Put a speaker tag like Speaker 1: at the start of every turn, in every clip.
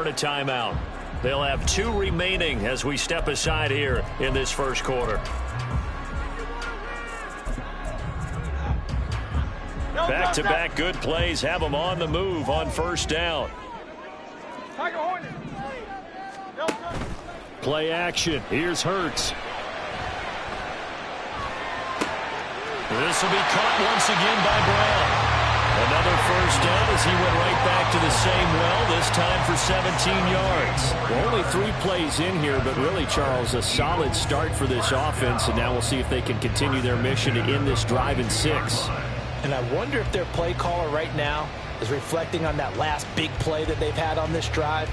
Speaker 1: burn a timeout. They'll have 2 remaining as we step aside here in this first quarter. Back-to-back good plays have them on the move on first down. Play action. Here's Hurts. This will be caught once again by Brown. Another first down as he went right back to the same well, this time for 17 yards.
Speaker 2: Well, only 3 plays in here, but really, Charles, a solid start for this offense, and now we'll see if they can continue their mission to end this drive in 6.
Speaker 3: And I wonder if their play caller right now is reflecting on that last big play that they've had on this drive.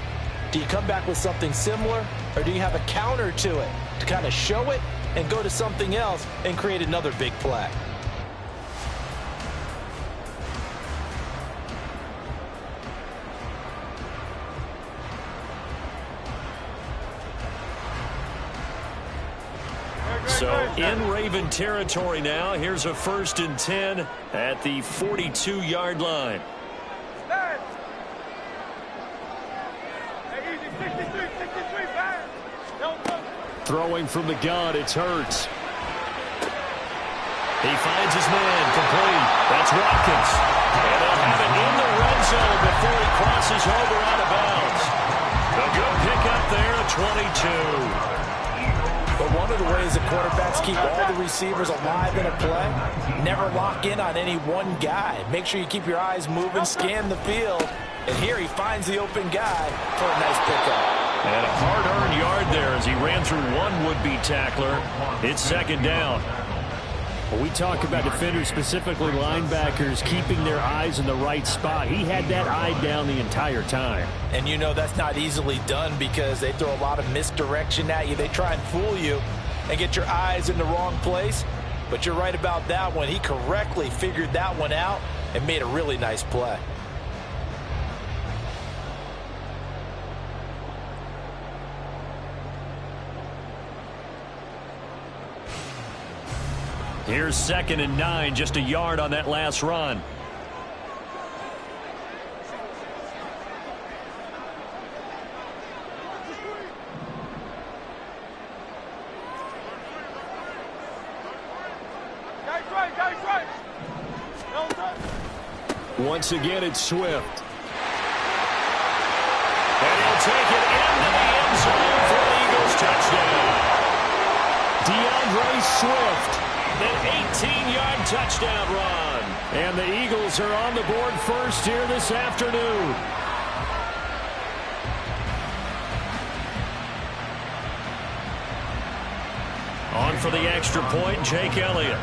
Speaker 3: Do you come back with something similar, or do you have a counter to it to kind of show it and go to something else and create another big play?
Speaker 1: So in Raven territory now. Here's a 1st and 10 at the 42-yard line. Throwing from the gun, it's Hurts. He finds his man, complete. That's Watkins. And they'll have it in the red zone before he crosses over out of bounds. A good pickup there at 22.
Speaker 3: But one of the ways the quarterbacks keep all the receivers alive in a play, never lock in on any one guy. Make sure you keep your eyes moving, scan the field. And here he finds the open guy for a nice pickup.
Speaker 1: And a hard-earned yard there as he ran through one would-be tackler. It's 2nd down.
Speaker 2: Well, we talk about defenders, specifically linebackers, keeping their eyes in the right spot. He had that eye down the entire time.
Speaker 3: And you know that's not easily done because they throw a lot of misdirection at you. They try and fool you and get your eyes in the wrong place. But you're right about that one. He correctly figured that one out and made a really nice play.
Speaker 1: Here's 2nd and 9, just a yard on that last run. Once again, it's Swift. And he'll take it into the end zone for the Eagles touchdown.
Speaker 2: DeAndre Swift.
Speaker 1: An 18-yard touchdown run.
Speaker 2: And the Eagles are on the board first here this afternoon.
Speaker 1: On for the extra point, Jake Elliott.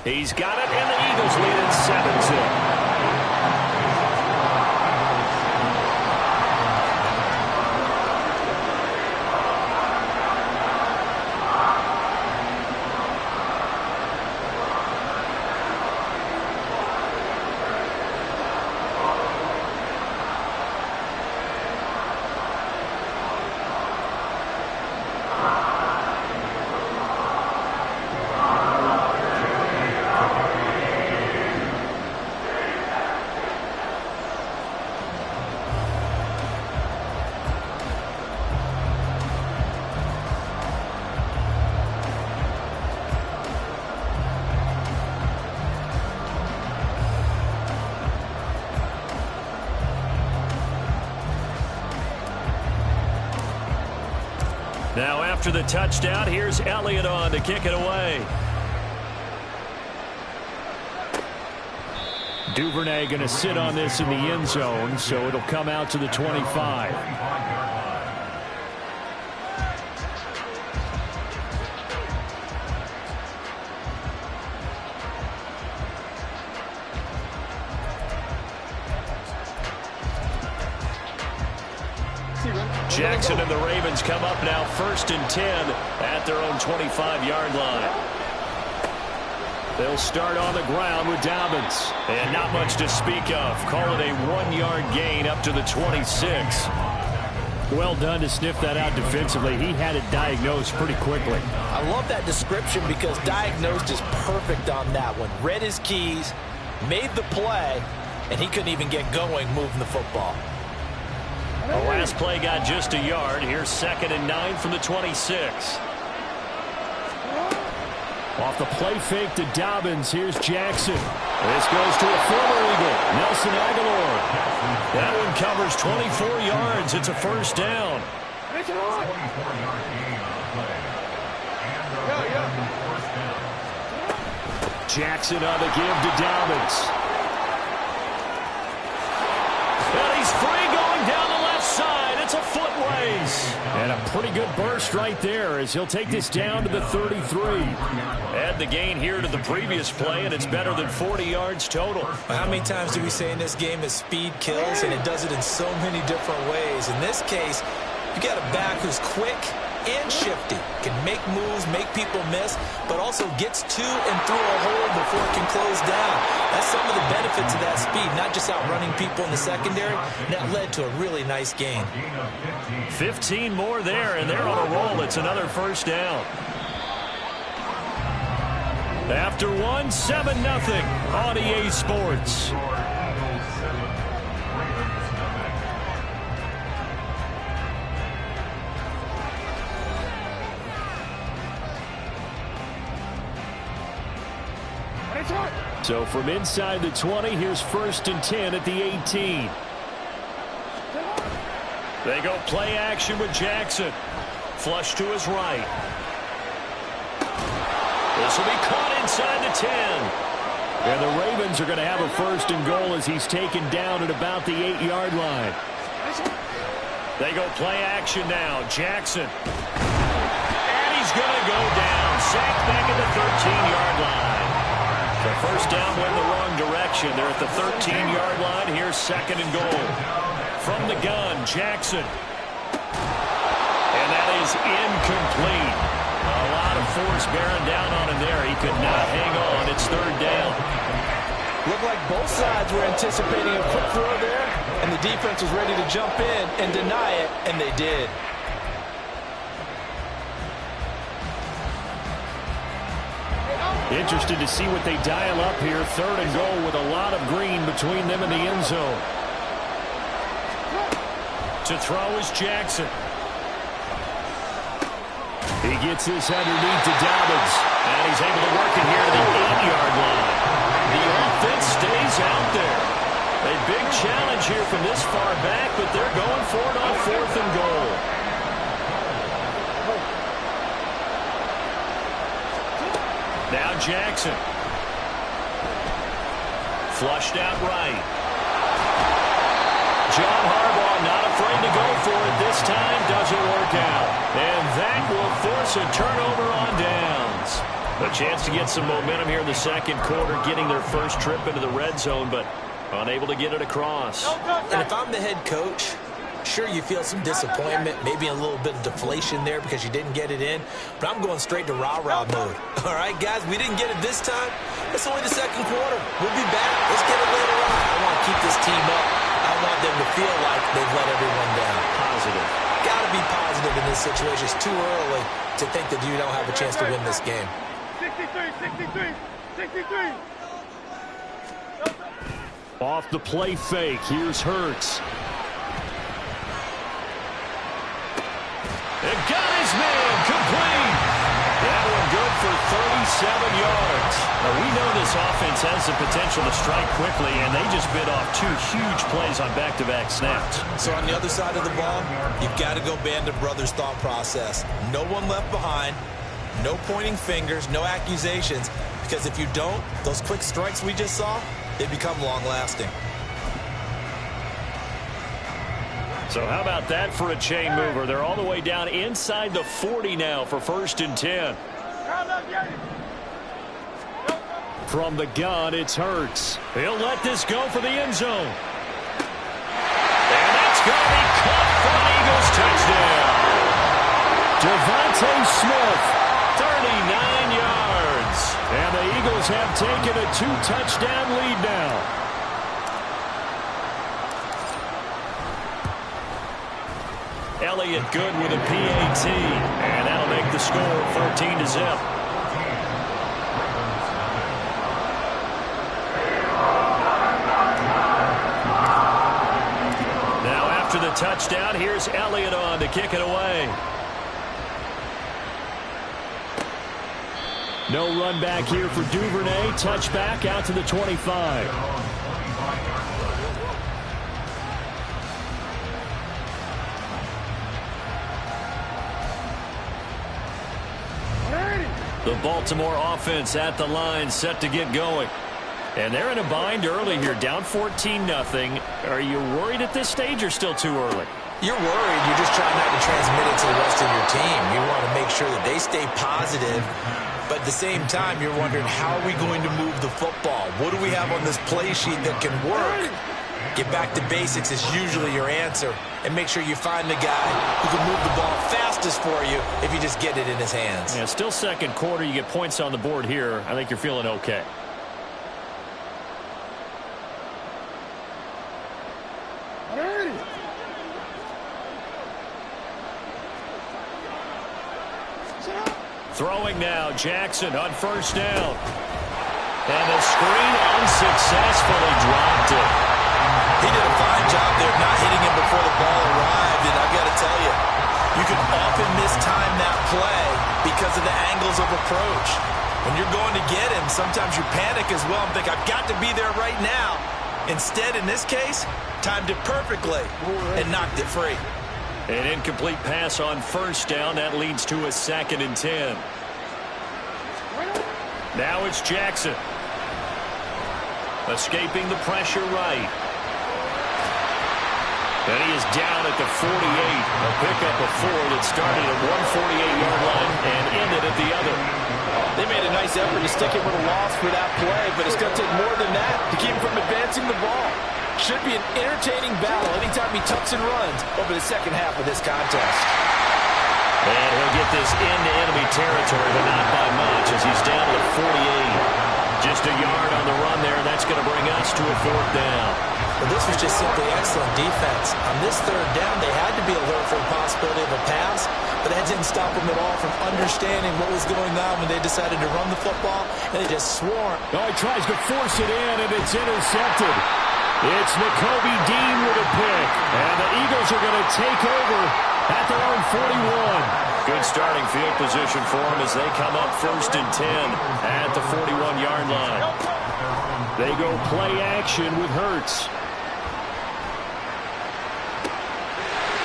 Speaker 1: He's got it, and the Eagles lead it 7-0. Now after the touchdown, here's Elliott on to kick it away.
Speaker 2: Duvernay going to sit on this in the end zone, so it'll come out to the 25.
Speaker 1: Jackson and the Ravens come up now 1st and 10 at their own 25-yard line. They'll start on the ground with Dobbins. And not much to speak of. Call it a 1-yard gain up to the 26.
Speaker 2: Well done to sniff that out defensively. He had it diagnosed pretty quickly.
Speaker 3: I love that description because diagnosed is perfect on that one. Read his keys, made the play, and he couldn't even get going moving the football.
Speaker 1: The last play got just a yard. Here's 2nd and 9 from the 26.
Speaker 2: Off the play fake to Dobbins. Here's Jackson. This goes to a former Eagle, Nelson Aguilar.
Speaker 1: That one covers 24 yards. It's a first down.
Speaker 2: Jackson on the give to Dobbins.
Speaker 1: And he's free going down the left side. It's a foot race.
Speaker 2: And a pretty good burst right there as he'll take this down to the 33.
Speaker 1: Add the gain here to the previous play, and it's better than 40 yards total.
Speaker 3: How many times do we say in this game that speed kills, and it does it in so many different ways? In this case, you got a back who's quick and shifty, can make moves, make people miss, but also gets to and through a hole before it can close down. That's some of the benefits of that speed, not just outrunning people in the secondary. That led to a really nice gain.
Speaker 1: 15 more there, and they're on a roll. It's another first down. After one, 7-0 on EA Sports.
Speaker 2: So from inside the 20, here's 1st and 10 at the 18.
Speaker 1: They go play action with Jackson. Flush to his right. This will be caught inside the 10.
Speaker 2: And the Ravens are going to have a 1st and goal as he's taken down at about the 8-yard line.
Speaker 1: They go play action now. Jackson. And he's going to go down. Sacked back at the 13-yard line. The first down went the wrong direction. They're at the 13-yard line. Here's 2nd and goal. From the gun, Jackson. And that is incomplete. A lot of force bearing down on him there. He could not hang on. It's 3rd down.
Speaker 3: Looked like both sides were anticipating a quick throw there, and the defense was ready to jump in and deny it, and they did.
Speaker 2: Interested to see what they dial up here. 3rd and goal with a lot of green between them and the end zone.
Speaker 1: To throw is Jackson.
Speaker 2: He gets this underneath to Dobbins.
Speaker 1: And he's able to work it here to the 8-yard line. The offense stays out there. A big challenge here from this far back, but they're going for it on 4th and goal. Now Jackson. Flushed out right. John Harbaugh not afraid to go for it this time. Doesn't work out. And that will force a turnover on downs. A chance to get some momentum here in the 2nd quarter, getting their first trip into the red zone, but unable to get it across.
Speaker 3: And if I'm the head coach, sure, you feel some disappointment, maybe a little bit of deflation there because you didn't get it in, but I'm going straight to rah-rah mode. All right, guys, we didn't get it this time. It's only the 2nd quarter. We'll be back. Let's get it later on. I want to keep this team up. I want them to feel like they've let everyone down.
Speaker 1: Positive.
Speaker 3: Got to be positive in this situation. It's too early to think that you don't have a chance to win this game.
Speaker 4: 63.
Speaker 2: Off the play fake, here's Hurts.
Speaker 1: And got his man complete. That one good for 37 yards. Now, we know this offense has the potential to strike quickly, and they just bit off 2 huge plays on back-to-back snaps.
Speaker 3: So on the other side of the ball, you've got to go Band of Brothers thought process. No one left behind, no pointing fingers, no accusations, because if you don't, those quick strikes we just saw, they become long-lasting.
Speaker 1: So how about that for a chain mover? They're all the way down inside the 40 now for 1st and 10.
Speaker 2: From the gun, it's Hurts.
Speaker 1: He'll let this go for the end zone. And that's going to be caught for an Eagles touchdown.
Speaker 2: Devontae Smith.
Speaker 1: 39 yards.
Speaker 2: And the Eagles have taken a 2-touchdown lead now.
Speaker 1: Elliott good with a PAT. And that'll make the score 14-0. Now after the touchdown, here's Elliott on to kick it away.
Speaker 2: No run back here for Duvernay. Touchback out to the 25.
Speaker 1: The Baltimore offense at the line, set to get going. And they're in a bind early here, down 14-0. Are you worried at this stage or still too early?
Speaker 3: You're worried. You're just trying not to transmit it to the rest of your team. You want to make sure that they stay positive. But at the same time, you're wondering, how are we going to move the football? What do we have on this play sheet that can work? Get back to basics is usually your answer. And make sure you find the guy who can move the ball fastest for you if you just get it in his hands.
Speaker 2: Yeah, still second quarter. You get points on the board here. I think you're feeling okay.
Speaker 1: Throwing now, Jackson on first down. And the screen unsuccessfully dropped it.
Speaker 3: He did a fine job there not hitting him before the ball arrived. And I've got to tell you, you can often mistime that play because of the angles of approach. When you're going to get him, sometimes you panic as well and think, I've got to be there right now. Instead, in this case, timed it perfectly and knocked it free.
Speaker 1: An incomplete pass on first down. That leads to a 2nd and 10. Now it's Jackson. Escaping the pressure right. And he is down at the 48. A pickup of 4 that started at 148-yard line and ended at the other.
Speaker 3: They made a nice effort to stick him with a loss for that play, but it's going to take more than that to keep him from advancing the ball. Should be an entertaining battle anytime he tucks and runs over the second half of this contest.
Speaker 1: And he'll get this into enemy territory, but not by much as he's down to the 48. Just a yard on the run there, and that's going to bring us to a 4th down.
Speaker 3: Well, this was just simply excellent defense. On this 3rd down, they had to be alert for the possibility of a pass, but that didn't stop them at all from understanding what was going on when they decided to run the football, and they just swarmed.
Speaker 2: Oh, he tries to force it in, and it's intercepted. It's Nakobe Dean with a pick, and the Eagles are going to take over at their own 41.
Speaker 1: Good starting field position for them as they come up 1st and 10 at the 41-yard line.
Speaker 2: They go play action with Hurts.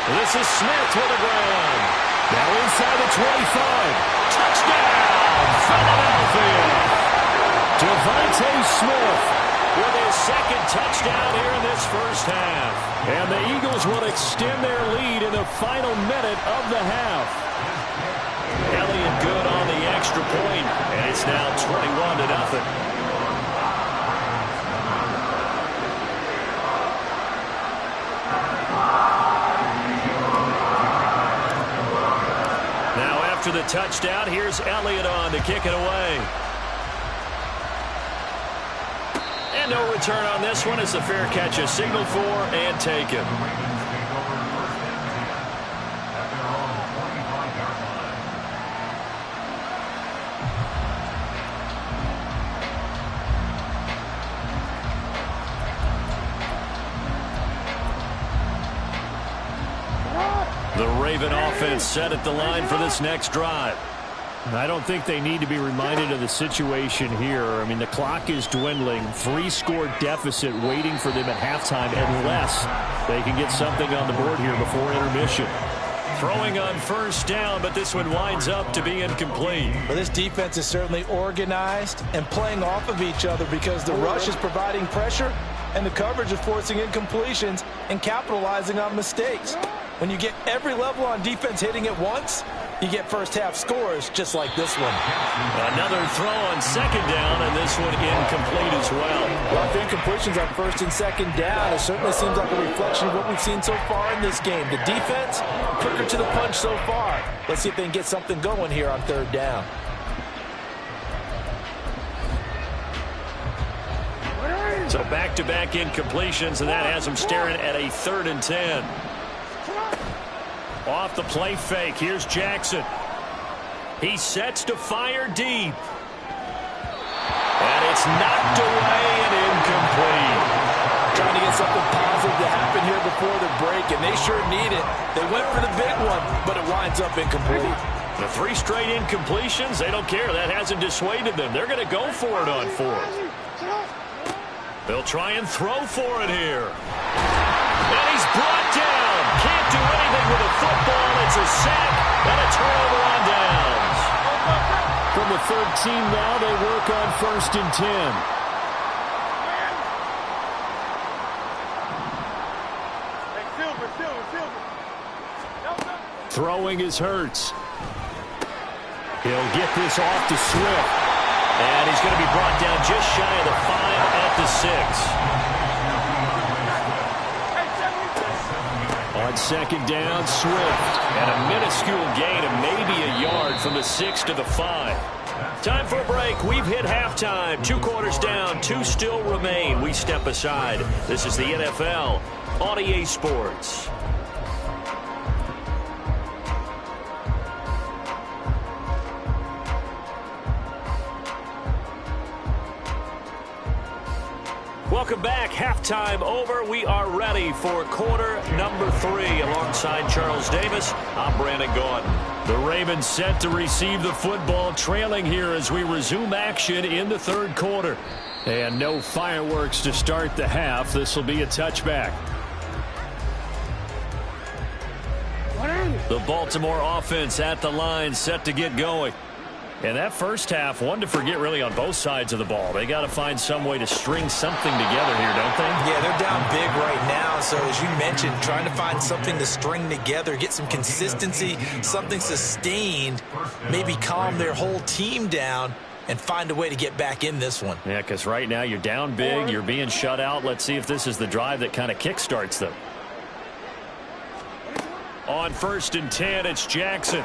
Speaker 1: This is Smith with a ground.
Speaker 2: Now inside the 25.
Speaker 1: Touchdown, Philadelphia.
Speaker 2: Devontae Smith
Speaker 1: with his 2nd touchdown here in this first half.
Speaker 2: And the Eagles will extend their lead in the final minute of the half.
Speaker 1: Elliott good on the extra point, and it's now 21-0. Now after the touchdown, here's Elliott on to kick it away. And no return on this one as the fair catch is signaled for and taken. The Raven offense set at the line for this next drive.
Speaker 2: I don't think they need to be reminded of the situation here. I mean, the clock is dwindling. 3-score deficit waiting for them at halftime unless they can get something on the board here before intermission.
Speaker 1: Throwing on first down, but this one winds up to be incomplete.
Speaker 3: Well, this defense is certainly organized and playing off of each other because the rush is providing pressure and the coverage is forcing incompletions and capitalizing on mistakes. When you get every level on defense hitting at once, you get first-half scores just like this one.
Speaker 1: Another throw on 2nd down, and this one incomplete as well.
Speaker 3: Well, the incompletions on 1st and 2nd down, it certainly seems like a reflection of what we've seen so far in this game. The defense, quicker to the punch so far. Let's see if they can get something going here on 3rd down.
Speaker 1: So back-to-back incompletions, and that has them staring at a 3rd and 10.
Speaker 2: Off the play fake. Here's Jackson. He sets to fire deep. And it's knocked away and incomplete.
Speaker 3: Trying to get something positive to happen here before the break, and they sure need it. They went for the big one, but it winds up incomplete.
Speaker 2: The 3 straight incompletions, they don't care. That hasn't dissuaded them. They're going to go for it on 4th. They'll try and throw for it here. And he's brought down. Can't do anything with a football. It's a sack and a turnover on downs. From the 13 now, they work on 1st and 10. Throwing is Hurts. He'll get this off to Swift. And he's going to be brought down just shy of the 5 at the 6. On 2nd down, Swift. And a minuscule gain of maybe a yard from the 6 to the 5. Time for a break. We've hit halftime. 2 quarters down. 2 still remain. We step aside. This is the NFL on EA Sports. Welcome back. Halftime over. We are ready for quarter number 3. Alongside Charles Davis, I'm Brandon Gaudin. The Ravens set to receive the football, trailing here as we resume action in the 3rd quarter. And no fireworks to start the half. This will be a touchback. The Baltimore offense at the line, set to get going. And that first half, one to forget really on both sides of the ball. They got to find some way to string something together here, don't they?
Speaker 3: Yeah, they're down big right now. So as you mentioned, trying to find something to string together, get some consistency, something sustained, maybe calm their whole team down and find a way to get back in this one.
Speaker 2: Yeah, because right now you're down big, you're being shut out. Let's see if this is the drive that kind of kickstarts them. On 1st and 10, it's Jackson.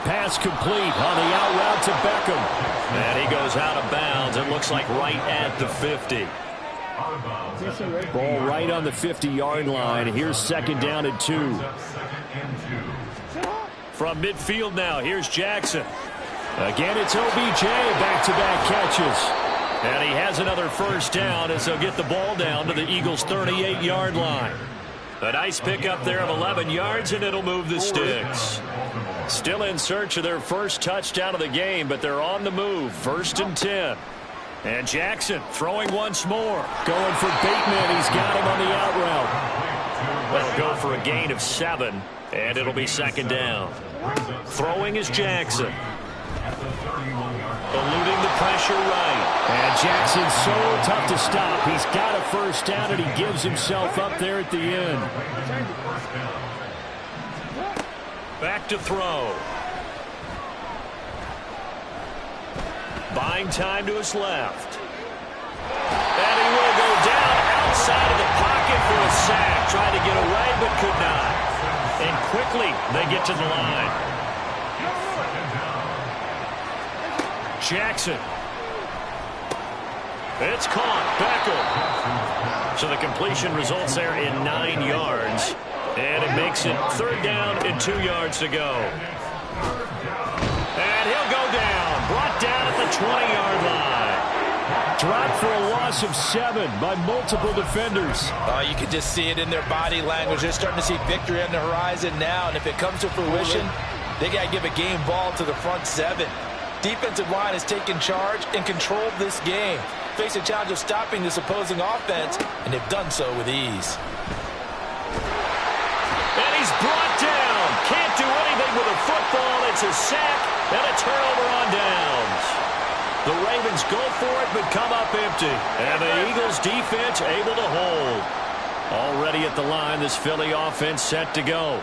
Speaker 2: Pass complete on the out route to Beckham. And he goes out of bounds. It looks like right at the 50. Ball right on the 50-yard line. Here's 2nd down and 2. From midfield now, here's Jackson. Again, it's OBJ, back-to-back catches. And he has another 1st down as they'll get the ball down to the Eagles' 38-yard line. A nice pickup there of 11 yards, and it'll move the sticks. Still in search of their first touchdown of the game, but they're on the move. 1st and 10. And Jackson throwing once more. Going for Bateman. He's got him on the out route. They'll go for a gain of 7, and it'll be 2nd down. Throwing is Jackson. Eluding the pressure right. And Jackson's so tough to stop. He's got a 1st down, and he gives himself up there at the end. Back to throw. Buying time to his left. And he will go down outside of the pocket for a sack. Tried to get away, but could not. And quickly, they get to the line. Jackson. It's caught. Beckham. So the completion results there in 9 yards. And it makes it 3rd down and 2 yards to go. And he'll go down. Brought down at the 20-yard line. Dropped for a loss of 7 by multiple defenders.
Speaker 3: You can just see it in their body language. They're starting to see victory on the horizon now. And if it comes to fruition, they got to give a game ball to the front 7. Defensive line has taken charge and controlled this game. Face a challenge of stopping this opposing offense, and they've done so with ease.
Speaker 2: And he's brought down. Can't do anything with a football. It's a sack and a turnover on downs. The Ravens go for it but come up empty. And the Eagles defense able to hold. Already at the line, this Philly offense set to go.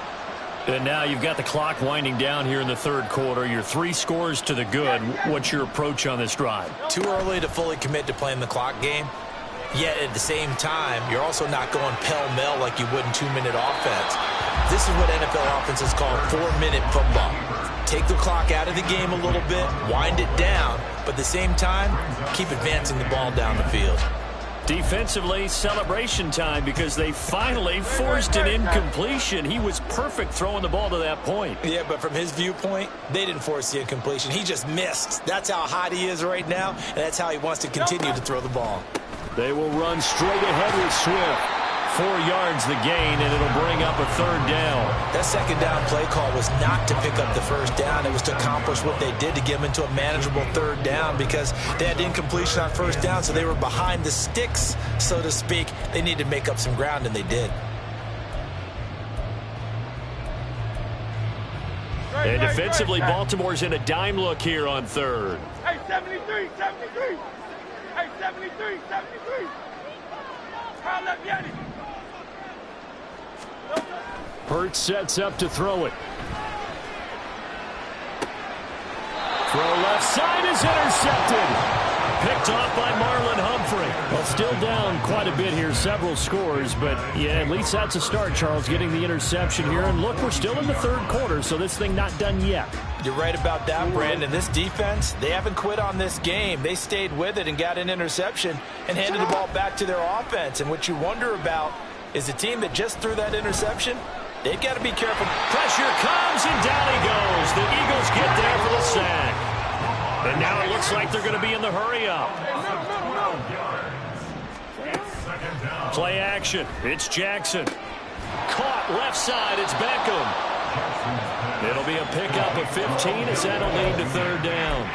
Speaker 2: And now you've got the clock winding down here in the 3rd quarter. You're 3 scores to the good. What's your approach on this drive?
Speaker 3: Too early to fully commit to playing the clock game. Yet at the same time, you're also not going pell-mell like you would in 2-minute offense. This is what NFL offenses call 4-minute football. Take the clock out of the game a little bit, wind it down, but at the same time, keep advancing the ball down the field.
Speaker 2: Defensively, celebration time because they finally forced an incompletion. He was perfect throwing the ball to that point.
Speaker 3: Yeah, but from his viewpoint, they didn't force the incompletion. He just missed. That's how hot he is right now, and that's how he wants to continue to throw the ball.
Speaker 2: They will run straight ahead with Swift. 4 yards the gain, and it'll bring up a 3rd down.
Speaker 3: That second down play call was not to pick up the first down. It was to accomplish what they did to get them into a manageable 3rd down because they had incompletion on first down, so they were behind the sticks, so to speak. They needed to make up some ground, and they did.
Speaker 2: And defensively, Baltimore's in a dime look here on 3rd.
Speaker 4: Hey, 73, 73. Hey, 73, 73. Call up Yanni.
Speaker 2: Hurts sets up to throw it. Throw left side is intercepted. Picked off by Marlon Humphrey. Well, still down quite a bit here, several scores, but yeah, at least that's a start, Charles, getting the interception here. And look, we're still in the 3rd quarter, so this thing not done yet.
Speaker 3: You're right about that, Brandon. This defense, they haven't quit on this game. They stayed with it and got an interception and handed the ball back to their offense. And what you wonder about is the team that just threw that interception, they've got to be careful.
Speaker 2: Pressure comes, and down he goes. The Eagles get there for the sack. And now it looks like they're going to be in the hurry-up. Play action. It's Jackson. Caught left side. It's Beckham. It'll be a pickup of 15 as that'll lead to 3rd down.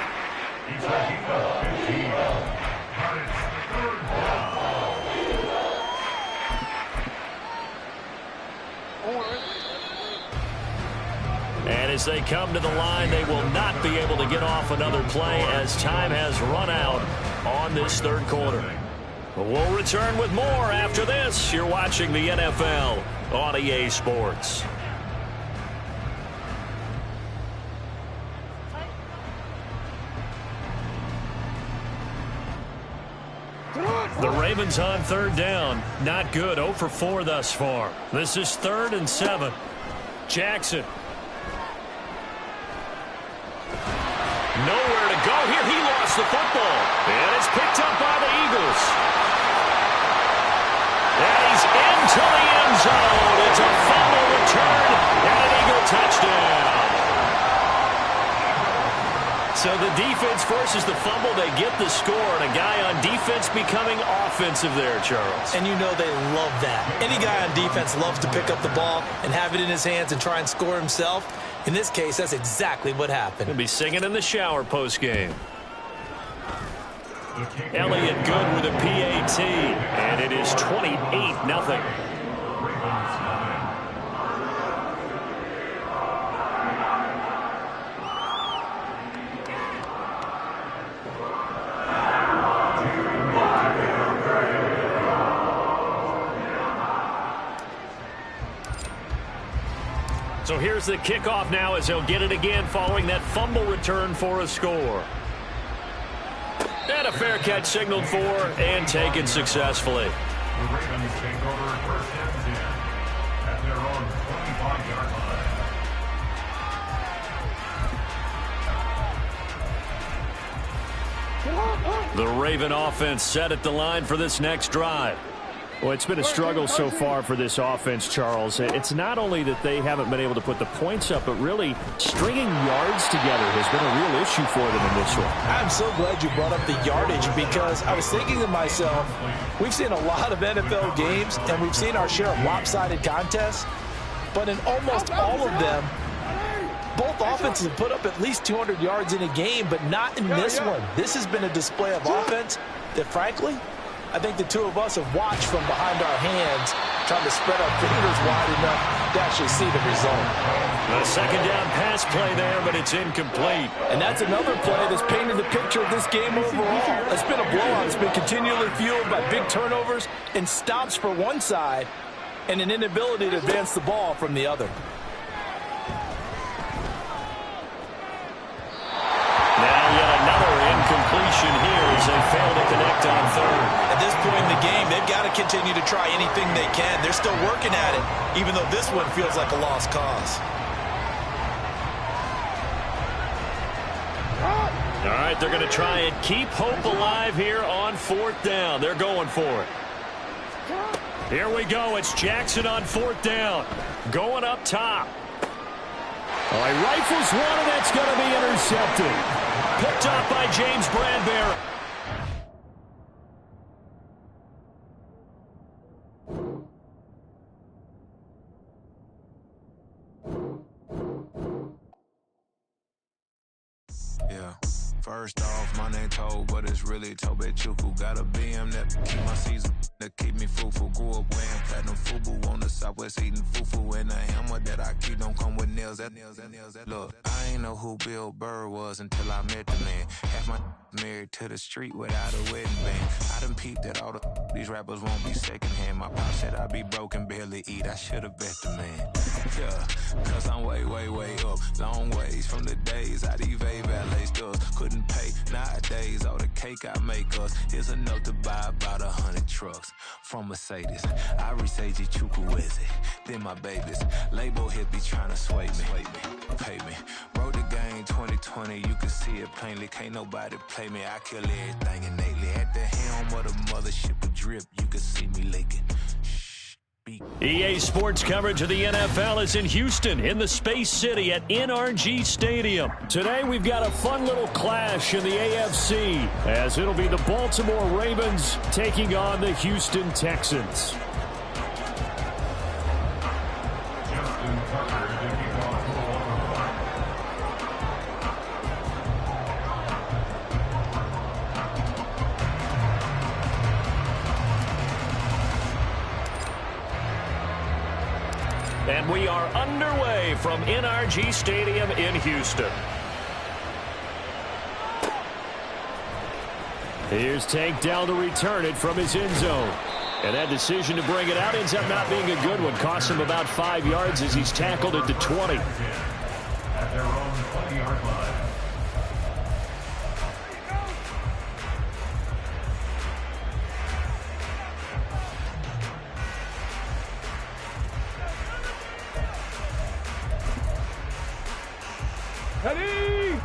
Speaker 2: And as they come to the line, they will not be able to get off another play as time has run out on this 3rd quarter. But we'll return with more after this. You're watching the NFL on EA Sports. The Ravens on 3rd down. Not good. 0 for 4 thus far. This is 3rd and 7. Jackson. Nowhere to go here. He lost the football. And it's picked up by the Eagles. And he's into the end zone. It's a fumble return and an Eagle touchdown. So the defense forces the fumble. They get the score. And a guy on defense becoming offensive there, Charles.
Speaker 3: And you know they love that. Any guy on defense loves to pick up the ball and have it in his hands and try and score himself. In this case, that's exactly what happened.
Speaker 2: He'll be singing in the shower post-game. Elliott good with a PAT, and it is 28-0. So here's the kickoff now as they'll get it again following that fumble return for a score. And a fair catch signaled for and taken successfully.
Speaker 5: The Ravens take over 1st and 10 at their own 25-yard line.
Speaker 2: The Raven offense set at the line for this next drive. Well, it's been a struggle so far for this offense, Charles. It's not only that they haven't been able to put the points up, but really stringing yards together has been a real issue for them in this one.
Speaker 3: I'm so glad you brought up the yardage because I was thinking to myself, we've seen a lot of NFL games and we've seen our share of lopsided contests, but in almost all of them, both offenses have put up at least 200 yards in a game, but not in this one. This has been a display of offense that, frankly, I think the two of us have watched from behind our hands, trying to spread our fingers wide enough to actually see the result.
Speaker 2: A second down pass play there, but it's incomplete.
Speaker 3: And that's another play that's painted the picture of this game overall. It's been a blowout. It's been continually fueled by big turnovers and stops for one side and an inability to advance the ball from the other.
Speaker 2: Now yet another incompletion here as they fail to connect on 3rd.
Speaker 3: At this point in the game, they've got to continue to try anything they can. They're still working at it, even though this one feels like a lost cause.
Speaker 1: All right, they're going to try and keep hope alive here on 4th down. They're going for it. Here we go. It's Jackson on 4th down. Going up top.
Speaker 2: Oh, he rifles one, and that's going to be intercepted.
Speaker 1: Picked up by James Bradbury.
Speaker 6: Yeah. First off, my name Toad, but it's really Tobe Chuku. Got a BM that keep my season, that keep me fufu. Grew up wearing platinum fubu on the Southwest eating fufu. And the hammer that I keep don't come with nails. Look, I ain't know who Bill Burr was until I met the man. Half my married to the street without a wedding band. I done peeped that all these rappers won't be secondhand. My pop said I'd be broken, barely eat. I should've bet the man. Yeah, cause I'm way, way, way up. Long ways from the days I these valet stores couldn't pay. Nowadays, all the cake I make us is enough to buy about 100 trucks from Mercedes. I resage Chukwueze, then my babies. Label hit be trying to sway me, pay me. Wrote the game 2020, you can see it plainly. Can't nobody play me, I kill everything innately. At the helm of the mothership with drip, you can see me leaking.
Speaker 1: EA Sports coverage of the NFL is in Houston, in the Space City at NRG Stadium.
Speaker 2: Today we've got a fun little clash in the AFC, as it'll be the Baltimore Ravens taking on the Houston Texans.
Speaker 1: And we are underway from NRG Stadium in Houston.
Speaker 2: Here's Tank down to return it from his end zone. And that decision to bring it out ends up not being a good one. Costs him about 5 yards as he's tackled at the 20.
Speaker 5: At their own 20-yard line.
Speaker 4: Ready?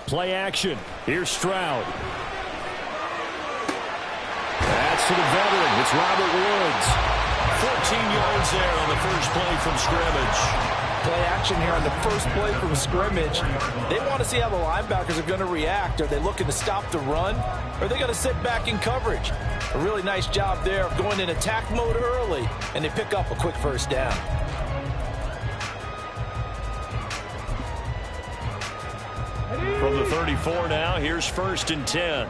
Speaker 2: Play action. Here's Stroud. That's to the veteran. It's Robert Woods.
Speaker 1: 14 yards there on the first play from scrimmage.
Speaker 3: Play action here on the first play from scrimmage. They want to see how the linebackers are going to react. Are they looking to stop the run? Or are they going to sit back in coverage? A really nice job there of going in attack mode early, and they pick up a quick first down.
Speaker 1: From the 34 now, here's 1st and 10.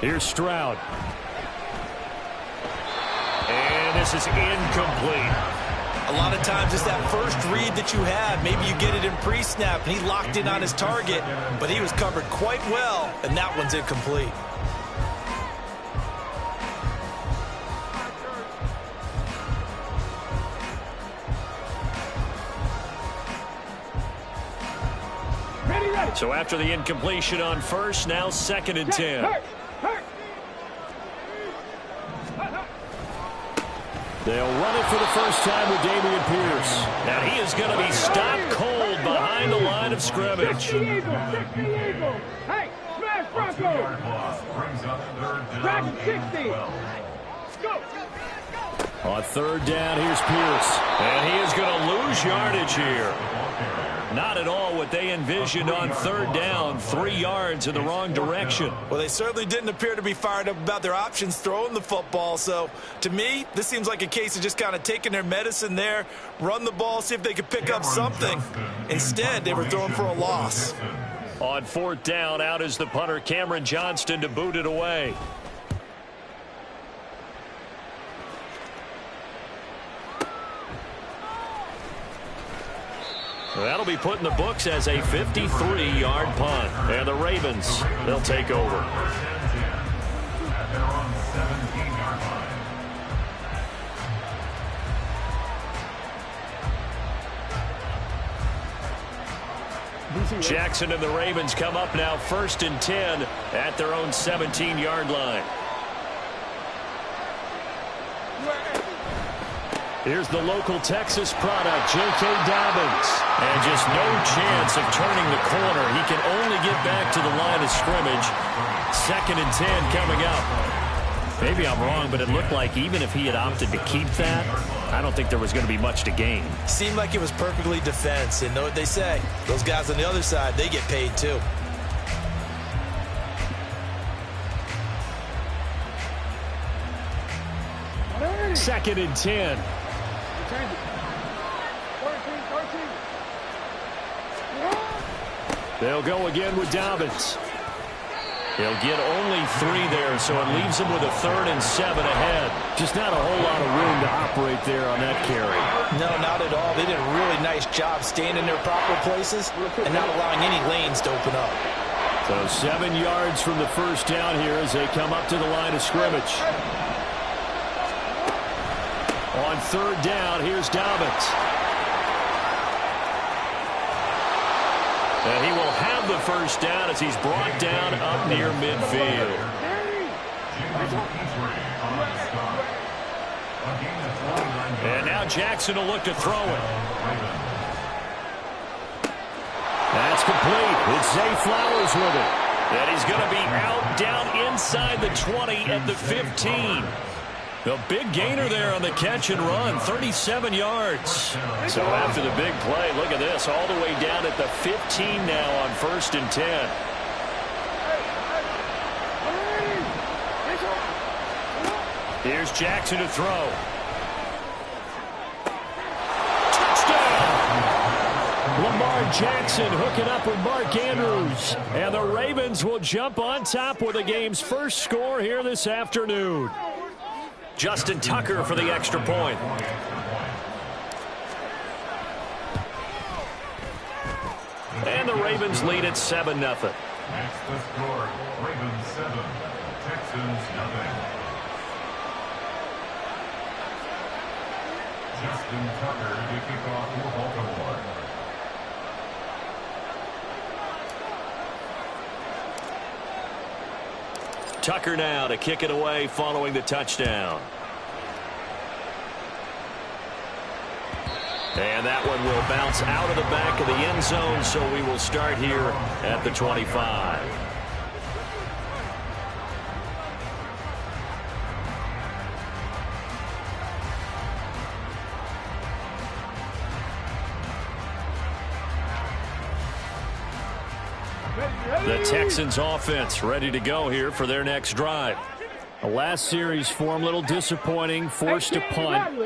Speaker 2: Here's Stroud.
Speaker 1: And this is incomplete.
Speaker 3: A lot of times it's that first read that you have. Maybe you get it in pre-snap, and he locked in on his target, but he was covered quite well, and that one's incomplete.
Speaker 1: So after the incompletion on first, now 2nd and 10.
Speaker 2: They'll run it for the first time with Dameon Pierce.
Speaker 1: Now he is going to be stopped cold behind the line of scrimmage.
Speaker 4: Hey, smash Bronco. Drive 60. Go.
Speaker 2: On 3rd down, here's Pierce.
Speaker 1: And he is going to lose yardage here. Not at all what they envisioned on 3rd down. 3 yards in the wrong direction.
Speaker 3: Well, they certainly didn't appear to be fired up about their options throwing the football. So, to me, this seems like a case of just kind of taking their medicine there, run the ball, see if they could pick up something. Instead, they were throwing for a loss.
Speaker 1: On 4th down, out is the punter, Cameron Johnston, to boot it away. That'll be put in the books as a 53-yard punt. And the Ravens, they'll take over.
Speaker 5: At their own 17-yard line.
Speaker 1: Jackson and the Ravens come up now 1st and 10 at their own 17-yard line.
Speaker 2: Here's the local Texas product, J.K. Dobbins. And just no chance of turning the corner. He can only get back to the line of scrimmage. 2nd and 10 coming up. Maybe I'm wrong, but it looked like even if he had opted to keep that, I don't think there was going to be much to gain.
Speaker 3: Seemed like it was perfectly defense. And know what they say? Those guys on the other side, they get paid too.
Speaker 2: Second and 10. They'll go again with Dobbins. He'll get only 3 there, so it leaves him with a 3rd and 7 ahead. Just not a whole lot of room to operate there on that carry.
Speaker 3: No, not at all. They did a really nice job staying in their proper places and not allowing any lanes to open up.
Speaker 2: So 7 yards from the first down here as they come up to the line of scrimmage. On 3rd down, here's Dobbins. And he will have the first down as he's brought down up near midfield. And now Jackson will look to throw it. That's complete. It's Zay Flowers with it. And he's going to be out down inside the 20 at the 15. The big gainer there on the catch and run, 37 yards. So after the big play, look at this, all the way down at the 15 now on 1st and 10. Here's Jackson to throw. Touchdown! Lamar Jackson hooking up with Mark Andrews. And the Ravens will jump on top with the game's first score here this afternoon. Justin Tucker for the extra point. And the Ravens lead at 7-0.
Speaker 5: That's the score. Ravens 7, Texans 0. Justin Tucker to kick off for Baltimore.
Speaker 2: Tucker now to kick it away following the touchdown. And that one will bounce out of the back of the end zone, so we will start here at the 25. The Texans offense ready to go here for their next drive. The last series for them a little disappointing, forced to punt.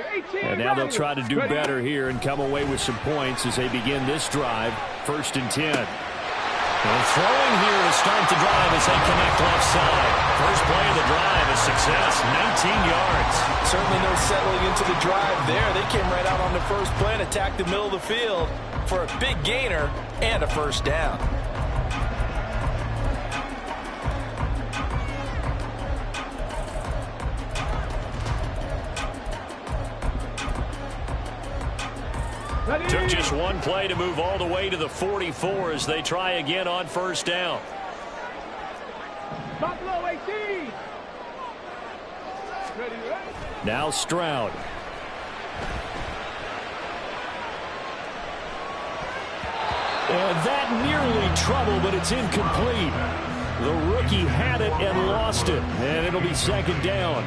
Speaker 2: And now they'll try to do better here and come away with some points as they begin this drive, 1st and 10. And throwing here to start the drive as they connect left side. First play of the drive, a success, 19 yards.
Speaker 3: Certainly no settling into the drive there. They came right out on the first play and attacked the middle of the field for a big gainer and a first down.
Speaker 2: Took just one play to move all the way to the 44 as they try again on first down.
Speaker 4: Buffalo 18.
Speaker 2: Now Stroud. And that nearly trouble, but it's incomplete. The rookie had it and lost it, and it'll be 2nd down.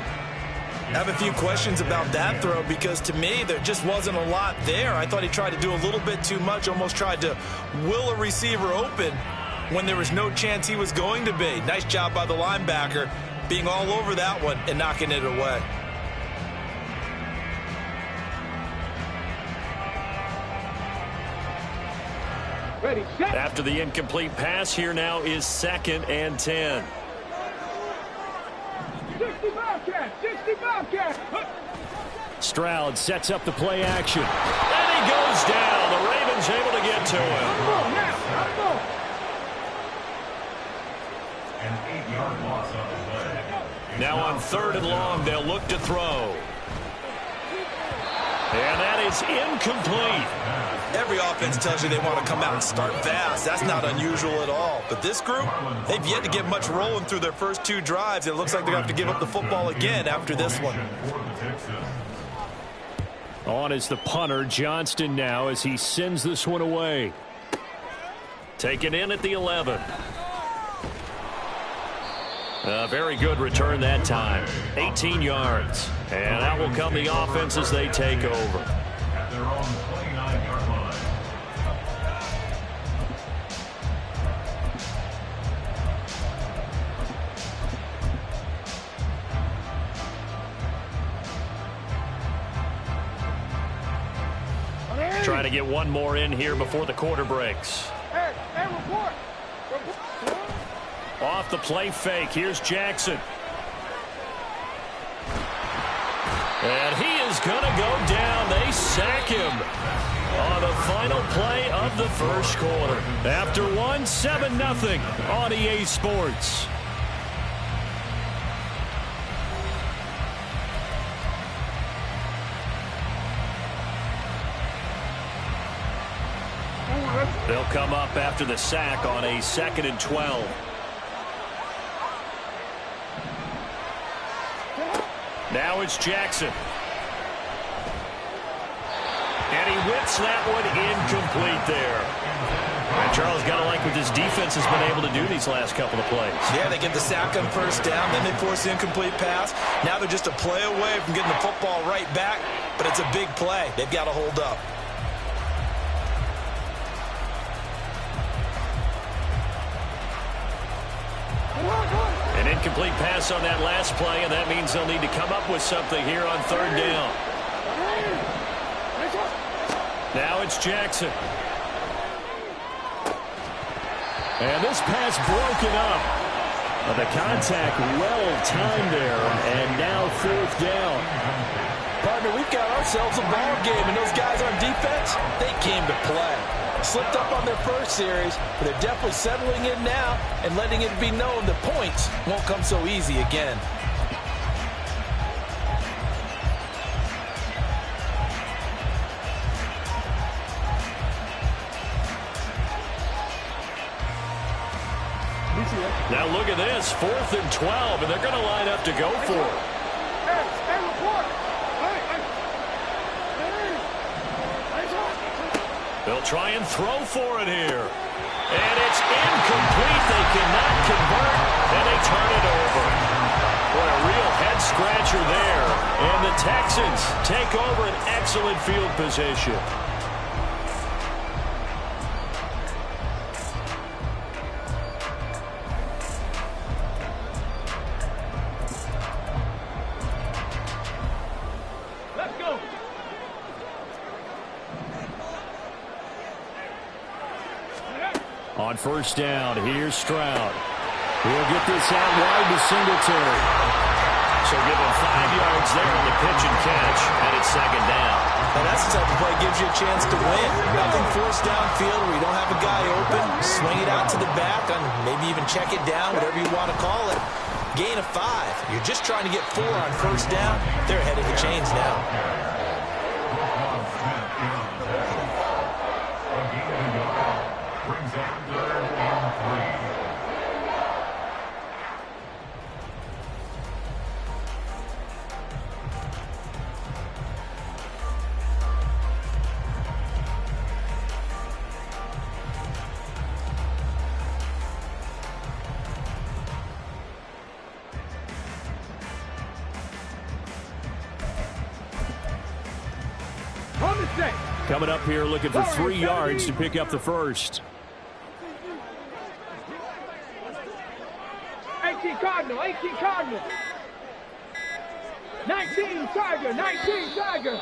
Speaker 3: I have a few questions about that throw because to me there just wasn't a lot there. I thought he tried to do a little bit too much, almost tried to will a receiver open when there was no chance he was going to be. Nice job by the linebacker being all over that one and knocking it away.
Speaker 4: Ready, set.
Speaker 2: After the incomplete pass, here now is 2nd and 10.
Speaker 4: 60 Bobcat, 60 Bobcat.
Speaker 2: Stroud sets up the play action. And he goes down. The Ravens able to get to him.
Speaker 5: An 8-yard loss on the play.
Speaker 2: Now on 3rd and long, they'll look to throw. And that is incomplete.
Speaker 3: Every offense tells you they want to come out and start fast. That's not unusual at all. But this group, they've yet to get much rolling through their first 2 drives. It looks like they're going to have to give up the football again after this one.
Speaker 2: On is the punter, Johnston, now as he sends this one away.
Speaker 1: Taken in at the 11. A very good return that time. 18 yards. And that will come the offense as they take over.
Speaker 5: At their own 29-yard line.
Speaker 1: Trying to get one more in here before the quarter breaks.
Speaker 4: Hey, report.
Speaker 1: Off the play fake. Here's Jackson. And he is going to go down. They sack him on the final play of the first quarter. After one, 7-0 on EA Sports. They'll come up after the sack on a 2nd and 12. Now it's Jackson. And he whips that one incomplete there. And Charles, got to like what this defense has been able to do these last couple of plays.
Speaker 3: Yeah, they get the sack on first down, then they force the incomplete pass. Now they're just a play away from getting the football right back, but it's a big play. They've got to hold up.
Speaker 1: An incomplete pass on that last play, and that means they'll need to come up with something here on 3rd down. Now it's Jackson.
Speaker 2: And this pass broken up. The contact well timed there, and now 4th down.
Speaker 3: Partner, we've got ourselves a ball game, and those guys on defense, they came to play. Slipped up on their first series, but they're definitely settling in now and letting it be known that points won't come so easy again.
Speaker 1: Now look at this, 4th and 12, and they're going to line up to go for it.
Speaker 4: Hey, report.
Speaker 1: They'll try and throw for it here. And it's incomplete. They cannot convert, and they turn it over. What a real head-scratcher there. And the Texans take over an excellent field position.
Speaker 2: On 1st down, here's Stroud. He'll get this out wide to Singletary.
Speaker 1: So give him 5 yards there on the pitch and catch, and it's 2nd down.
Speaker 3: And that's the type of play that gives you a chance to win. Nothing forced downfield where you don't have a guy open. Swing it out to the back, and maybe even check it down, whatever you want to call it. Gain of 5. You're just trying to get 4 on 1st down. They're ahead of the chains now.
Speaker 2: Coming up here looking for 3 yards to pick up the first.
Speaker 4: 18 Cardinal, 18 Cardinal. 19 Tiger, 19 Tiger.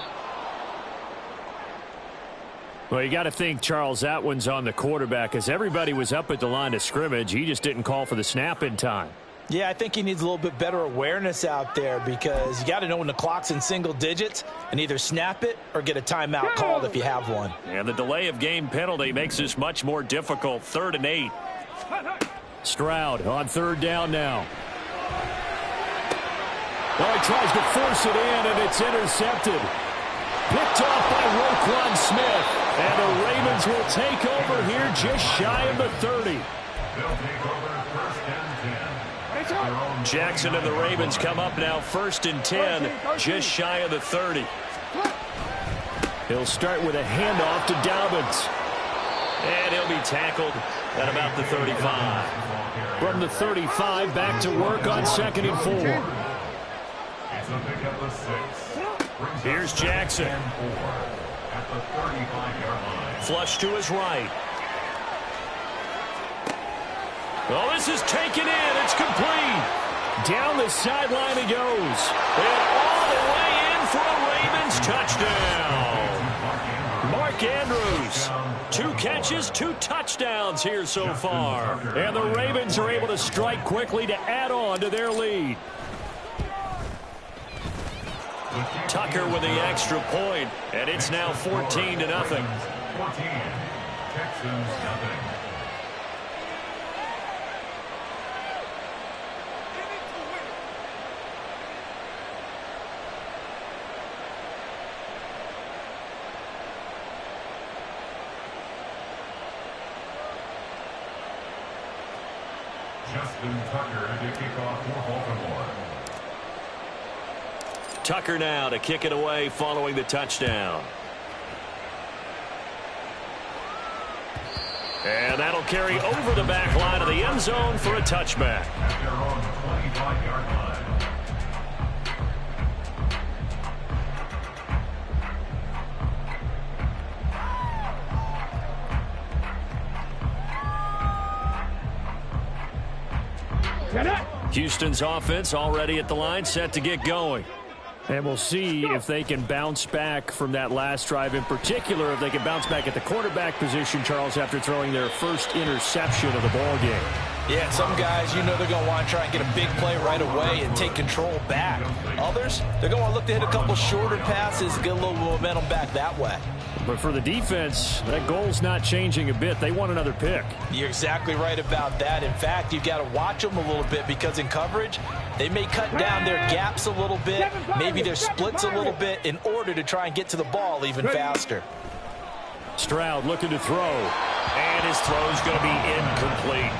Speaker 2: Well, you got to think, Charles, that one's on the quarterback as everybody was up at the line of scrimmage. He just didn't call for the snap in time.
Speaker 3: Yeah, I think he needs a little bit better awareness out there because you got to know when the clock's in single digits and either snap it or get a timeout called if you have one.
Speaker 1: And the delay of game penalty makes this much more difficult. 3rd and 8.
Speaker 2: Stroud on 3rd down now. Well, he tries to force it in, and it's intercepted. Picked off by Roquan Smith. And the Ravens will take over here just shy of the 30.
Speaker 5: They'll take over 1st and 10.
Speaker 1: Jackson and the Ravens come up now 1st and 10, just shy of the 30.
Speaker 2: He'll start with a handoff to Dobbins.
Speaker 1: And he'll be tackled at about the 35.
Speaker 2: From the 35, back to work on 2nd and 4.
Speaker 5: It's a pick at the 6.
Speaker 1: Here's Jackson.
Speaker 5: At the 35-yard line.
Speaker 1: Flush to his right. Oh, this is taken in. It's complete.
Speaker 2: Down the sideline he goes.
Speaker 1: And all the way in for a Ravens touchdown. Mark Andrews, 2 catches, 2 touchdowns here so far.
Speaker 2: And the Ravens are able to strike quickly to add on to their lead.
Speaker 1: Tucker with the extra point, and it's now 14-0.
Speaker 5: 14. Texans nothing. Justin Tucker to kick off for Baltimore.
Speaker 1: Tucker now to kick it away following the touchdown. And that'll carry over the back line of the end zone for a touchback.
Speaker 5: At their own 25-yard line.
Speaker 1: Houston's offense already at the line, set to get going.
Speaker 2: And we'll see if they can bounce back from that last drive. In particular, if they can bounce back at the quarterback position, Charles, after throwing their first interception of the ball game.
Speaker 3: Yeah, some guys, you know they're going to want to try and get a big play right away and take control back. Others, they're going to look to hit a couple shorter passes, get a little momentum back that way.
Speaker 2: But for the defense, that goal's not changing a bit. They want another pick.
Speaker 3: You're exactly right about that. In fact, you've got to watch them a little bit because in coverage, they may cut down their gaps a little bit, maybe their splits a little bit in order to try and get to the ball even faster.
Speaker 2: Stroud looking to throw.
Speaker 1: And his throw's going to be incomplete.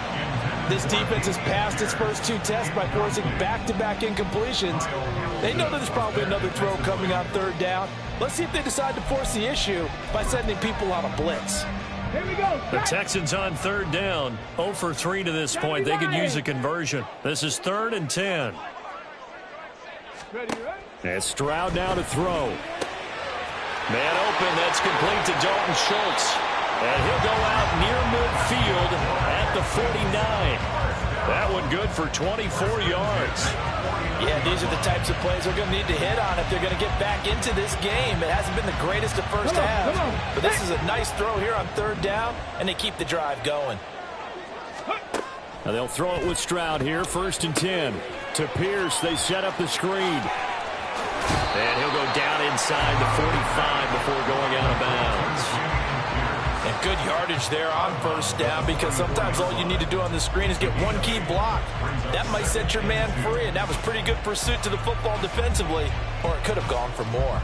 Speaker 3: This defense has passed its first 2 tests by forcing back-to-back incompletions. They know that there's probably another throw coming on 3rd down. Let's see if they decide to force the issue by sending people on a blitz.
Speaker 4: Here we go.
Speaker 1: The Texans on 3rd down, 0 for 3 to this point. They could use a conversion. This is 3rd and 10.
Speaker 4: Ready, ready?
Speaker 2: And Stroud now to throw.
Speaker 1: Man open, that's complete to Dalton Schultz. And he'll go out near midfield at the 49. That one good for 24 yards.
Speaker 3: Yeah, these are the types of plays they're going to need to hit on if they're going to get back into this game. It hasn't been the greatest of first halves, but this is a nice throw here on 3rd down, and they keep the drive going.
Speaker 2: Now they'll throw it with Stroud here, 1st and 10. To Pierce, they set up the screen.
Speaker 1: And he'll go down inside the 45 before going out of bounds.
Speaker 3: And good yardage there on 1st down because sometimes all you need to do on the screen is get one key block. That might set your man free, and that was pretty good pursuit to the football defensively, or it could have gone for more.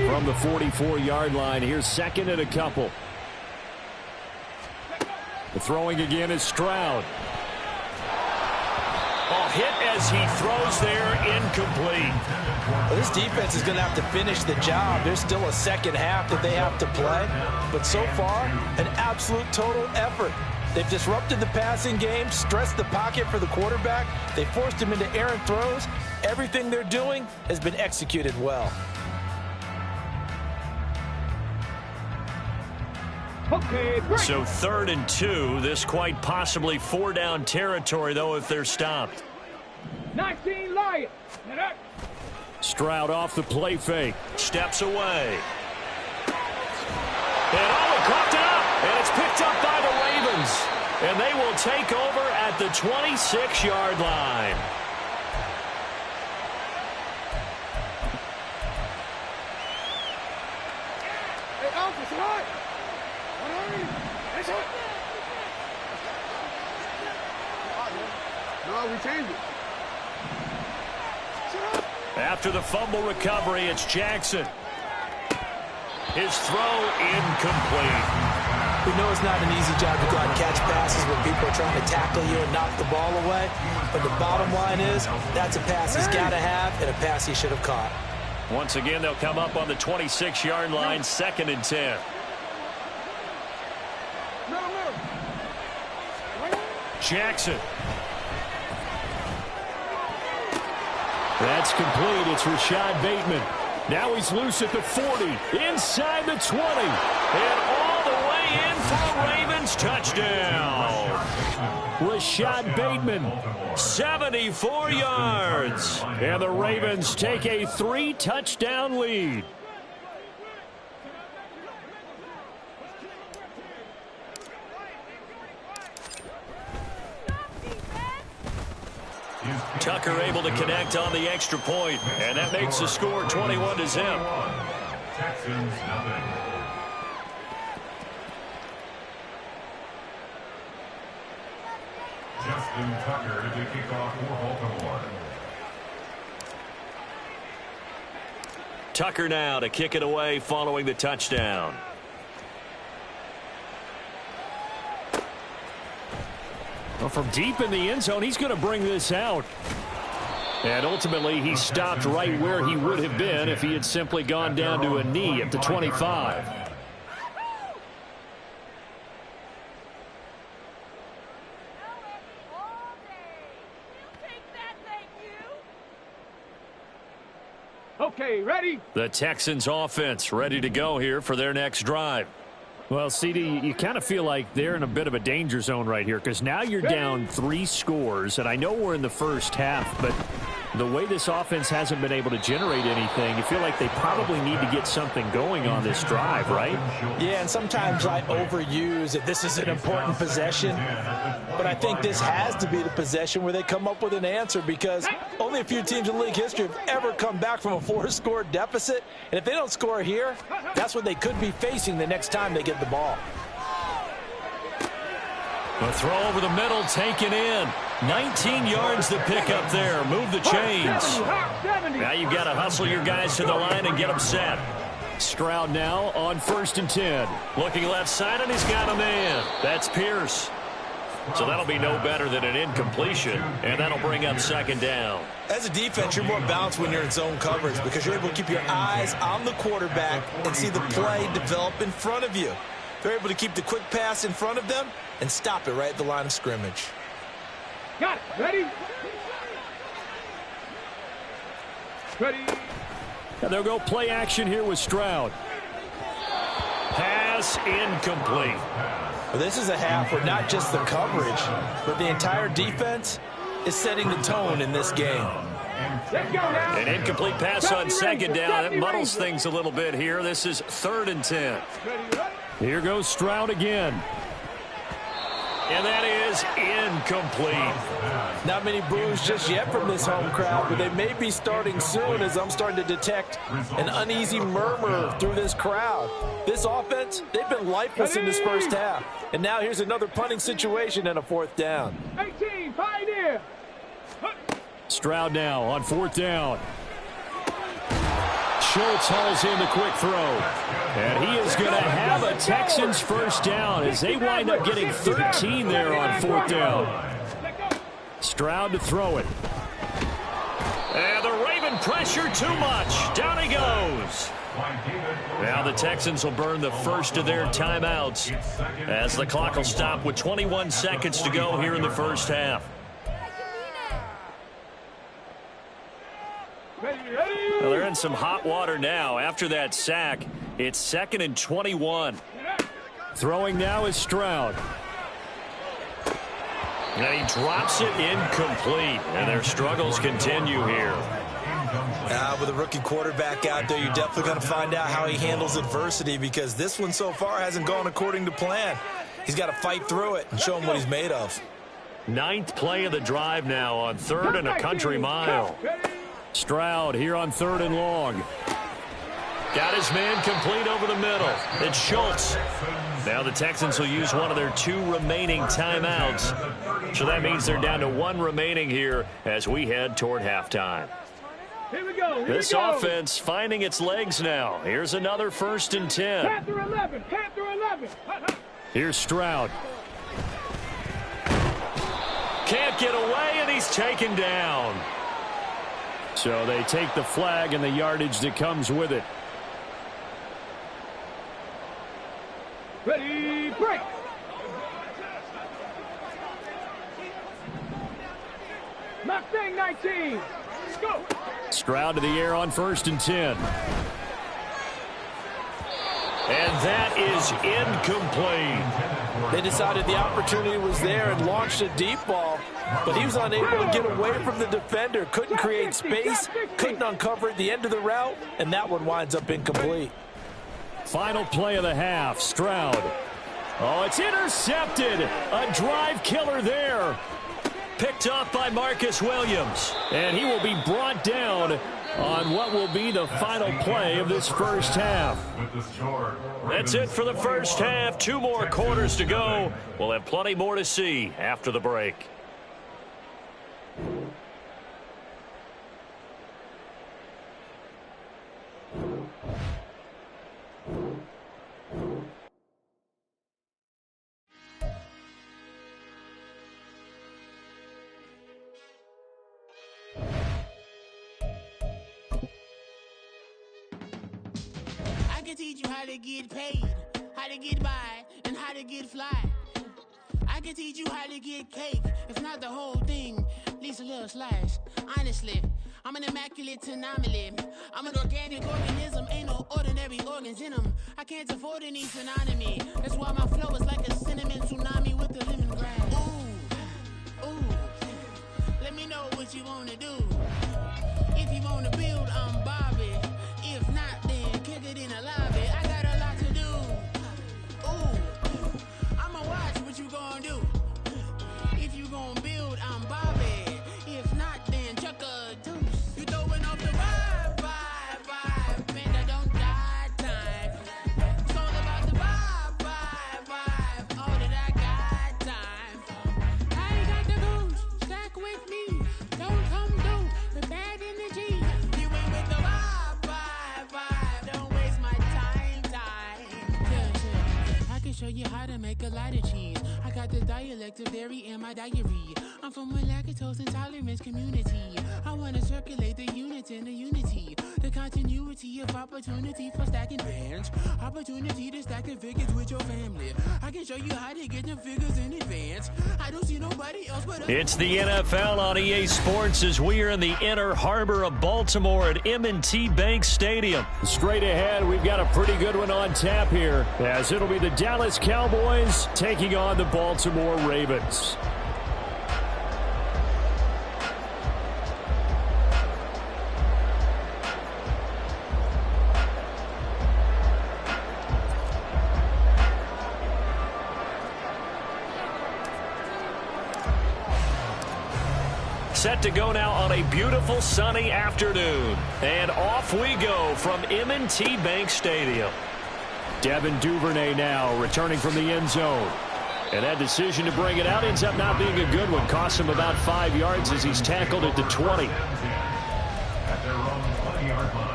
Speaker 2: From the 44-yard line, here's 2nd and a couple. The throwing again is Stroud.
Speaker 1: Ball hit as he throws there, incomplete.
Speaker 3: Well, this defense is going to have to finish the job. There's still a 2nd half that they have to play. But so far, an absolute total effort. They've disrupted the passing game, stressed the pocket for the quarterback. They forced him into errant throws. Everything they're doing has been executed well.
Speaker 4: Okay, break.
Speaker 1: So 3rd and 2. This quite possibly 4-down territory, though, if they're stopped.
Speaker 4: 19 Lions.
Speaker 2: Stroud off the play fake.
Speaker 1: Steps away. And coughed it up. And it's picked up by the Ravens. And they will take over at the 26-yard line.
Speaker 4: Hey, Alpha, what? No, we changed it.
Speaker 1: After the fumble recovery, it's Jackson. His throw incomplete.
Speaker 3: We know it's not an easy job to go out and catch passes when people are trying to tackle you and knock the ball away. But the bottom line is, that's a pass he's got to have and a pass he should have caught.
Speaker 1: Once again, they'll come up on the 26-yard line, 2nd and 10. Jackson.
Speaker 2: That's complete. It's Rashad Bateman. Now he's loose at the 40, inside the 20, and all the way in for a Ravens touchdown. Rashad Bateman, 74 yards. And the Ravens take a 3-touchdown lead.
Speaker 1: Tucker able to connect on the extra point, and that makes the score 21-0.
Speaker 5: Texans nothing. Justin Tucker to kick off for Baltimore.
Speaker 1: Tucker now to kick it away following the touchdown.
Speaker 2: Well, from deep in the end zone, he's going to bring this out. And ultimately, he stopped right where he would have been if he had simply gone down to a knee at the 25.
Speaker 4: Okay, ready?
Speaker 1: The Texans offense ready to go here for their next drive.
Speaker 2: Well, CD, you kind of feel like they're in a bit of a danger zone right here because now you're down 3 scores, and I know we're in the first half, but the way this offense hasn't been able to generate anything, you feel like they probably need to get something going on this drive, right?
Speaker 3: Yeah, and sometimes I overuse it. This is an important possession, but I think this has to be the possession where they come up with an answer because only a few teams in league history have ever come back from a 4-score deficit, and if they don't score here, that's what they could be facing the next time they get the ball.
Speaker 1: A throw over the middle, taken in. 19 yards to pick up there. Move the chains. Now you've got to hustle your guys to the line and get them set.
Speaker 2: Stroud now on 1st and 10.
Speaker 1: Looking left side, and he's got a man. That's Pierce. So that'll be no better than an incompletion, and that'll bring up 2nd down.
Speaker 3: As a defense, you're more balanced when you're in zone coverage because you're able to keep your eyes on the quarterback and see the play develop in front of you. They're able to keep the quick pass in front of them and stop it right at the line of scrimmage.
Speaker 4: Got it. Ready? Ready?
Speaker 2: And they'll go play action here with Stroud.
Speaker 1: Pass incomplete.
Speaker 3: Well, this is a half where not just the coverage, but the entire defense is setting the tone in this game.
Speaker 4: Let's go now.
Speaker 1: An incomplete pass on 2nd down. That muddles things a little bit here. This is 3rd and 10.
Speaker 2: Here goes Stroud again.
Speaker 1: And that is incomplete.
Speaker 3: Not many boos just yet from this home crowd, but they may be starting soon as I'm starting to detect an uneasy murmur through this crowd. This offense, they've been lifeless in this first half. And now here's another punting situation and a 4th down.
Speaker 4: 18, Pioneer.
Speaker 2: Stroud now on 4th down. Schultz hauls in the quick throw. And he is going to have a Texans 1st down as they wind up getting 13 there on 4th down. Stroud to throw it.
Speaker 1: And the Raven pressure too much. Down he goes. Now the Texans will burn the first of their timeouts as the clock will stop with 21 seconds to go here in the first half. Well, they're in some hot water now. After that sack, it's 2nd and 21.
Speaker 2: Throwing now is Stroud.
Speaker 1: And he drops it incomplete. And their struggles continue here.
Speaker 3: With a rookie quarterback out there, you're definitely going to find out how he handles adversity because this one so far hasn't gone according to plan. He's got to fight through it and show him what he's made of.
Speaker 1: 9th play of the drive now on 3rd and a country mile.
Speaker 2: Stroud here on 3rd and long.
Speaker 1: Got his man complete over the middle. It's Schultz. Now the Texans will use one of their 2 remaining timeouts. So that means they're down to 1 remaining here as we head toward halftime.
Speaker 4: Here we go.
Speaker 2: This offense finding its legs now. Here's another 1st and 10.
Speaker 4: Panther 11. Panther 11.
Speaker 2: Here's Stroud.
Speaker 1: Can't get away, and he's taken down.
Speaker 2: So they take the flag and the yardage that comes with it.
Speaker 4: Ready, break. Mustang 19. Let's go.
Speaker 2: Stroud to the air on 1st and 10.
Speaker 1: And that is incomplete.
Speaker 3: They decided the opportunity was there and launched a deep ball, but he was unable to get away from the defender. Couldn't create space, couldn't uncover at the end of the route, and that one winds up incomplete.
Speaker 2: Final play of the half. Stroud. Oh, it's intercepted. A drive killer there.
Speaker 1: Picked off by Marcus Williams.
Speaker 2: And he will be brought down on what will be the final play of this first half.
Speaker 1: That's it for the first half. 2 more quarters to go. We'll have plenty more to see after the break.
Speaker 7: I can teach you how to get paid, how to get by, and how to get fly. I can teach you how to get cake, if not the whole thing, at least a little slice. Honestly, I'm an immaculate anomaly. I'm an organic organism, ain't no ordinary organs in them. I can't afford any synonymy. That's why my flow is like a cinnamon tsunami with the lemongrass. Ooh, ooh, let me know what you wanna do. If you wanna build, I'm Bobby. If not, then kick it in the lobby. I got a lot to do. Ooh, I'ma watch what you gonna do. If you gonna build, I'm Bobby. If not, then chuck a deuce. You throwing off the vibe. Man, I don't die time. It's all about the vibe. All that I got time. I ain't got the goose. Stack with me. Don't come through the bad energy. You ain't with the vibe. Don't waste my time. Yeah. I can show you how to make a lot of cheese. I got the dialect of dairy in my diary. I'm from a lactose intolerance community. I want to circulate the units in the unity. The continuity of opportunity for stacking bands. Opportunity to stack the figures with your family. I can show you how to get the figures in advance. I don't see nobody else but us.
Speaker 1: It's the NFL on EA Sports as we are in the inner harbor of Baltimore at M&T Bank Stadium.
Speaker 2: Straight ahead, we've got a pretty good one on tap here, as it'll be the Dallas Cowboys taking on the Baltimore Ravens.
Speaker 1: Set to go now on a beautiful sunny afternoon. And off we go from M&T Bank Stadium.
Speaker 2: Devin Duvernay now returning from the end zone. And that decision to bring it out ends up not being a good one. Costs him about 5 yards as he's tackled at the 20.
Speaker 5: At their own 20-yard line.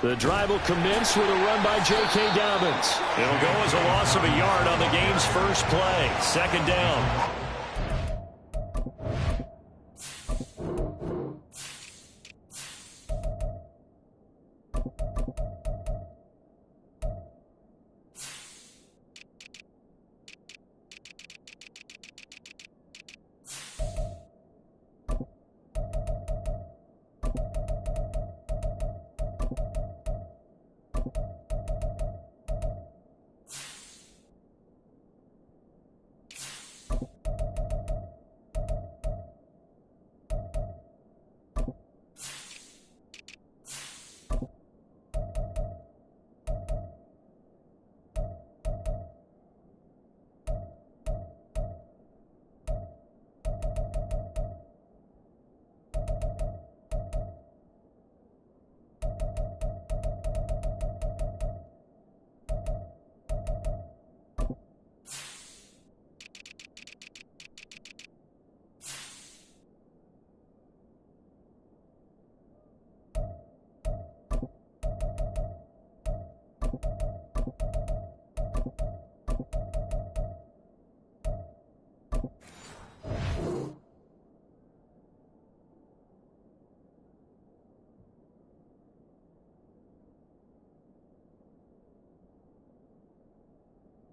Speaker 2: The drive will commence with a run by J.K. Dobbins.
Speaker 1: It'll go as a loss of a yard on the game's first play. 2nd down.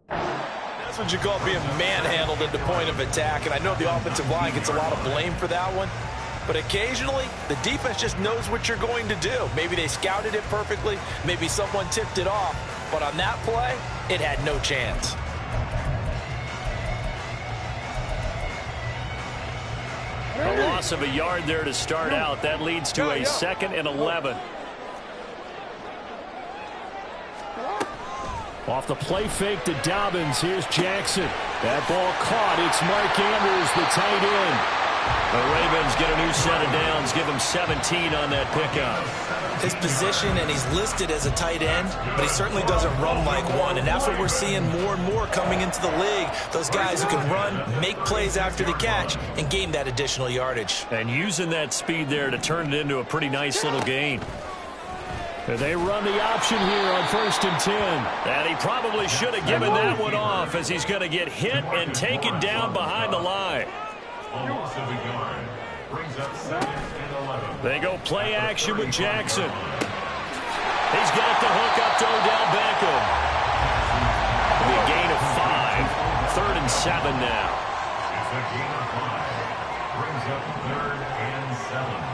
Speaker 3: That's what you call being manhandled at the point of attack, and I know the offensive line gets a lot of blame for that one, but occasionally the defense just knows what you're going to do. Maybe they scouted it perfectly, maybe someone tipped it off, but on that play, it had no chance.
Speaker 2: A loss of a yard there to start out. That leads to a 2nd and 11. Off the play fake to Dobbins. Here's Jackson. That ball caught. It's Mark Andrews, the tight end.
Speaker 1: The Ravens get a new set of downs. Give him 17 on that pickup.
Speaker 3: His position, and he's listed as a tight end, but he certainly doesn't run like one, and that's what we're seeing more and more coming into the league. Those guys who can run, make plays after the catch, and gain that additional yardage.
Speaker 2: And using that speed there to turn it into a pretty nice little gain. They run the option here on 1st and 10.
Speaker 1: And he probably should have given that one off, as he's going to get hit and taken down behind the line.
Speaker 5: Loss of a yard. Brings up 2nd and 11.
Speaker 1: They go play action with Jackson. He's got the hook up to Odell Beckham. It'll be a gain of 5. 3rd and 7 now.
Speaker 5: It's a gain of 5. Brings up 3rd and 7.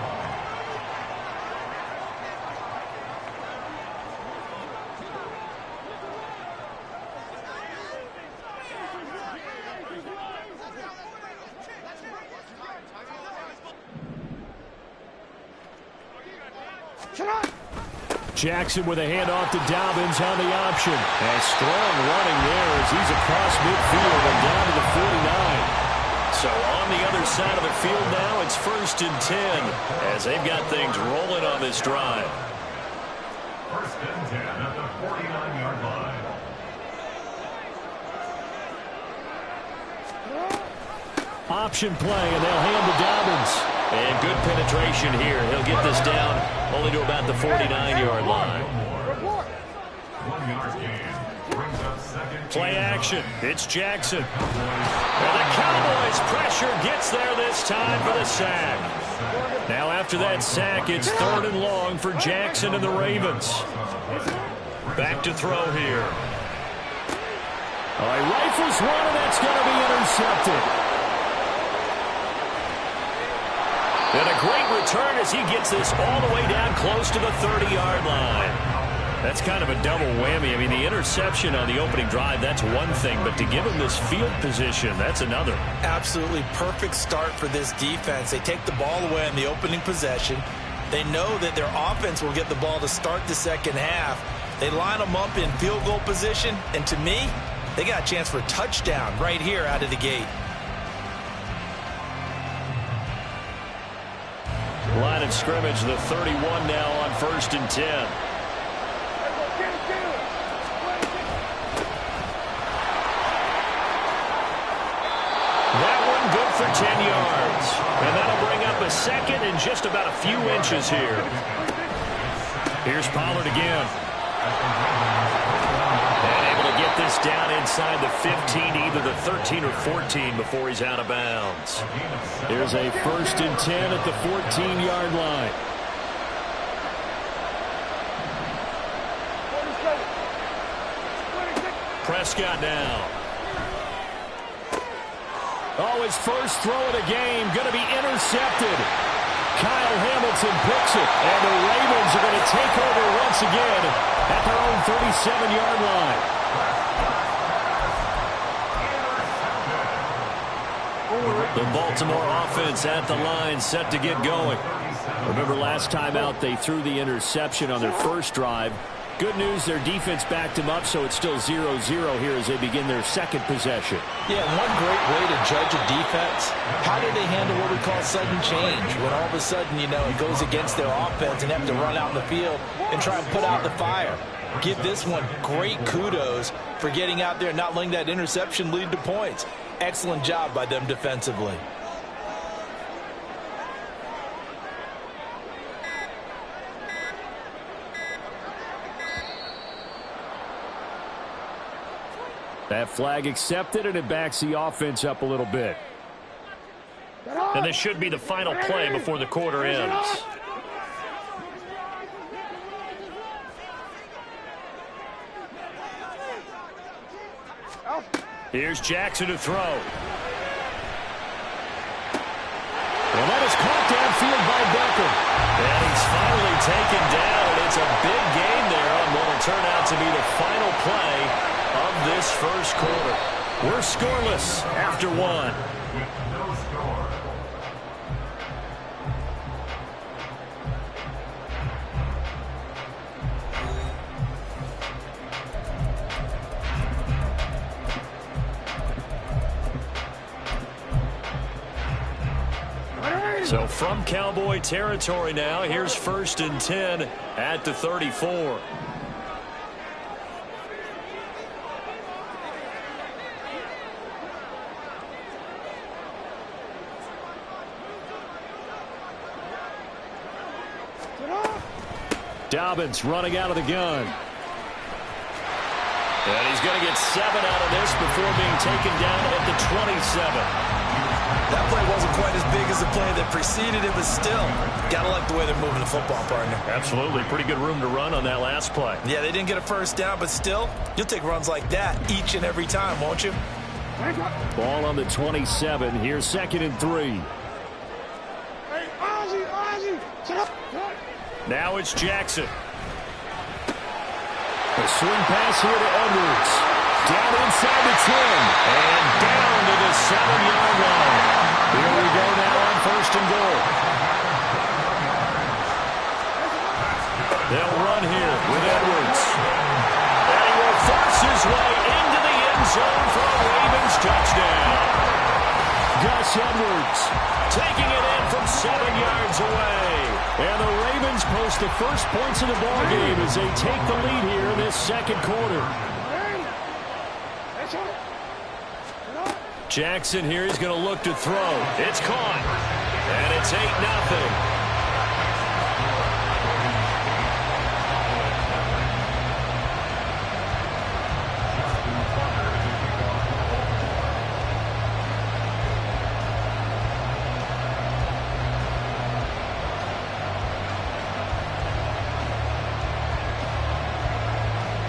Speaker 2: Jackson with a handoff to Dobbins on the option. And strong running there as he's across midfield and down to the 49.
Speaker 1: So on the other side of the field now, it's 1st and 10 as they've got things rolling on this drive.
Speaker 5: 1st and 10 at the 49-yard line.
Speaker 2: Option play, and they'll hand to Dobbins.
Speaker 1: And good penetration here. He'll get this down only to about the 49-yard line.
Speaker 5: 1 yard gain. Brings up 2nd.
Speaker 1: Play action. It's Jackson. And the Cowboys pressure gets there this time for the sack. Now after that sack, it's 3rd and long for Jackson and the Ravens. Back to throw here.
Speaker 2: All right, rifles one, and that's going to be intercepted.
Speaker 1: And a great return as he gets this all the way down close to the 30-yard line.
Speaker 2: That's kind of a double whammy. I mean, the interception on the opening drive, that's one thing, but to give him this field position, that's another.
Speaker 3: Absolutely perfect start for this defense. They take the ball away in the opening possession. They know that their offense will get the ball to start the second half. They line them up in field goal position, and to me, they got a chance for a touchdown right here out of the gate.
Speaker 1: Line of scrimmage, the 31 now on 1st and 10. That one good for 10 yards. And that'll bring up a 2nd and just about a few inches here. Here's Pollard again. And able to get this down inside the 15, either the 13 or 14 before he's out of bounds.
Speaker 2: Here's a 1st and 10 at the 14-yard line.
Speaker 1: Prescott now.
Speaker 2: Oh, his first throw of the game going to be intercepted. Kyle Hamilton picks it, and the Ravens are going to take over once again at their own 37-yard line.
Speaker 1: The Baltimore offense at the line, set to get going.
Speaker 2: Remember last time out, they threw the interception on their first drive. Good news, their defense backed him up, so it's still 0-0 here as they begin their second possession.
Speaker 3: Yeah, one great way to judge a defense, how do they handle what we call sudden change? When all of a sudden, you know, it goes against their offense and have to run out in the field and try and put out the fire. Give this one great kudos for getting out there and not letting that interception lead to points. Excellent job by them defensively.
Speaker 2: That flag accepted, and it backs the offense up a little bit.
Speaker 1: And this should be the final play before the quarter ends. Here's Jackson to throw.
Speaker 2: And that is caught downfield by Beckham.
Speaker 1: And he's finally taken down, and it's a big gain there on what will turn out to be the final play of this first quarter. We're scoreless after one.
Speaker 5: With no score.
Speaker 1: So from Cowboy territory now, here's 1st and 10 at the 34.
Speaker 2: Dobbins running out of the gun.
Speaker 1: And he's going to get 7 out of this before being taken down at the 27.
Speaker 3: That play wasn't quite as big as the play that preceded it, but still, gotta like the way they're moving the football, partner.
Speaker 1: Absolutely. Pretty good room to run on that last play.
Speaker 3: Yeah, they didn't get a first down, but still, you'll take runs like that each and every time, won't you?
Speaker 2: Ball on the 27. Here's 2nd and 3.
Speaker 1: Now it's Jackson.
Speaker 2: A swing pass here to Edwards. Down inside the 10.
Speaker 1: And down to the 7-yard line.
Speaker 2: Here we go now on 1st and goal.
Speaker 1: They'll run here with Edwards. And he will force his way into the end zone for a Ravens touchdown.
Speaker 2: Gus Edwards
Speaker 1: taking it in from 7 yards away.
Speaker 2: And the Ravens post the first points of the ball game as they take the lead here in this second quarter.
Speaker 1: Jackson here is going to look to throw. It's caught. And it's 8-0.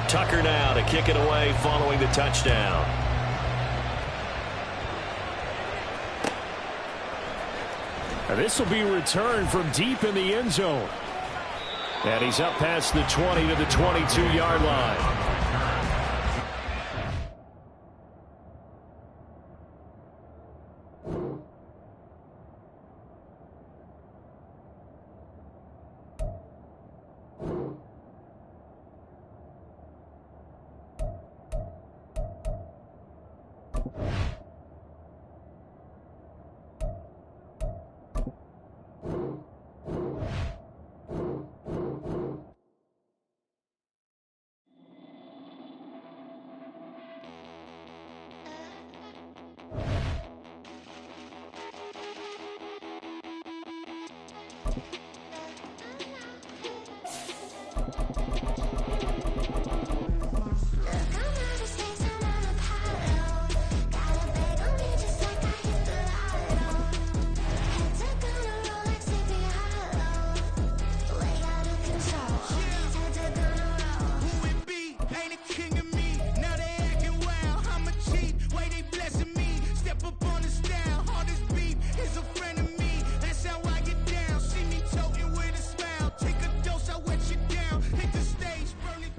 Speaker 1: Tucker now to kick it away following the touchdown.
Speaker 2: And this will be returned from deep in the end zone. And he's up past the 20 to the 22-yard line.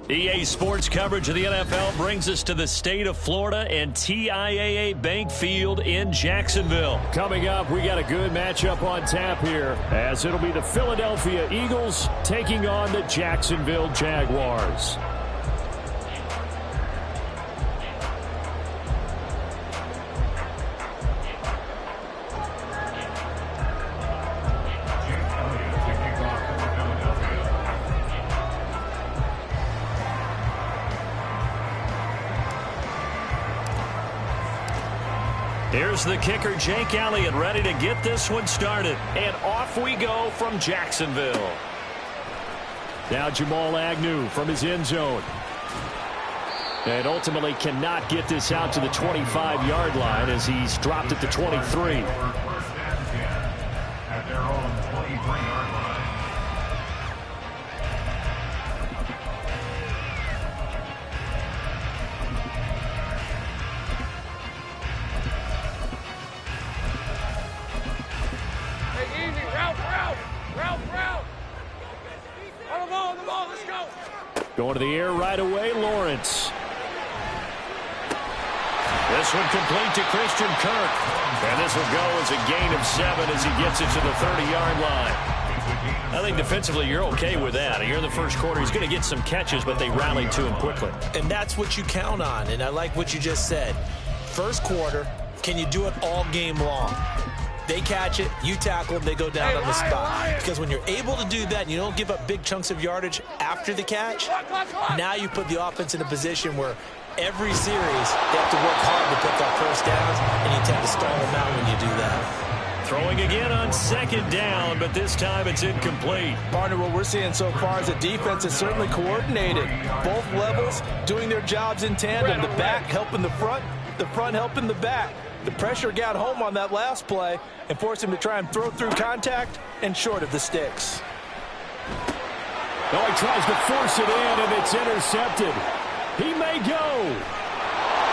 Speaker 1: EA Sports coverage of the NFL brings us to the state of Florida and TIAA Bank Field in Jacksonville.
Speaker 2: Coming up, we got a good matchup on tap here, as it'll be the Philadelphia Eagles taking on the Jacksonville Jaguars.
Speaker 1: Here's the kicker, Jake Elliott, ready to get this one started. And off we go from Jacksonville.
Speaker 2: Now Jamal Agnew from his end zone. And ultimately cannot get this out to the 25-yard line as he's dropped at the 23.
Speaker 5: First and 10 at their own 23-yard line.
Speaker 4: Hey, easy. Route. On the ball, let's go.
Speaker 2: Going to the air right away, Lawrence.
Speaker 1: This one complete to Christian Kirk. And this will go as a gain of 7 as he gets it to the 30-yard line. I think defensively you're okay with that. You're in the first quarter. He's going to get some catches, but they rallied to him quickly.
Speaker 3: And that's what you count on. And I like what you just said. First quarter, can you do it all game long? They catch it, you tackle them, they go down on the spot. Because when you're able to do that and you don't give up big chunks of yardage after the catch, now you put the offense in a position where every series they have to work hard to pick up first downs, and you tend to stall them out when you do that.
Speaker 1: Throwing again on second down, but this time it's incomplete.
Speaker 3: Partner, what we're seeing so far is the defense is certainly coordinated. Both levels doing their jobs in tandem. The back helping the front helping the back. The pressure got home on that last play and forced him to try and throw through contact and short of the sticks.
Speaker 2: Oh, he tries to force it in, and it's intercepted. He may go.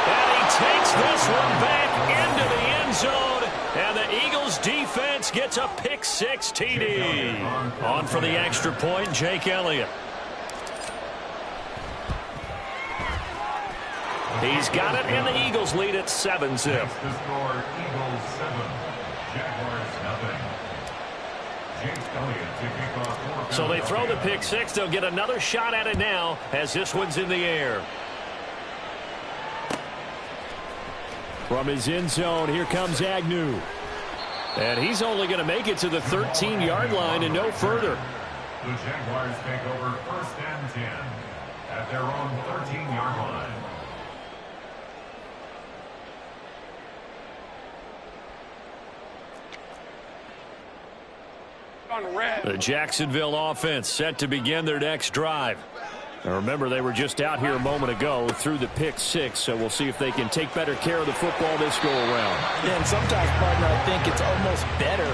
Speaker 1: And he takes this one back into the end zone. And the Eagles defense gets a pick-6 TD. On for the extra point, Jake Elliott. He's got it, and the Eagles lead at 7-zip.
Speaker 5: The score, Eagles 7, Jaguars nothing. Jake Elliott to kick off.
Speaker 1: So they throw the pick-6. They'll get another shot at it now as this one's in the air.
Speaker 2: From his end zone, here comes Agnew. And he's only going to make it to the 13-yard line and no further.
Speaker 5: The Jaguars take over first and 10 at their own 13-yard line.
Speaker 1: The Jacksonville offense set to begin their next drive. Now remember, they were just out here a moment ago through the pick-6, so we'll see if they can take better care of the football this go-around.
Speaker 3: Yeah, and sometimes, partner, I think it's almost better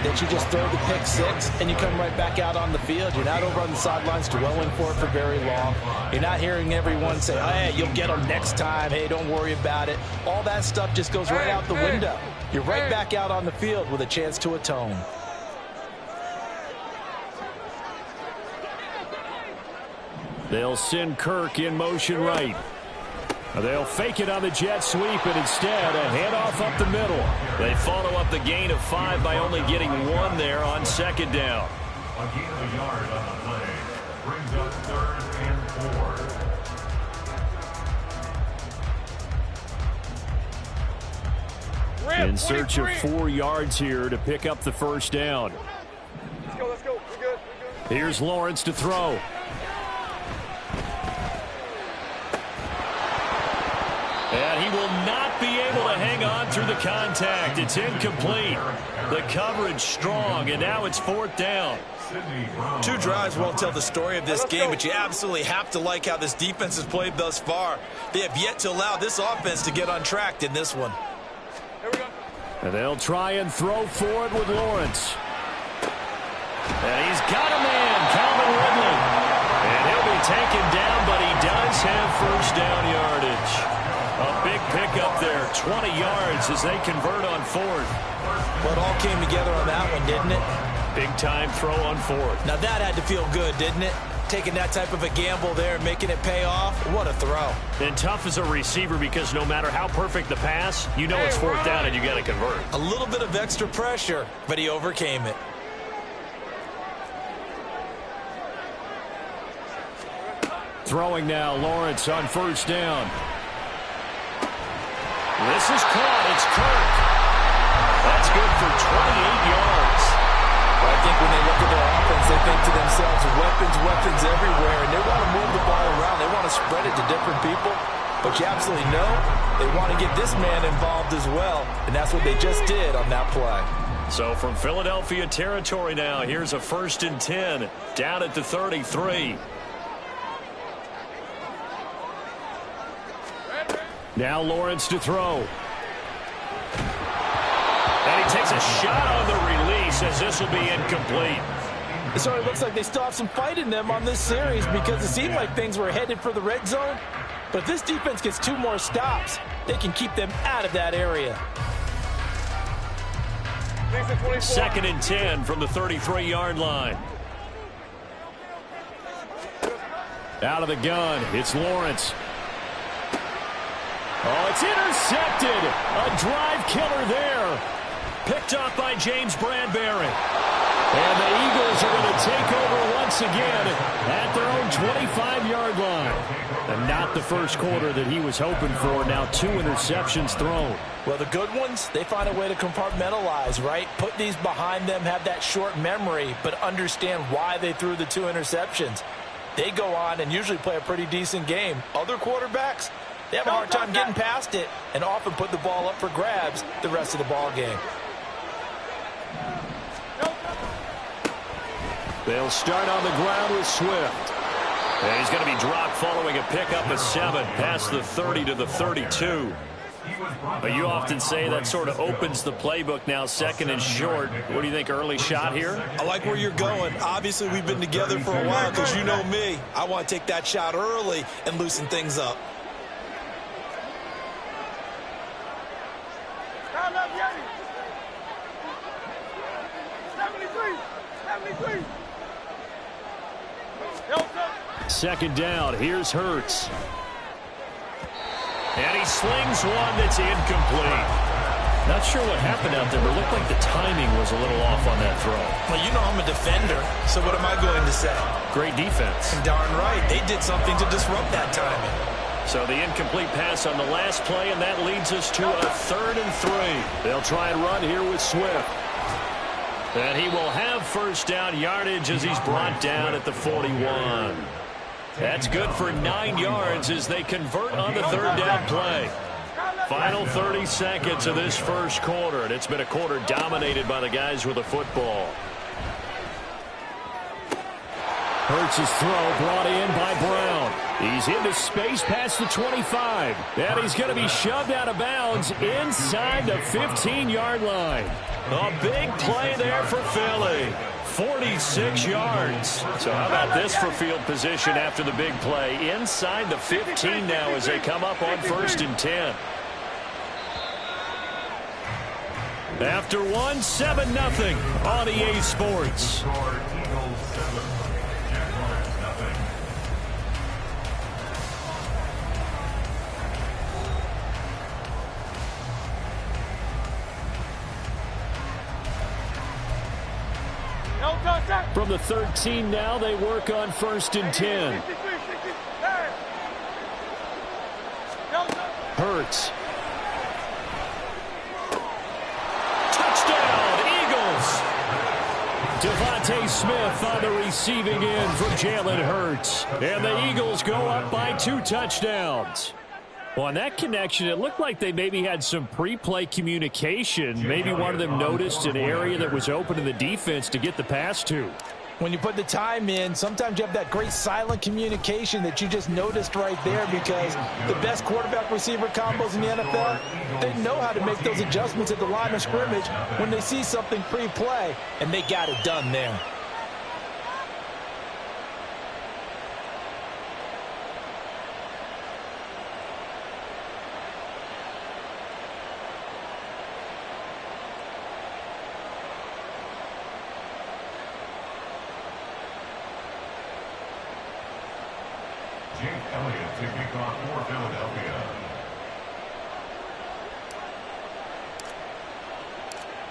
Speaker 3: that you just throw the pick-6 and you come right back out on the field. You're not over on the sidelines dwelling for it for very long. You're not hearing everyone say, hey, you'll get them next time. Hey, don't worry about it. All that stuff just goes right out the window. You're right back out on the field with a chance to atone.
Speaker 2: They'll send Kirk in motion right. They'll fake it on the jet sweep, and instead a handoff up the middle.
Speaker 1: They follow up the gain of 5 by only getting 1 there on second down.
Speaker 5: A gain of a yard on the play brings up 3rd and 4.
Speaker 2: In search of 4 yards here to pick up the first down.
Speaker 4: Let's go. We're good.
Speaker 2: Here's Lawrence to throw.
Speaker 1: And he will not be able to hang on through the contact. It's incomplete. The coverage strong, and now it's 4th down.
Speaker 3: 2 drives won't tell the story of this game, but you absolutely have to like how this defense has played thus far. They have yet to allow this offense to get on track in this one.
Speaker 4: Here we go.
Speaker 2: And they'll try and throw forward with Lawrence.
Speaker 1: And he's got a man, Calvin Ridley. And he'll be taken down, but he does have first down yardage. A big pickup there, 20 yards as they convert on 4th.
Speaker 3: Well, it all came together on that one, didn't it?
Speaker 1: Big time throw on 4th.
Speaker 3: Now that had to feel good, didn't it? Taking that type of a gamble there and making it pay off. What a throw.
Speaker 1: And tough as a receiver because no matter how perfect the pass, you know it's 4th down and you got to convert.
Speaker 3: A little bit of extra pressure, but he overcame it.
Speaker 2: Throwing now, Lawrence on first down.
Speaker 1: This is caught. It's Kirk. That's good for 28 yards.
Speaker 3: Well, I think when they look at their offense, they think to themselves, weapons everywhere, and they want to move the ball around. They want to spread it to different people. But you absolutely know they want to get this man involved as well, and that's what they just did on that play.
Speaker 1: So from Philadelphia territory now, here's a 1st and 10 down at the 33.
Speaker 2: Now Lawrence to throw.
Speaker 1: And he takes a shot on the release as this will be incomplete.
Speaker 3: So it looks like they still have some fight in them on this series because it seemed like things were headed for the red zone. But if this defense gets 2 more stops, they can keep them out of that area.
Speaker 1: 2nd and 10 from the 33-yard line.
Speaker 2: Out of the gun, it's Lawrence. Oh, it's intercepted. A drive killer there.
Speaker 1: Picked off by James Bradbury.
Speaker 2: And the Eagles are going to take over once again at their own 25-yard line. And not the first quarter that he was hoping for. Now 2 interceptions thrown.
Speaker 3: Well, the good ones, they find a way to compartmentalize, right? Put these behind them, have that short memory, but understand why they threw the 2 interceptions. They go on and usually play a pretty decent game. Other quarterbacks, they have a hard time getting past it and often put the ball up for grabs the rest of the ball game.
Speaker 2: They'll start on the ground with Swift.
Speaker 1: And he's going to be dropped following a pickup of 7 past the 30 to the 32. But you often say that sort of opens the playbook now, 2nd and short. What do you think, early shot here?
Speaker 8: I like where you're going. Obviously, we've been together for a while because you know me. I want to take that shot early and loosen things up.
Speaker 4: Time up, Yeti. 73. 73.
Speaker 2: 2nd down. Here's Hurts.
Speaker 1: And he slings one that's incomplete.
Speaker 2: Not sure what happened out there, but it looked like the timing was a little off on that throw.
Speaker 8: Well, you know I'm a defender, so what am I going to say?
Speaker 2: Great defense.
Speaker 8: And darn right, they did something to disrupt that timing.
Speaker 1: So the incomplete pass on the last play, and that leads us to a 3rd and 3.
Speaker 2: They'll try and run here with Swift.
Speaker 1: And he will have first down yardage as he's brought down at the 41. That's good for 9 yards as they convert on the 3rd down play. Final 30 seconds of this first quarter, and it's been a quarter dominated by the guys with the football.
Speaker 2: Hurts' throw brought in by Brown. He's into space past the 25. And he's going to be shoved out of bounds inside the 15-yard line.
Speaker 1: A big play there for Philly. 46 yards. So how about this for field position after the big play? Inside the 15 now as they come up on 1st and 10. After 7-0 on EA Sports.
Speaker 2: From the 13 now, they work on 1st and 10. Hurts.
Speaker 1: Touchdown, Eagles.
Speaker 2: Devontae Smith on the receiving end for Jalen Hurts. And the Eagles go up by 2 touchdowns. Well, on that connection, it looked like they maybe had some pre-play communication. Maybe one of them noticed an area that was open in the defense to get the pass to.
Speaker 3: When you put the time in, sometimes you have that great silent communication that you just noticed right there because the best quarterback-receiver combos in the NFL, they know how to make those adjustments at the line of scrimmage when they see something pre-play, and they got it done there.
Speaker 5: Elliott to kick off for Philadelphia.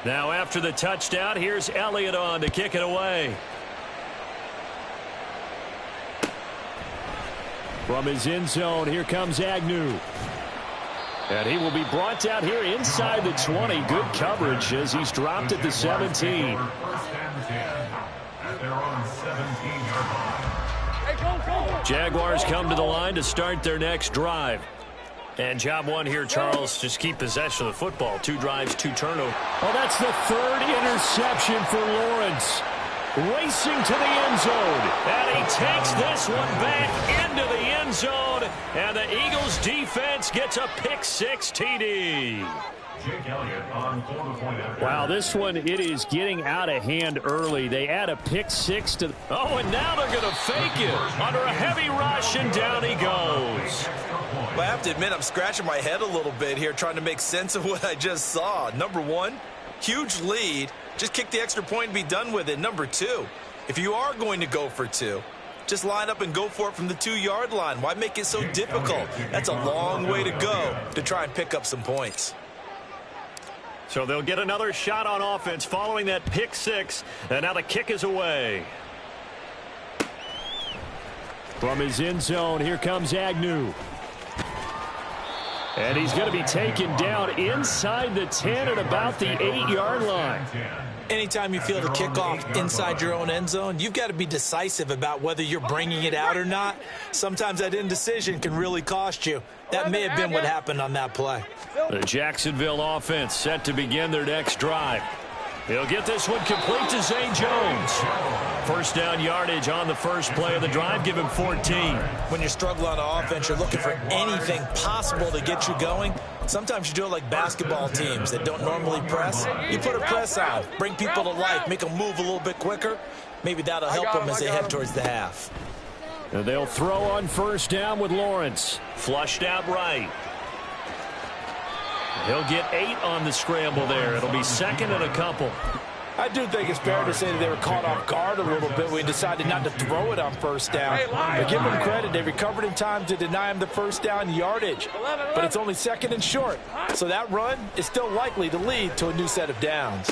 Speaker 1: Now after the touchdown, here's Elliott on to kick it away.
Speaker 2: From his end zone, here comes Agnew. And he will be brought down here inside the 20. Good coverage as he's dropped at the 17.
Speaker 5: 1st and 10 at their own 17-yard line.
Speaker 1: Jaguars come to the line to start their next drive. And job one here, Charles, just keep possession of the football. 2 drives, 2 turnovers.
Speaker 2: Oh, that's the 3rd interception for Lawrence. racing to the end zone.
Speaker 1: And he takes this one back into the end zone. And the Eagles defense gets a pick-6 TD.
Speaker 2: Wow, this one, it is getting out of hand early. They add a pick-6 to...
Speaker 1: Oh, and now they're going to fake it under a heavy rush, and down he goes.
Speaker 8: Well, I have to admit, I'm scratching my head a little bit here trying to make sense of what I just saw. Number one, huge lead. Just kick the extra point and be done with it. Number two, if you are going to go for two, just line up and go for it from the 2-yard line. Why make it so difficult? That's a long way to go to try and pick up some points.
Speaker 1: So they'll get another shot on offense following that pick-6, and now the kick is away.
Speaker 2: From his end zone, here comes Agnew. And he's going to be taken down inside the 10 at about the 8-yard line.
Speaker 8: Anytime you feel the kickoff inside your own end zone, you've got to be decisive about whether you're bringing it out or not. Sometimes that indecision can really cost you. That may have been what happened on that play.
Speaker 1: The Jacksonville offense set to begin their next drive. He'll get this one complete to Zay Jones. First down yardage on the first play of the drive. Give him 14.
Speaker 8: When you're struggling on offense, you're looking for anything possible to get you going. Sometimes you do it like basketball teams that don't normally press. You put a press on, bring people to life, make them move a little bit quicker. Maybe that'll help them as they head towards the half.
Speaker 2: And they'll throw on first down with Lawrence.
Speaker 1: Flushed out right. He'll get 8 on the scramble there. It'll be second and a couple.
Speaker 3: I do think it's fair to say that they were caught off guard a little bit when we decided not to throw it on first down. But give them credit. They recovered in time to deny him the first down yardage. But it's only second and short. So that run is still likely to lead to a new set of downs.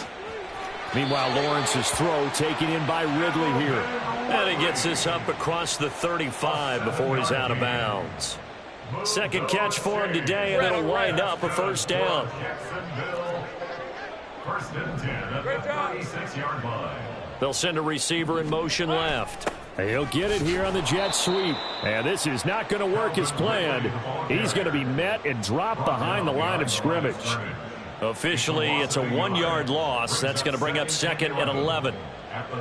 Speaker 2: Meanwhile, Lawrence's throw taken in by Ridley here.
Speaker 1: And he gets this up across the 35 before he's out of bounds. Second catch for him today, and it'll wind up a first down.
Speaker 5: First and 10 at the 36-yard line.
Speaker 1: They'll send a receiver in motion left.
Speaker 2: He'll get it here on the jet sweep. And this is not going to work as planned. He's going to be met and dropped behind the line of scrimmage.
Speaker 1: Officially, it's a 1-yard loss. That's going to bring up second and 11.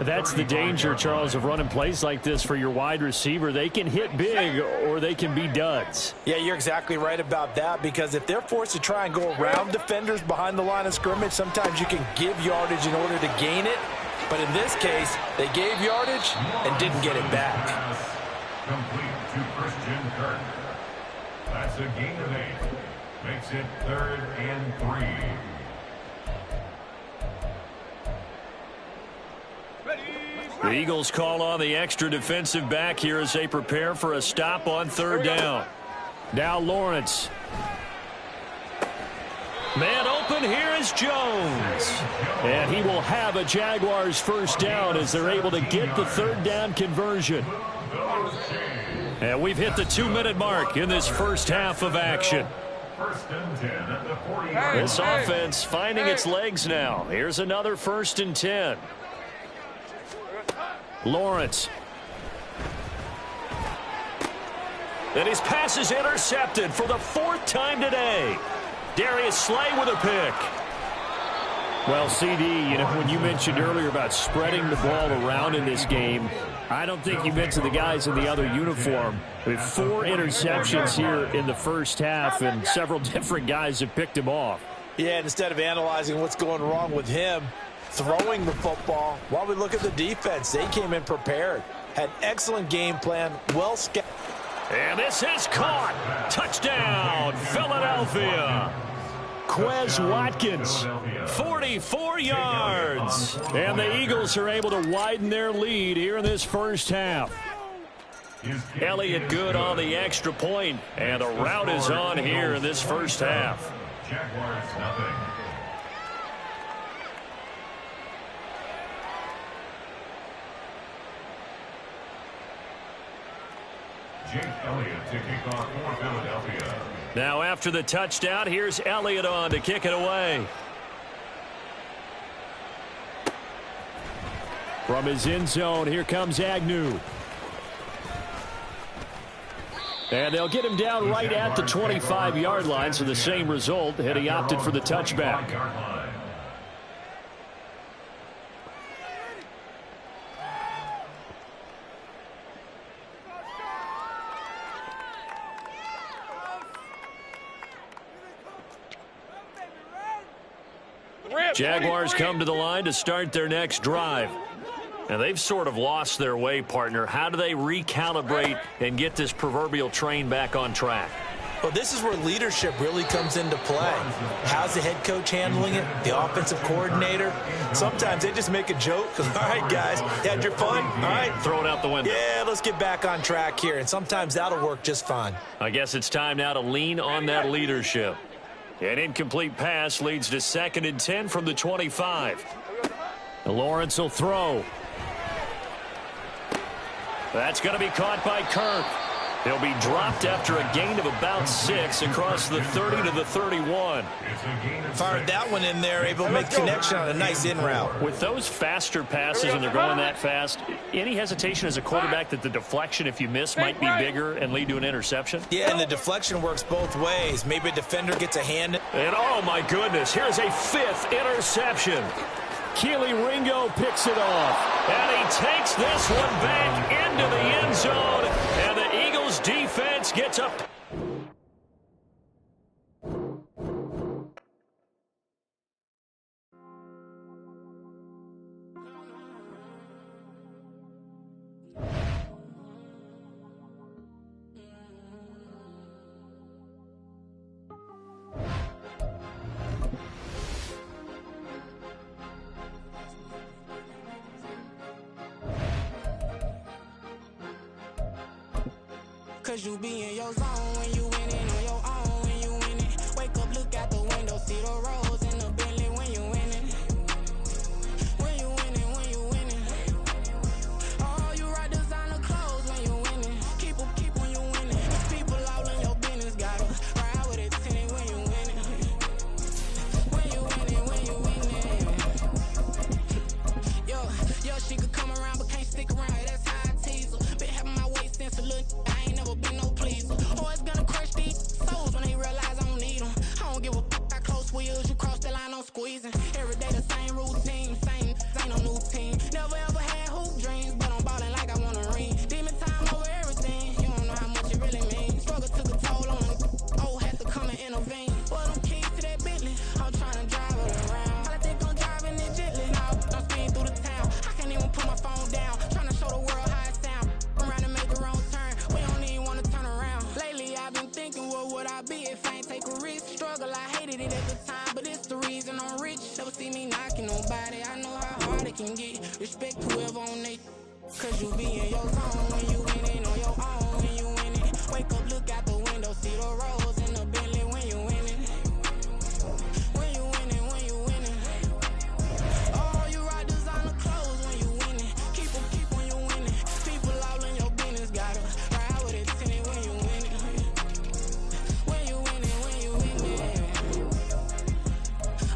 Speaker 2: That's the danger, Charles, of running plays like this for your wide receiver. They can hit big or they can be duds.
Speaker 3: Yeah, you're exactly right about that, because if they're forced to try and go around defenders behind the line of scrimmage, sometimes you can give yardage in order to gain it. But in this case, they gave yardage and didn't get it back.
Speaker 5: Complete to Christian Kirk. That's a gain of 8. Makes it 3rd and 3.
Speaker 1: The Eagles call on the extra defensive back here as they prepare for a stop on third down.
Speaker 2: Now Lawrence.
Speaker 1: Man open, here is Jones.
Speaker 2: And he will have a Jaguars first down as they're able to get the third down conversion.
Speaker 1: And we've hit the 2-minute mark in this first half of action.
Speaker 5: First and 10 at the 40.
Speaker 1: This offense finding its legs now. Here's another first and 10.
Speaker 2: Lawrence.
Speaker 1: And his pass is intercepted for the 4th time today. Darius Slay with a pick.
Speaker 2: Well, CD, you know, when you mentioned earlier about spreading the ball around in this game, I don't think you mentioned the guys in the other uniform. With 4 interceptions here in the first half, and several different guys have picked him off.
Speaker 3: Yeah, instead of analyzing what's going wrong with him throwing the football, while we look at the defense, they came in prepared. Had excellent game plan, well scouted.
Speaker 1: And this is caught. Touchdown, Philadelphia.
Speaker 2: Quez Watkins,
Speaker 1: 44 yards.
Speaker 2: And the Eagles are able to widen their lead here in this first half.
Speaker 1: Elliott good on the extra point, and the route is on here in this first half.
Speaker 5: Jaguars nothing. Jake Elliott to kick off for Philadelphia.
Speaker 1: Now after the touchdown, here's Elliott on to kick it away.
Speaker 2: From his end zone, here comes Agnew. And they'll get him down right at the 25-yard line, so the same result, had he opted for the touchback. Jaguars come to the line to start their next drive. And they've sort of lost their way, partner. How do they recalibrate and get this proverbial train back on track?
Speaker 3: Well, this is where leadership really comes into play. How's the head coach handling it? The offensive coordinator? Sometimes they just make a joke. All right, guys, you had your fun? All right.
Speaker 2: Throw it out the window.
Speaker 3: Yeah, let's get back on track here. And sometimes that'll work just fine.
Speaker 2: I guess it's time now to lean on that leadership. An incomplete pass leads to 2nd and 10 from the 25. Lawrence will throw. That's going to be caught by Kirk. He'll be dropped after a gain of about 6 across the 30 to the 31.
Speaker 8: Fired that one in there, able to make connection on a nice in route.
Speaker 2: With those faster passes and they're going that fast, any hesitation as a quarterback that the deflection, if you miss, might be bigger and lead to an interception?
Speaker 8: Yeah, and the deflection works both ways. Maybe a defender gets a hand.
Speaker 2: And oh my goodness, here's a 5th interception. Keely Ringo picks it off, and he takes this one back into the end zone, and the Eagles defense gets up.
Speaker 7: Cause you be in your zone when you winning on your own when you winning. Wake up, look out the window, see the rose in the Bentley when you winning. When you winning, when you winning. Oh, you rock designer clothes when you winning. Keep when you winning. People all in your business, gotta ride with it tinted when you winning. When you winning, when you winning. Yo, she could come around but can't stick around. That's how I tease her. Been having my waist since a little. I ain't never been no pleaser. Always gonna crush these souls when they realize I don't need them. I don't give a f***. I close wheels, you cross the line, I'm squeezing. Every day the same routine, same, ain't no new team. Never ever had hoop dreams, but I'm ballin' like I want a ring. Demon time over everything, you don't know how much it really means. Struggle took a toll on me, oh, had to come and intervene. Boy, them keys to that Bentley, I'm tryna drive it around. I think I'm driving it gently, now I'm speeding through the town. I can't even put my phone down, tryna show the world how it sound. I'm around to make the wrong turn, we don't even wanna turn around. Lately I've been thinking, what would I be if I ain't take a risk? Struggle, I hated it at the time, but it's the reason I'm rich. Never see me knocking nobody, I know how hard it can get. Respect whoever on they, cause you be in your zone when you winning on your own when you winning. Wake up, look out the window, see the rose in the Bentley when you winning. When you winning, when you winning. Oh, you rock designer clothes when you winning. Keep when you winning. People all in your business, gotta ride with it tinted when you winning. When you winning, when you winning.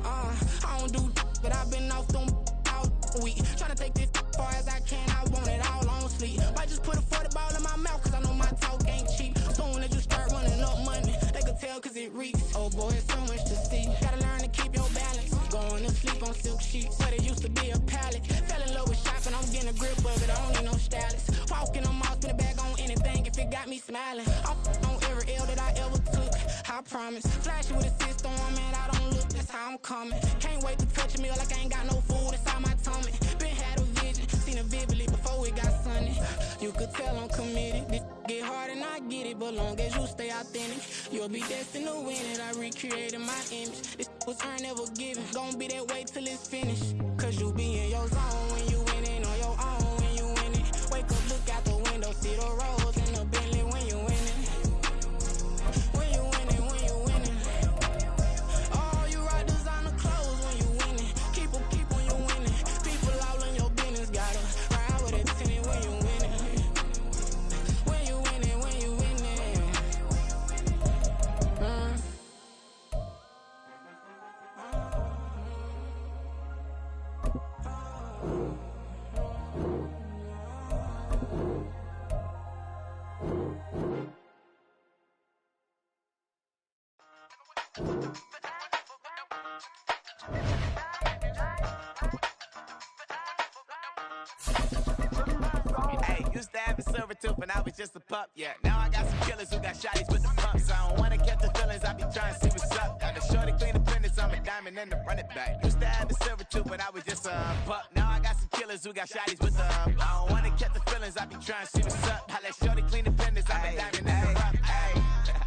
Speaker 7: I don't do but I've been off them all week. Tryna take this far as I can, I want it all on sleep. Might just put a 40 ball in my mouth, cause I know my talk ain't cheap. Soon as you start running up money, they can tell cause it reeks. Oh boy, it's so much to see. Gotta learn to keep your balance. Going to sleep on silk sheets, but it used to be a pallet. Fell in love with shopping, I'm getting a grip of it, I don't need no stylist. Walking on mall, spin a bag on anything if it got me smiling. I'm on every L that I ever took, I promise. Flashy with a system, man, I don't look, that's how I'm coming. Can't wait to touch a meal like I ain't got no food inside my tummy. Been had a vision, seen it vividly before it got sunny. You could tell I'm committed, this get hard and I get it, but long as you stay authentic, you'll be destined to win it. I recreated my image, this was earned, never given. Gonna be that way till it's finished, cause you be in your zone when you winning on your own when you winning. Wake up, look out the window, see the rose in the Bentley when you winning. When you winning, when you winning. Oh, you rock designer clothes when you winning. Keep when you winning. People all in your business, gotta ride with it tinted when you winning. When you winning, when you winning.
Speaker 9: Hey,
Speaker 7: Used to have a silver tooth when I was just a pup, yeah. Now I got some killers who got shotties with the pumps. I don't wanna catch the feelings, I be trying to see what's up. Got the shorty clean the fitness, I'm a diamond and the run it back. Used to have a silver tooth when I was just a pup. Now I got some killers who got shotties with the I don't wanna catch the feelings, I be trying to see what's up. I let shorty clean the fitness, I'm a diamond and the rough, ayy.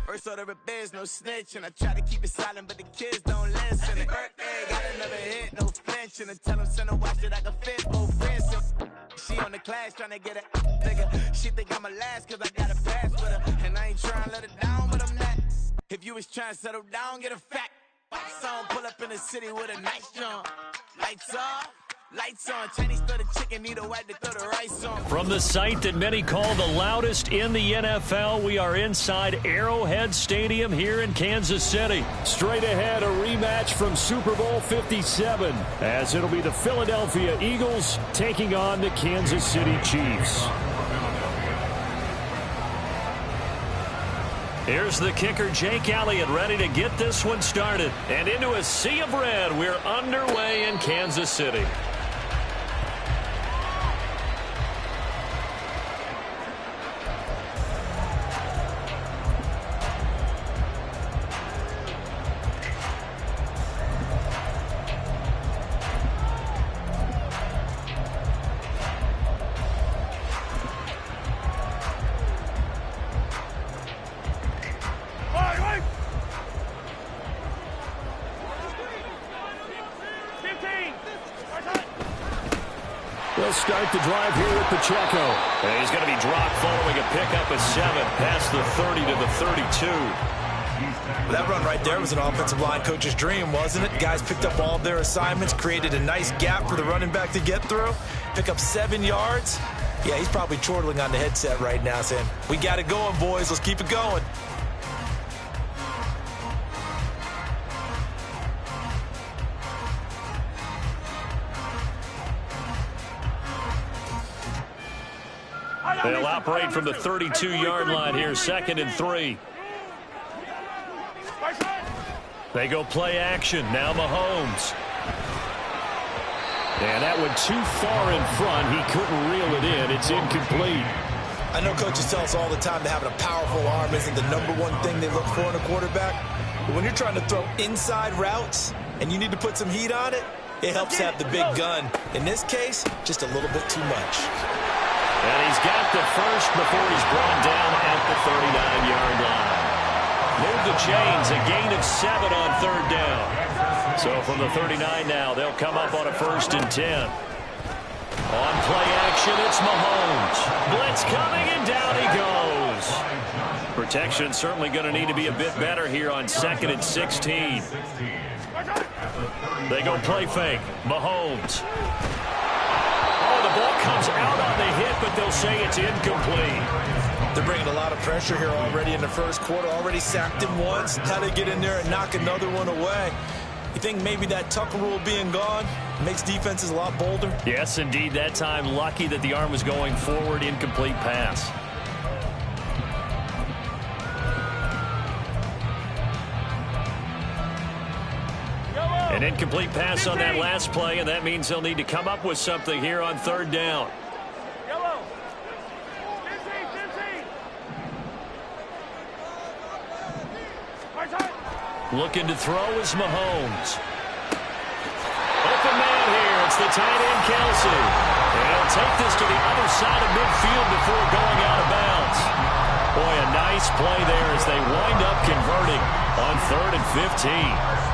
Speaker 7: First order of biz, no snitch, and I try to keep it silent, but the kids don't listen. And birthday, got another hit, no flinch, and I tell them send a watch that I can fit both wrists. She on the class trying to get a nigga. She think I'm a last cause I got a pass with her, and I ain't trying to let her down, but I'm not. If you was trying to settle down, get a fact. Song pull up in the city with a nice jump. Lights off. Lights on, Chinese throw the chicken, need a wipe to throw the rice on.
Speaker 2: From the site that many call the loudest in the NFL, we are inside Arrowhead Stadium here in Kansas City. Straight ahead, a rematch from Super Bowl 57, as it'll be the Philadelphia Eagles taking on the Kansas City Chiefs. Here's the kicker, Jake Elliott, ready to get this one started. And into a sea of red, we're underway in Kansas City. They'll start the drive here with Pacheco. And he's going to be dropped following a pickup of 7 past the 30 to the 32.
Speaker 8: That run right there was an offensive line coach's dream, wasn't it? Guys picked up all of their assignments, created a nice gap for the running back to get through, pick up 7 yards. Yeah, he's probably chortling on the headset right now saying, we got it going, boys. Let's keep it going.
Speaker 2: They'll operate from the 32-yard line here, 2nd and 3. They go play action. Now Mahomes. And that one too far in front. He couldn't reel it in. It's incomplete.
Speaker 8: I know coaches tell us all the time that having a powerful arm isn't the #1 thing they look for in a quarterback. But when you're trying to throw inside routes and you need to put some heat on it, it helps have the big gun. In this case, just a little bit too much.
Speaker 2: And he's got the first before he's brought down at the 39-yard line. Move the chains, a gain of 7 on 3rd down. So from the 39 now, they'll come up on a 1st and 10. On play action, it's Mahomes. Blitz coming, and down he goes. Protection certainly going to need to be a bit better here on 2nd and 16. They go play fake. Mahomes. The ball comes out on the hit, but they'll say it's incomplete.
Speaker 8: They're bringing a lot of pressure here already in the first quarter. Already sacked him once. How to get in there and knock another one away. You think maybe that Tucker rule being gone makes defenses a lot bolder?
Speaker 2: Yes, indeed. That time, lucky that the arm was going forward. Incomplete pass. An incomplete pass on that last play, and that means they'll need to come up with something here on 3rd down. Looking to throw is Mahomes. Open man here. It's the tight end, Kelsey. And he'll take this to the other side of midfield before going out of bounds. Boy, a nice play there as they wind up converting on 3rd and 15.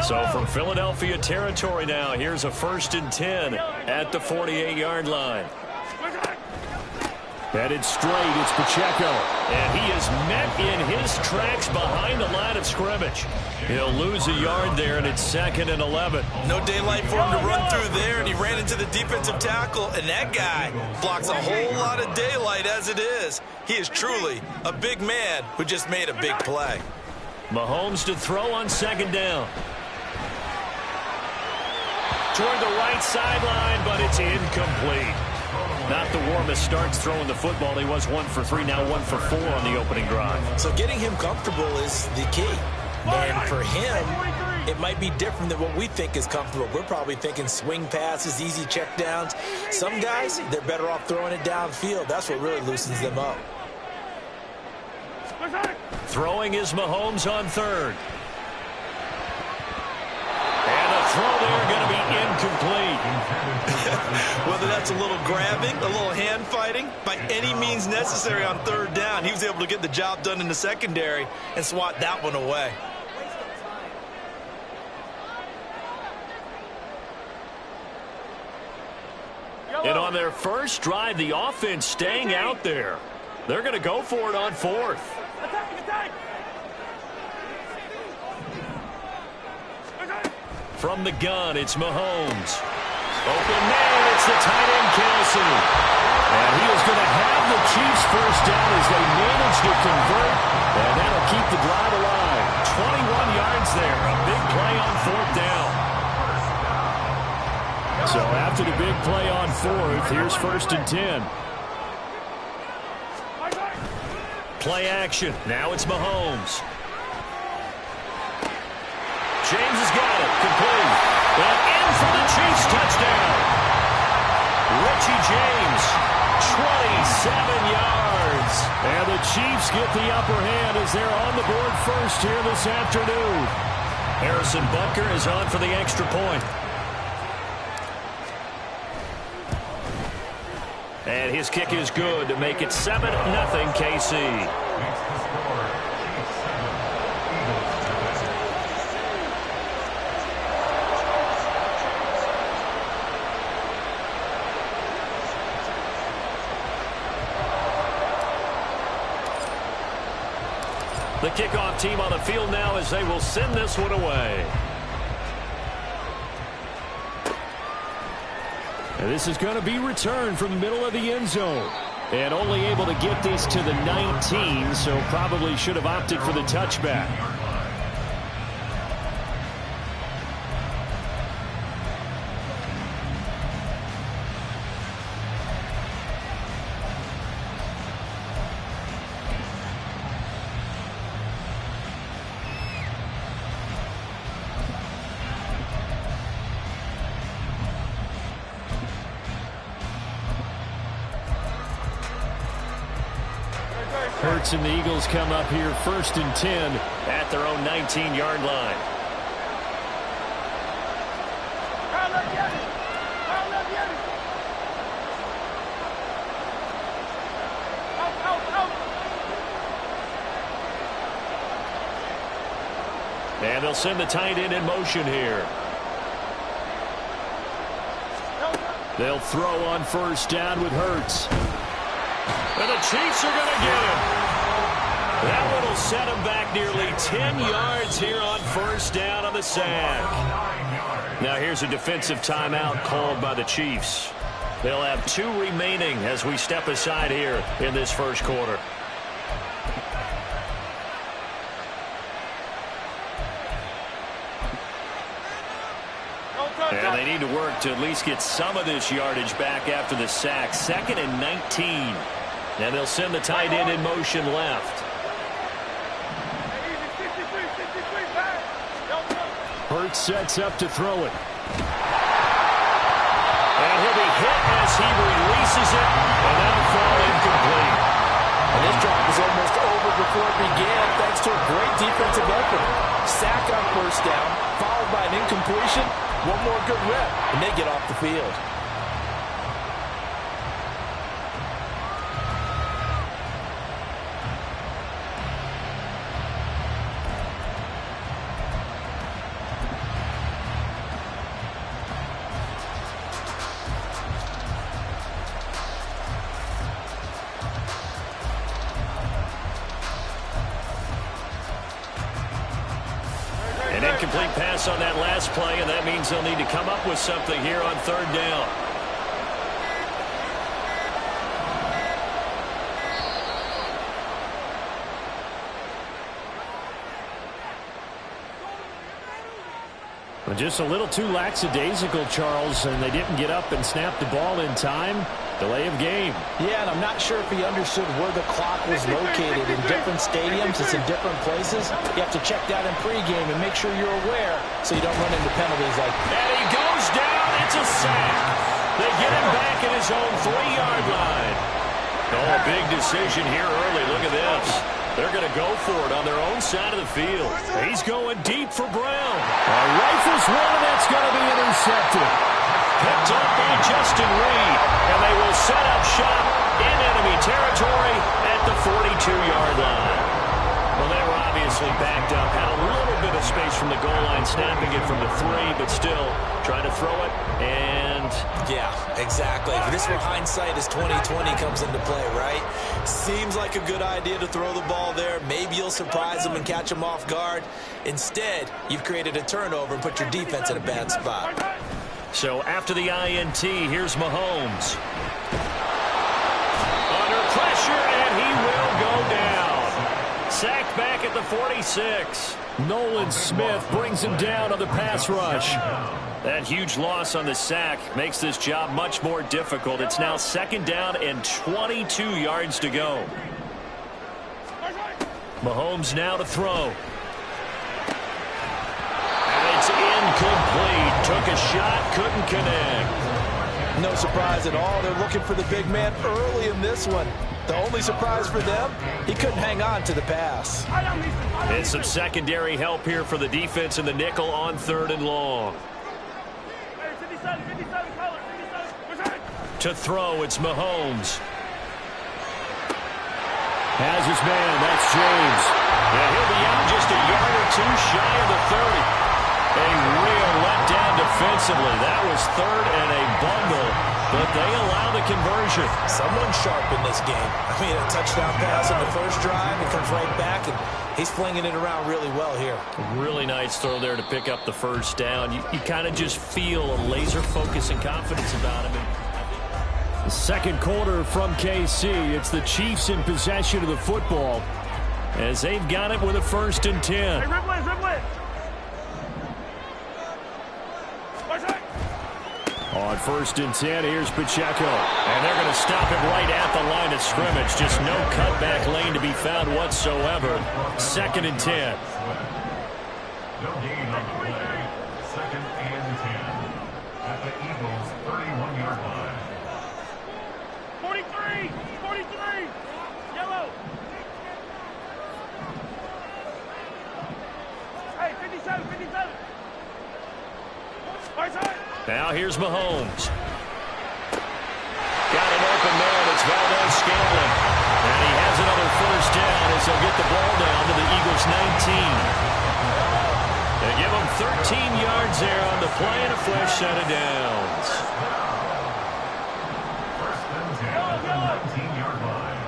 Speaker 2: So from Philadelphia territory now, here's a 1st and 10 at the 48-yard line. Headed straight, it's Pacheco. And he is met in his tracks behind the line of scrimmage. He'll lose a yard there, and it's 2nd and 11.
Speaker 8: No daylight for him to run through there, and he ran into the defensive tackle, and that guy blocks a whole lot of daylight as it is. He is truly a big man who just made a big play.
Speaker 2: Mahomes to throw on 2nd down. Toward the right sideline, but it's incomplete. Not the warmest starts throwing the football. He was 1 for 3, now 1 for 4 on the opening drive.
Speaker 8: So getting him comfortable is the key.
Speaker 3: And for him, it might be different than what we think is comfortable. We're probably thinking swing passes, easy checkdowns. Some guys, they're better off throwing it downfield. That's what really loosens them up.
Speaker 2: Throwing is Mahomes on third. And the throw there going to be incomplete.
Speaker 8: Whether that's a little grabbing, a little hand fighting, by any means necessary on third down, he was able to get the job done in the secondary and swat that one away.
Speaker 2: And on their first drive, the offense staying out there. They're going to go for it on fourth. From the gun, it's Mahomes. Open man, it's the tight end, Kelsey. And he is going to have the Chiefs first down as they manage to convert. And that'll keep the drive alive. 21 yards there, a big play on fourth down. So after the big play on fourth, here's 1st and 10. Play action. Now it's Mahomes. James has got it. Complete. And in for the Chiefs touchdown. Richie James, 27 yards. And the Chiefs get the upper hand as they're on the board first here this afternoon. Harrison Butker is on for the extra point. And his kick is good to make it 7-0 KC. The kickoff team on the field now as they will send this one away. And this is going to be returned from the middle of the end zone. And only able to get this to the 19, so probably should have opted for the touchback. Hurts and the Eagles come up here 1st and 10 at their own 19-yard line. And they'll send the tight end in motion here. They'll throw on 1st down with Hurts. And the Chiefs are going to get him. That one will set him back nearly 10 yards here on 1st down on the sack. Now here's a defensive timeout called by the Chiefs. They'll have 2 remaining as we step aside here in this first quarter. And they need to work to at least get some of this yardage back after the sack. 2nd and 19. And they'll send the tight end in motion left. Hurts sets up to throw it. And he'll be hit as he releases it. And that'll fall incomplete.
Speaker 3: And this drive was almost over before it began thanks to a great defensive effort. Sack on 1st down, followed by an incompletion. One more good rep, and they get off the field.
Speaker 2: Incomplete pass on that last play, and that means they'll need to come up with something here on 3rd down. Just a little too lackadaisical, Charles, and they didn't get up and snap the ball in time. Delay of game.
Speaker 3: Yeah, and I'm not sure if he understood where the clock was located. In different stadiums, it's in different places. You have to check that in pregame and make sure you're aware so you don't run into penalties like that.
Speaker 2: And he goes down. It's a sack. They get him back at his own 3-yard line. Oh, a big decision here early. Look at this. They're going to go for it on their own side of the field. He's going deep for Brown. Rifles one, and that's going to be intercepted. Picked up by Justin Reed, and they will set up shop in enemy territory at the 42-yard line. Well, they were obviously backed up, had a little bit of space from the goal line, snapping it from the 3, but still trying to throw it, and...
Speaker 8: Yeah, exactly. This is where hindsight is 20/20 comes into play, right? Seems like a good idea to throw the ball there. Maybe you'll surprise them and catch them off guard. Instead, you've created a turnover and put your defense in a bad spot.
Speaker 2: So after the INT, here's Mahomes. Under pressure, and he will go down. Sacked back at the 46. Nolan Smith brings him down on the pass rush. That huge loss on the sack makes this job much more difficult. It's now 2nd down and 22 yards to go. Mahomes now to throw. It's incomplete. Took a shot, couldn't connect.
Speaker 3: No surprise at all. They're looking for the big man early in this one. The only surprise for them, he couldn't hang on to the pass.
Speaker 2: And some secondary help here for the defense in the nickel on 3rd and long. To throw, it's Mahomes. Has his man, that's James. And he'll be out just a yard or 2 shy of the 30. A real letdown defensively. That was 3rd and a bundle, but they allow the conversion.
Speaker 8: Someone sharp in this game. I mean, a touchdown pass in the first drive, and comes right back, and he's flinging it around really well here.
Speaker 2: A really nice throw there to pick up the 1st down. You kind of just feel a laser focus and confidence about him. The 2nd quarter from KC. It's the Chiefs in possession of the football as they've got it with a 1st and 10.
Speaker 4: Hey, Ripley.
Speaker 2: On 1st and 10, here's Pacheco. And they're going to stop it right at the line of scrimmage. Just no cutback lane to be found whatsoever. 2nd and 10.
Speaker 5: No gain on the play. 2nd and 10. At the Eagles' 31-yard line.
Speaker 4: 43! Yellow! Hey, 57!
Speaker 2: Now here's Mahomes. Got an open man. It's Valdez-Scantling. And he has another 1st down as they'll get the ball down to the Eagles' 19. They give him 13 yards there on the play and a fresh set of downs.
Speaker 5: 1st and 10 at the 19-yard line.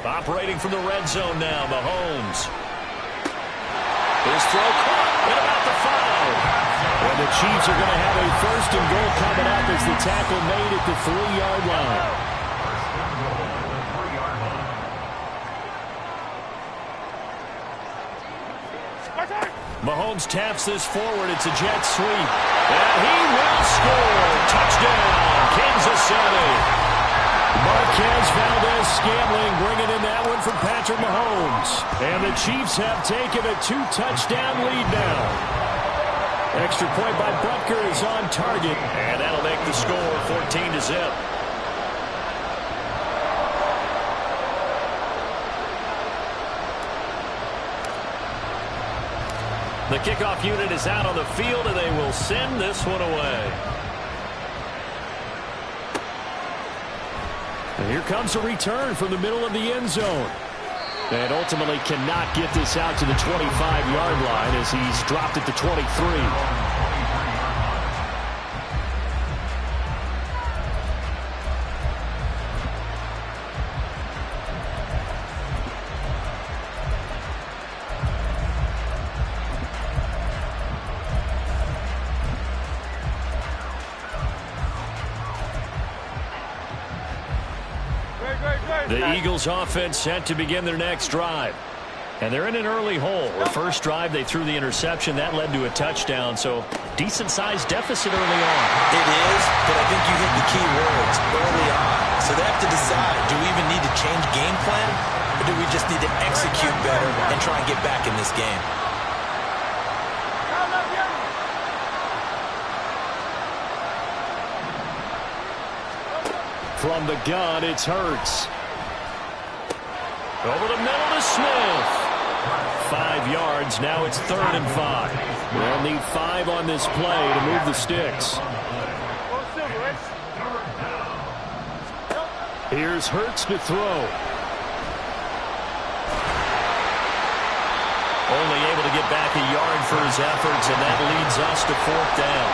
Speaker 2: Operating from the red zone now, Mahomes. His throw caught at about the 5. And the Chiefs are going to have a 1st and goal coming up as the tackle made at the 3-yard line.
Speaker 5: 1st and goal at the 3-yard line.
Speaker 2: Mahomes taps this forward. It's a jet sweep. And he will score. Touchdown, Kansas City. Marquez Valdez-Scantling bringing in that one from Patrick Mahomes. And the Chiefs have taken a 2-touchdown lead now. Extra point by Butker is on target, and that'll make the score 14-0. The kickoff unit is out on the field, and they will send this one away. And here comes a return from the middle of the end zone. And ultimately cannot get this out to the 25-yard line as he's dropped at the 23. The Eagles offense set to begin their next drive. And they're in an early hole. The first drive, they threw the interception. That led to a touchdown. So decent-sized deficit early on.
Speaker 8: It is, but I think you hit the key words early on. So they have to decide, do we even need to change game plan, or do we just need to execute better and try and get back in this game?
Speaker 2: From the gun, it's Hurts. Over the middle to Smith. 5 yards. Now it's 3rd and 5. They'll need 5 on this play to move the sticks. Here's Hurts to throw. Only able to get back a yard for his efforts, and that leads us to 4th down.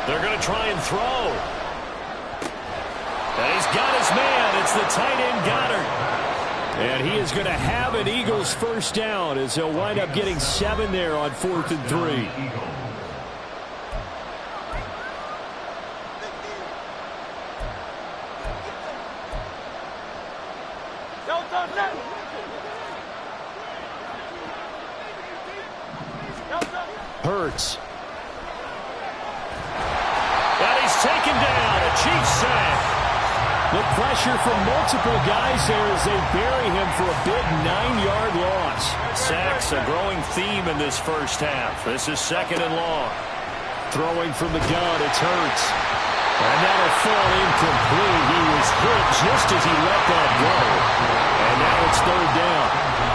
Speaker 2: They're going to try and throw. And he's got his man. It's the tight end Goddard. And he is going to have an Eagles first down as he'll wind up getting 7 there on 4th and 3. Hurts. And he's taken down. A Chiefs sack. The pressure from multiple guys there as they bury him for a big 9-yard loss. Sacks a growing theme in this first half. This is 2nd and long. Throwing from the gun, it's Hurts. And that'll fall incomplete. He was hit just as he let that go. And now it's 3rd down.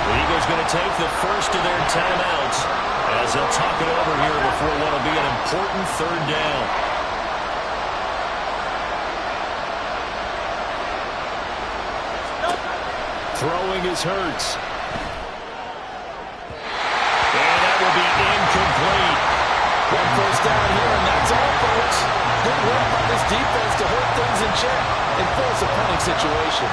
Speaker 2: The Eagles going to take the first of their timeouts as they'll talk it over here before what will be an important 3rd down. Throwing is Hurts. And that will be incomplete.
Speaker 3: 1 first down here, and that's all, folks. Good work by this defense to hold things in check and force a punting situation.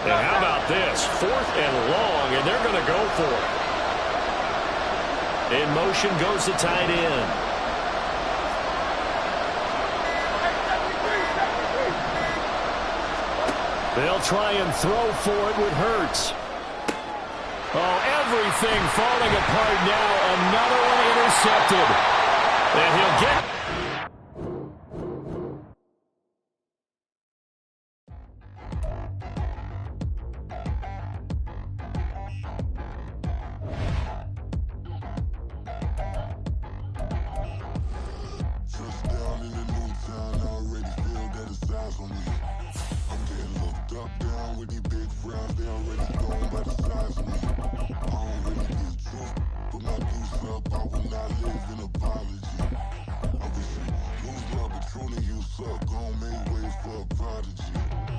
Speaker 2: And how about this? 4th and long, and they're going to go for it. In motion goes the tight end. They'll try and throw for it with Hurts. Oh, everything falling apart now. Another one intercepted. And he'll get...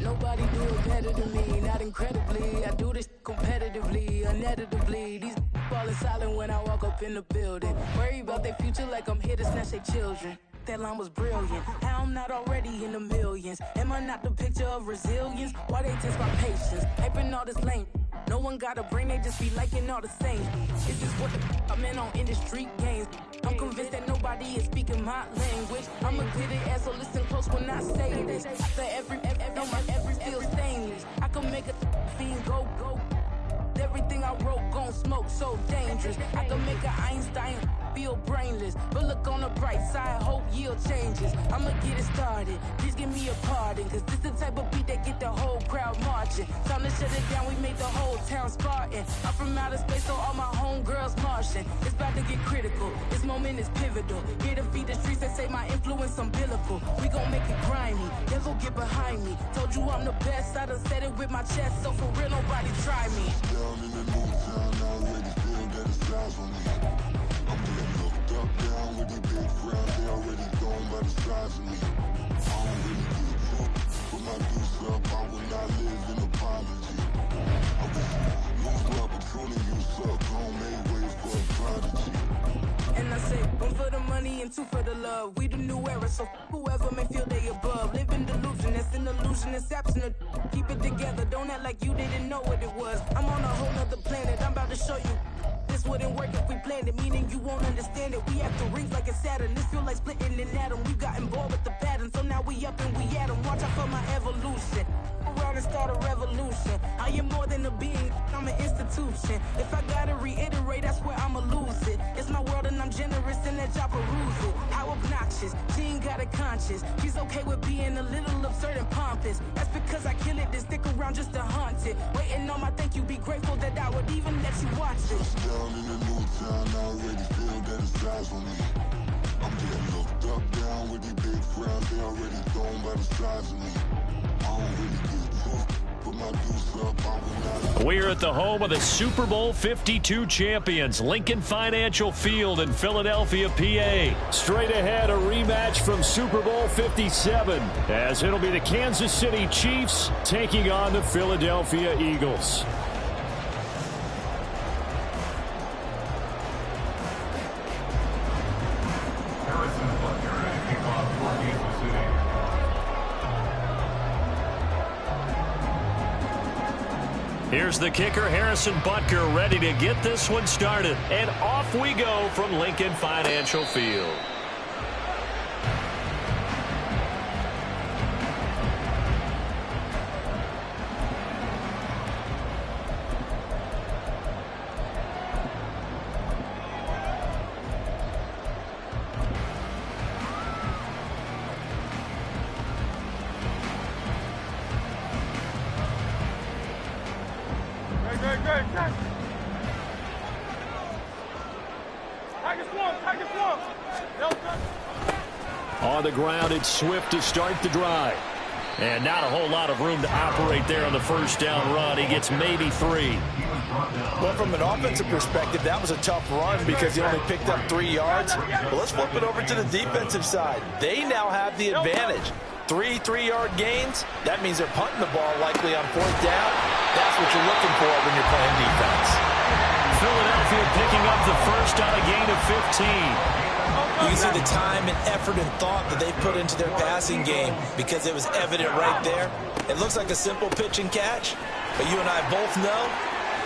Speaker 9: Nobody do it better than me, not incredibly. I do this competitively, uneditably. These falling silent when I walk up in the building. Worry about their future like I'm here to snatch their children. That line was brilliant. How I'm not already in the millions. Am I not the picture of resilience? Why they test my patience? Hyping all this lame. No one got a brain, they just be liking all the same. Is this what I'm in on industry games? I'm convinced that nobody is speaking my language. I'ma get it as so listen close when I say this. After every feel stainless. I can make a fiend go. Everything I wrote gon' smoke so dangerous. I can make an Einstein feel brainless. But look on the bright side, hope yield changes. I'ma get it started, please give me a pardon. Cause this the type of beat that get the whole crowd marching. Time to shut it down, we made the whole town Spartan. I'm from outer space, so all my homegirls Martian. It's about to get critical, this moment is pivotal. Here to feed the streets that say my influence umbilical. We gon' make it grimy, never get behind me. Told you I'm the best, I done said it with my chest. So for real, nobody try me.
Speaker 10: Down in the new town, I already feel that it's eyes on me. I'm getting looked up, down with these big crowds, they already gone by the size of me. I don't really give a fuck, put my deuce up, I will not live in apology. I wish you lose love, but truly you suck. Don't make way for a prodigy.
Speaker 9: And I say, one for the money and two for the love. We the new era, so whoever may feel they above. Live in delusion, that's an illusion, it's absent. Keep it together, don't act like you didn't know what it was. I'm on a whole nother planet, I'm about to show you. This wouldn't work if we planned it, meaning you won't understand it. We have to rings like a Saturn, this feel like splitting an atom. We got involved with the pattern, so now we up and we at 'em. Watch out for my evolution. Around and start a revolution. I am more than a being, I'm an institution. If I gotta reiterate, that's where I'ma lose it. It's my world and I'm generous and let y'all peruse it. How obnoxious, she ain't got a conscience. She's okay with being a little absurd and pompous. That's because I kill it, then stick around just to haunt it. Waiting on my thank you, be grateful that I would even let you watch it.
Speaker 10: Down in the new town, I already feel that it's eyes on me. I'm getting looked up, down with these big crowds. They already thrown by the size of me. I don't really get tough, put my deuce up, I will not.
Speaker 2: We're at the home of the Super Bowl 52 champions, Lincoln Financial Field in Philadelphia, PA. Straight ahead, a rematch from Super Bowl 57, as it'll be the Kansas City Chiefs taking on the Philadelphia Eagles. Here's the kicker, Harrison Butker, ready to get this one started. And off we go from Lincoln Financial Field. On the ground, it's Swift to start the drive. And not a whole lot of room to operate there on the first down run. He gets maybe 3.
Speaker 3: Well, from an offensive perspective, that was a tough run because he only picked up 3 yards. But let's flip it over to the defensive side. They now have the advantage. 3 3-yard gains. That means they're punting the ball likely on 4th down. That's what you're looking for when you're playing defense.
Speaker 2: Philadelphia picking up the first on a gain of 15.
Speaker 8: You can see the time and effort and thought that they put into their passing game because it was evident right there. It looks like a simple pitch and catch, but you and I both know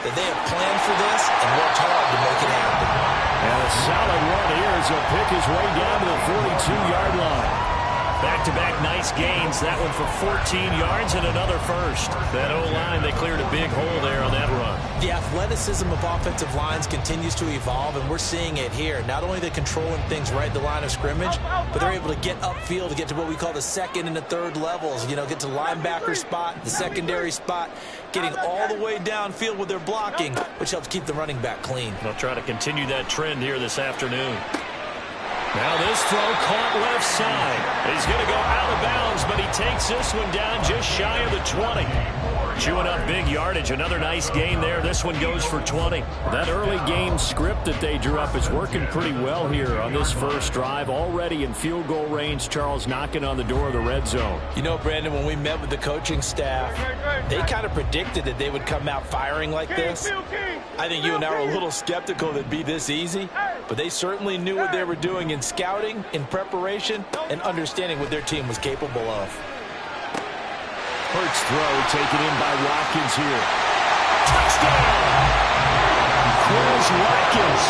Speaker 8: that they have planned for this and worked hard to make it happen.
Speaker 2: And a solid run here as he'll pick his way down to the 42-yard line. Back-to-back nice gains. That one for 14 yards and another first. That O-line, they cleared a big hole there on that run.
Speaker 3: The athleticism of offensive lines continues to evolve, and we're seeing it here. Not only are they controlling things right at the line of scrimmage, but they're able to get upfield to get to what we call the second and the third levels. You know, get to linebacker spot, the secondary spot, getting all the way downfield with their blocking, which helps keep the running back clean.
Speaker 2: They'll try to continue that trend here this afternoon. Now this throw caught left side. He's going to go out of bounds, but he takes this one down just shy of the 20. Chewing up big yardage. Another nice gain there. This one goes for 20. That early game script that they drew up is working pretty well here on this first drive. Already in field goal range, Charles knocking on the door of the red zone.
Speaker 3: You know, Brandon, when we met with the coaching staff, they kind of predicted that they would come out firing like this. I think you and I were a little skeptical that it'd be this easy, but they certainly knew what they were doing in scouting, in preparation, and understanding what their team was capable of.
Speaker 2: Hurts throw taken in by Watkins here. Touchdown! Chris Watkins,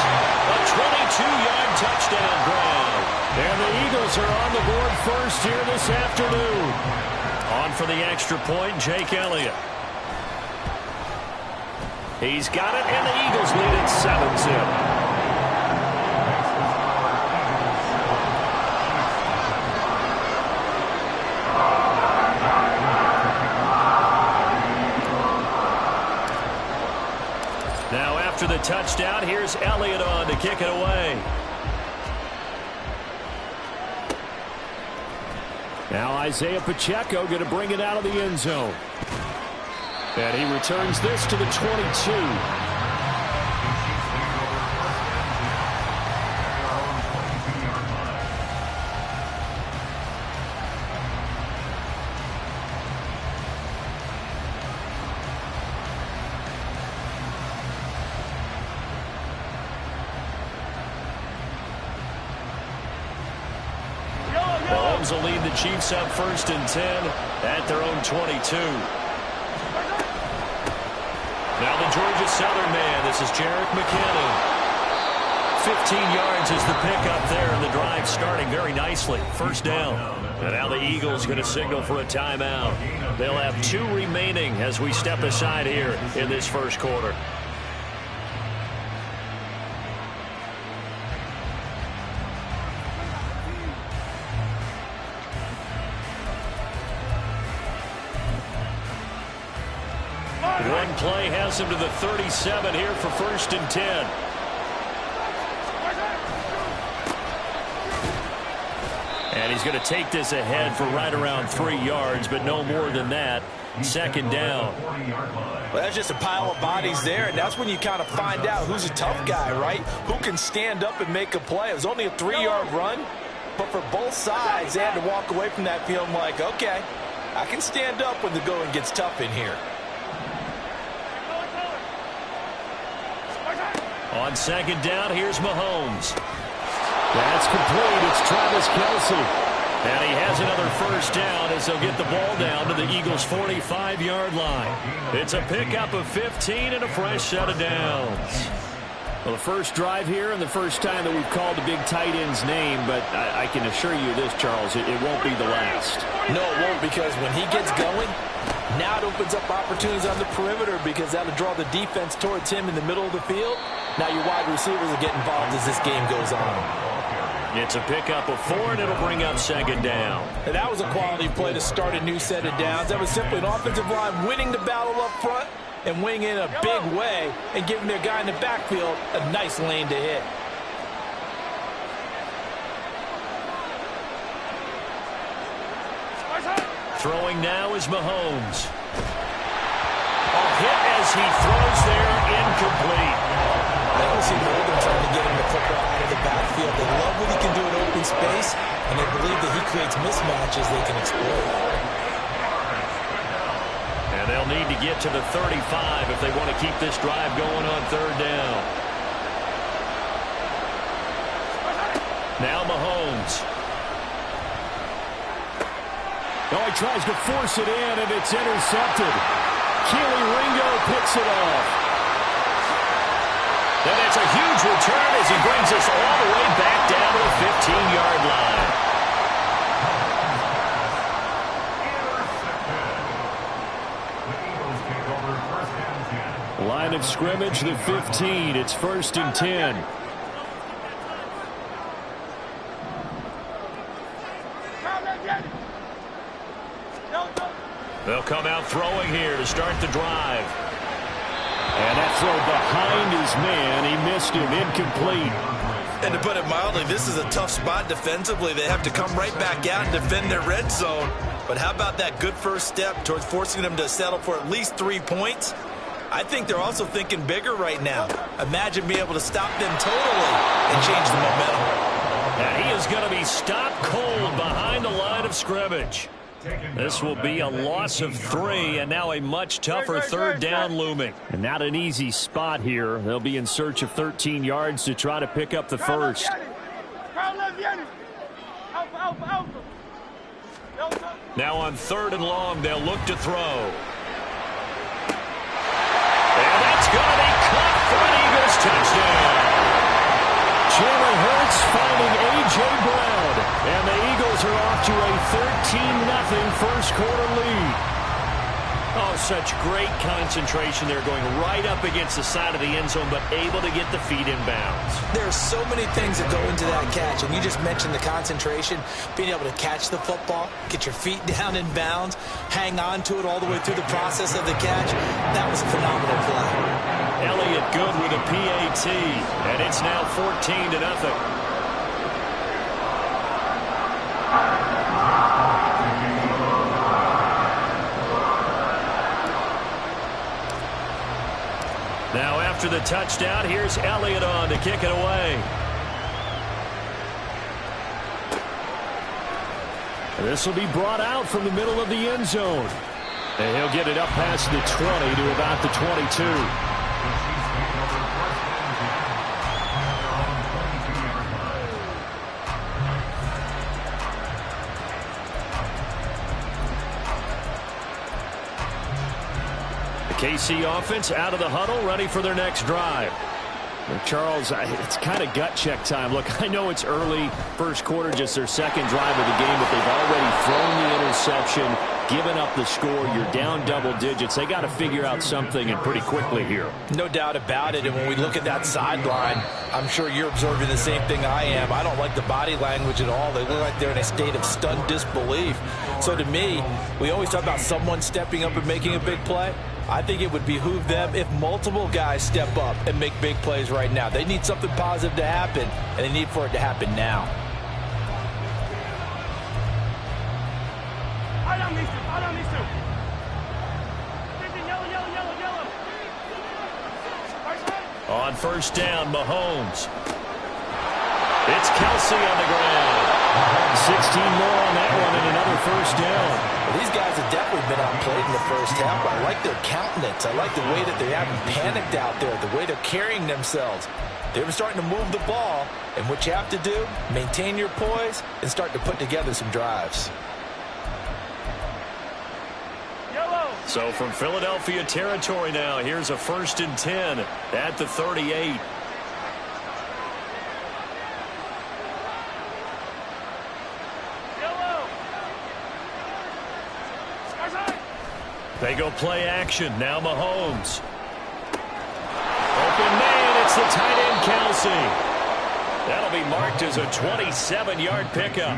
Speaker 2: a 22-yard touchdown grab. And the Eagles are on the board first here this afternoon. On for the extra point, Jake Elliott. He's got it, and the Eagles lead it 7-0. Now after the touchdown, here's Elliott on to kick it away. Now Isaiah Pacheco going to bring it out of the end zone. And he returns this to the 22. Mahomes will lead the Chiefs up 1st and 10 at their own 22. Now the Georgia Southern man. This is Jerick McKinnon. 15 yards is the pickup there, and the drive starting very nicely. 1st down. And now the Eagles going to signal for a timeout. They'll have 2 remaining as we step aside here in this 1st quarter. One play has him to the 37 here for 1st and 10. And he's going to take this ahead for right around 3 yards, but no more than that. 2nd down.
Speaker 3: Well, that's just a pile of bodies there, and that's when you kind of find out who's a tough guy, right? Who can stand up and make a play. It was only a 3-yard run, but for both sides, they had to walk away from that feeling like, okay, I can stand up when the going gets tough in here.
Speaker 2: On 2nd down, here's Mahomes. That's complete. It's Travis Kelce. And he has another 1st down as they'll get the ball down to the Eagles' 45-yard line. It's a pickup of 15 and a fresh set of downs. Well, the first drive here and the first time that we've called the big tight end's name, but I can assure you this, Charles, it won't be the last.
Speaker 3: No, it won't, because when he gets going, now it opens up opportunities on the perimeter because that'll draw the defense towards him in the middle of the field. Now your wide receivers will get involved as this game goes on.
Speaker 2: It's a pickup of 4, and it'll bring up 2nd down.
Speaker 3: And that was a quality play to start a new set of downs. That was simply an offensive line winning the battle up front and winning in a big way and giving their guy in the backfield a nice lane to hit.
Speaker 2: Throwing now is Mahomes. A hit as he throws there, incomplete.
Speaker 3: I don't see more than trying to get him the football out of the backfield. They love what he can do in open space, and they believe that he creates mismatches they can exploit.
Speaker 2: And they'll need to get to the 35 if they want to keep this drive going on 3rd down. Now Mahomes. Oh, he tries to force it in, and it's intercepted. Keely Ringo picks it off. And it's a huge return as he brings us all the way back down to the 15-yard line. Line of scrimmage, the 15. It's 1st and 10. They'll come out throwing here to start the drive. And that throw behind his man. He missed him. Incomplete.
Speaker 8: And to put it mildly, this is a tough spot defensively. They have to come right back out and defend their red zone. But how about that good first step towards forcing them to settle for at least 3 points? I think they're also thinking bigger right now. Imagine being able to stop them totally and change the momentum.
Speaker 2: And he is going to be stopped cold behind the line of scrimmage. This will be a loss of 3, and now a much tougher 3rd down looming. And not an easy spot here. They'll be in search of 13 yards to try to pick up the 1st. Now on 3rd and long, they'll look to throw. And that's going to be caught for an Eagles touchdown. Jalen Hurts finding A.J. Brown. And the Eagles are off to a 13-0 first quarter lead. Oh, such great concentration there, going right up against the side of the end zone, but able to get the feet in bounds.
Speaker 3: There are so many things that go into that catch, and you just mentioned the concentration, being able to catch the football, get your feet down in bounds, hang on to it all the way through the process of the catch. That was a phenomenal play.
Speaker 2: Elliott good with a PAT, and it's now 14-0. Now after the touchdown, here's Elliott on to kick it away. This will be brought out from the middle of the end zone. And he'll get it up past the 20 to about the 22. KC offense out of the huddle, ready for their next drive. Well, Charles, it's kind of gut check time. Look, I know it's early, first quarter, just their second drive of the game, but they've already thrown the interception, given up the score. You're down double digits. They got to figure out something, and pretty quickly here.
Speaker 3: No doubt about it. And when we look at that sideline, I'm sure you're observing the same thing I am. I don't like the body language at all. They look like they're in a state of stunned disbelief. So to me, we always talk about someone stepping up and making a big play. I think it would behoove them if multiple guys step up and make big plays right now. They need something positive to happen, and they need for it to happen now.
Speaker 4: I don't need to. 50, yellow.
Speaker 2: On first down, Mahomes. It's Kelsey on the ground. 16 more on that one and another first down.
Speaker 3: Well, these guys have definitely been outplayed in the first half. I like their countenance. I like the way that they haven't panicked out there, the way they're carrying themselves. They're starting to move the ball, and what you have to do, maintain your poise and start to put together some drives.
Speaker 2: So from Philadelphia territory now, here's a 1st and 10 at the 38. They go play action. Now Mahomes. Open man. It's the tight end, Kelsey. That'll be marked as a 27-yard pickup.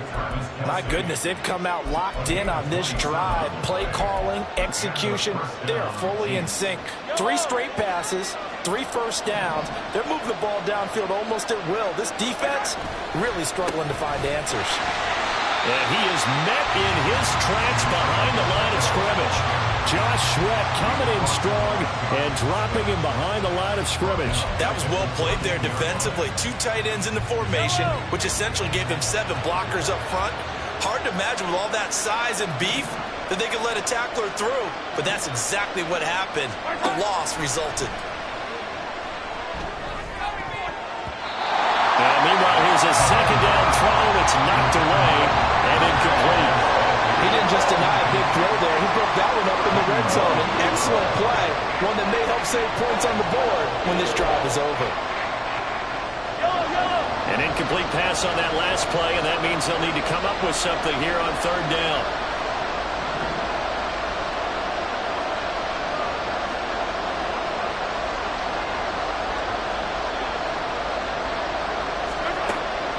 Speaker 3: My goodness, they've come out locked in on this drive. Play calling, execution, they are fully in sync. 3 straight passes, 3 first downs. They're moving the ball downfield almost at will. This defense really struggling to find answers.
Speaker 2: And he is met in his tracks behind the line of scrimmage. Josh Sweat coming in strong and dropping him behind the line of scrimmage.
Speaker 8: That was well played there defensively. 2 tight ends in the formation, which essentially gave him 7 blockers up front. Hard to imagine with all that size and beef that they could let a tackler through, but that's exactly what happened. A loss resulted.
Speaker 2: And meanwhile, here's a second down throw. It's knocked away and incomplete.
Speaker 3: He didn't just deny a big throw there. He broke that one up in the red zone. An excellent play, one that may help save points on the board when this drive is over.
Speaker 2: An incomplete pass on that last play, and that means they'll need to come up with something here on 3rd down.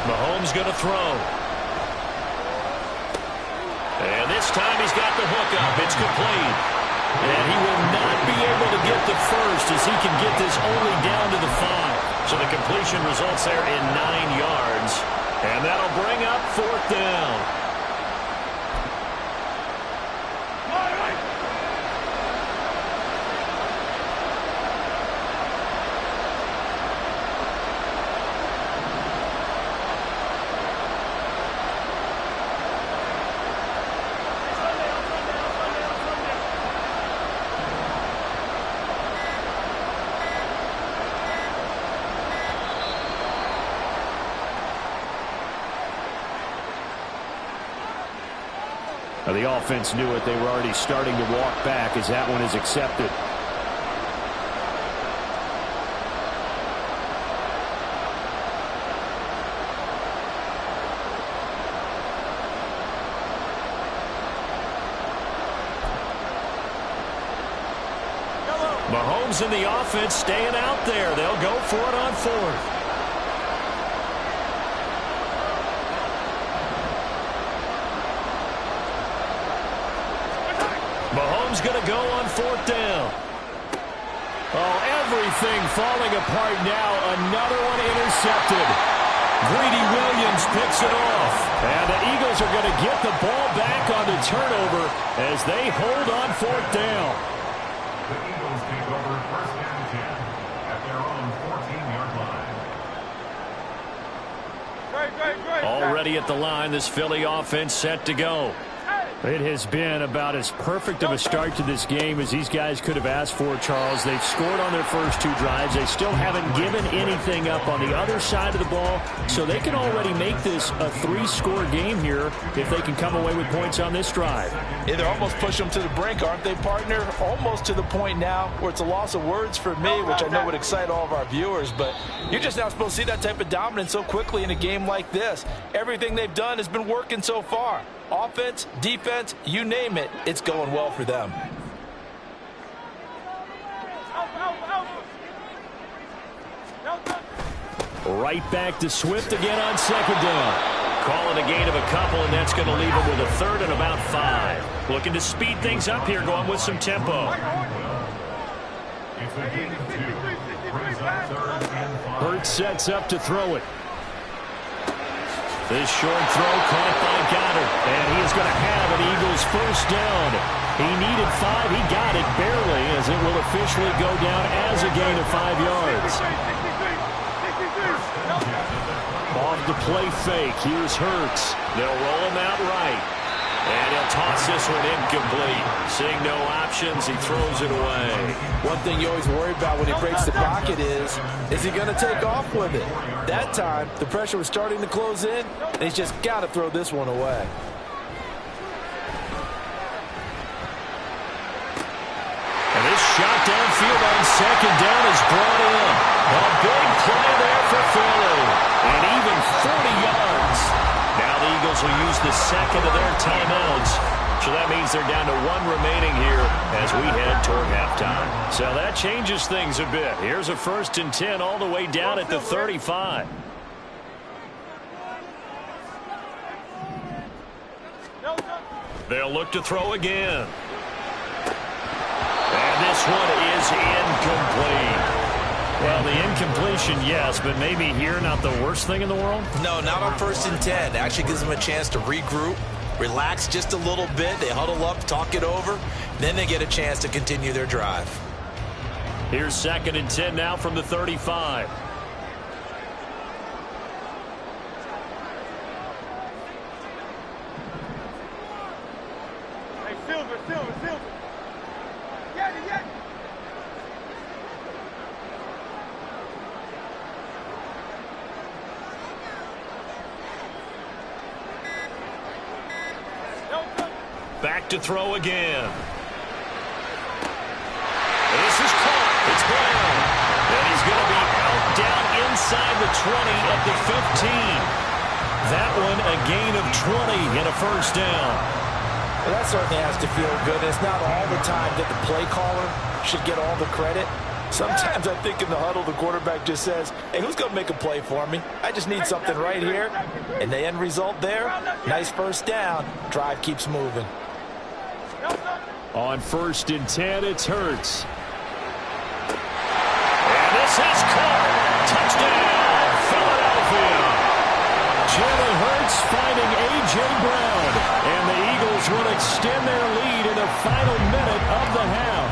Speaker 2: Mahomes going to throw. And this time he's got the hook up. It's complete. And he will not be able to get the first as he can get this only down to the 5. So the completion results there in 9 yards. And that'll bring up 4th down. The offense knew it. They were already starting to walk back as that one is accepted. Mahomes and the offense staying out there. They'll go for it on 4th. Mahomes going to go on 4th down. Oh, everything falling apart now. Another one intercepted. Greedy Williams picks it off. And the Eagles are going to get the ball back on the turnover as they hold on 4th down.
Speaker 5: The Eagles take over 1st and 10 at their own 14-yard line.
Speaker 2: Already at the line, this Philly offense set to go. It has been about as perfect of a start to this game as these guys could have asked for, Charles. They've scored on their first 2 drives. They still haven't given anything up on the other side of the ball, so they can already make this a 3-score game here if they can come away with points on this drive.
Speaker 3: Yeah, they're almost pushing them to the brink, aren't they, partner? Almost to the point now where it's a loss of words for me, which I know would excite all of our viewers, but you're just not supposed to see that type of dominance so quickly in a game like this. Everything they've done has been working so far. Offense, defense, you name it, it's going well for them.
Speaker 2: Right back to Swift again on 2nd down.
Speaker 1: Calling a gain of a couple, and that's going to leave him with a 3rd and about 5. Looking to speed things up here, going with some tempo.
Speaker 5: It's a gain of 2. Brings up 3rd and 5.
Speaker 2: Hurts sets up to throw it. This short throw caught by Goddard, and he is going to have an Eagles first down. He needed 5. He got it barely, as it will officially go down as a gain of 5 yards. Off the play fake. Here's Hurts.
Speaker 1: They'll roll him out right. And he'll toss this one incomplete. Seeing no options, he throws it away.
Speaker 3: One thing you always worry about when he breaks the pocket is he going to take off with it? That time, the pressure was starting to close in, and he's just got to throw this one away.
Speaker 2: And this shot downfield on 2nd down is brought in. A big play there for Philly. And even 40 yards.
Speaker 1: Now the Eagles will use the 2nd of their timeouts. So that means they're down to 1 remaining here as we head toward halftime.
Speaker 2: So that changes things a bit. Here's a 1st and 10 all the way down at the 35.
Speaker 1: They'll look to throw again. And this one is incomplete.
Speaker 2: Well, the incompletion, yes, but maybe here not the worst thing in the world?
Speaker 8: No, not on 1st and 10. It actually gives them a chance to regroup, relax just a little bit. They huddle up, talk it over. Then they get a chance to continue their drive.
Speaker 2: Here's 2nd and 10 now from the 35.
Speaker 4: Hey, Silver. Yeah.
Speaker 1: Back to throw again. This is caught. It's Brown. And he's going to be out down inside the 20 at the 15. That one a gain of 20 and a first down.
Speaker 3: Well, that certainly has to feel good. It's not all the time that the play caller should get all the credit. Sometimes I think in the huddle, the quarterback just says, hey, who's going to make a play for me? I just need something right here. And the end result there, nice first down. Drive keeps moving.
Speaker 2: On 1st and 10, it's Hurts.
Speaker 1: And this is caught. Touchdown, Philadelphia.
Speaker 2: Jalen Hurts finding A.J. Brown. And the Eagles will extend their lead in the final minute of the half.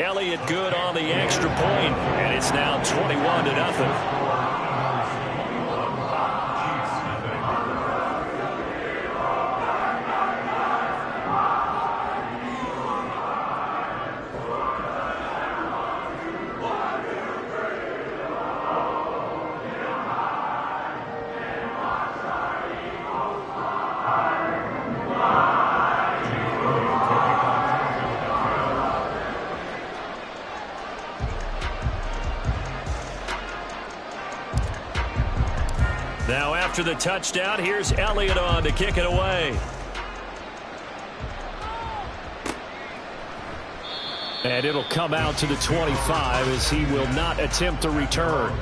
Speaker 1: Elliott good on the extra point, and it's now 21-0. Now after the touchdown, here's Elliott on to kick it away.
Speaker 2: And it'll come out to the 25 as he will not attempt to return.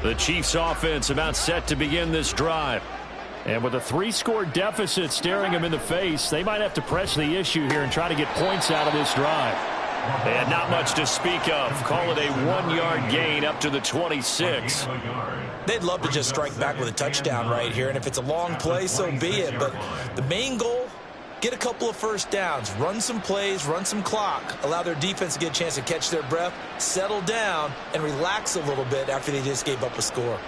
Speaker 2: The Chiefs offense about set to begin this drive. And with a 3-score deficit staring them in the face, they might have to press the issue here and try to get points out of this drive. And not much to speak of. Call it a 1-yard gain up to the 26.
Speaker 8: They'd love to just strike back with a touchdown right here, and if it's a long play, so be it. But the main goal, get a couple of first downs, run some plays, run some clock, allow their defense to get a chance to catch their breath, settle down, and relax a little bit after they just gave up a score.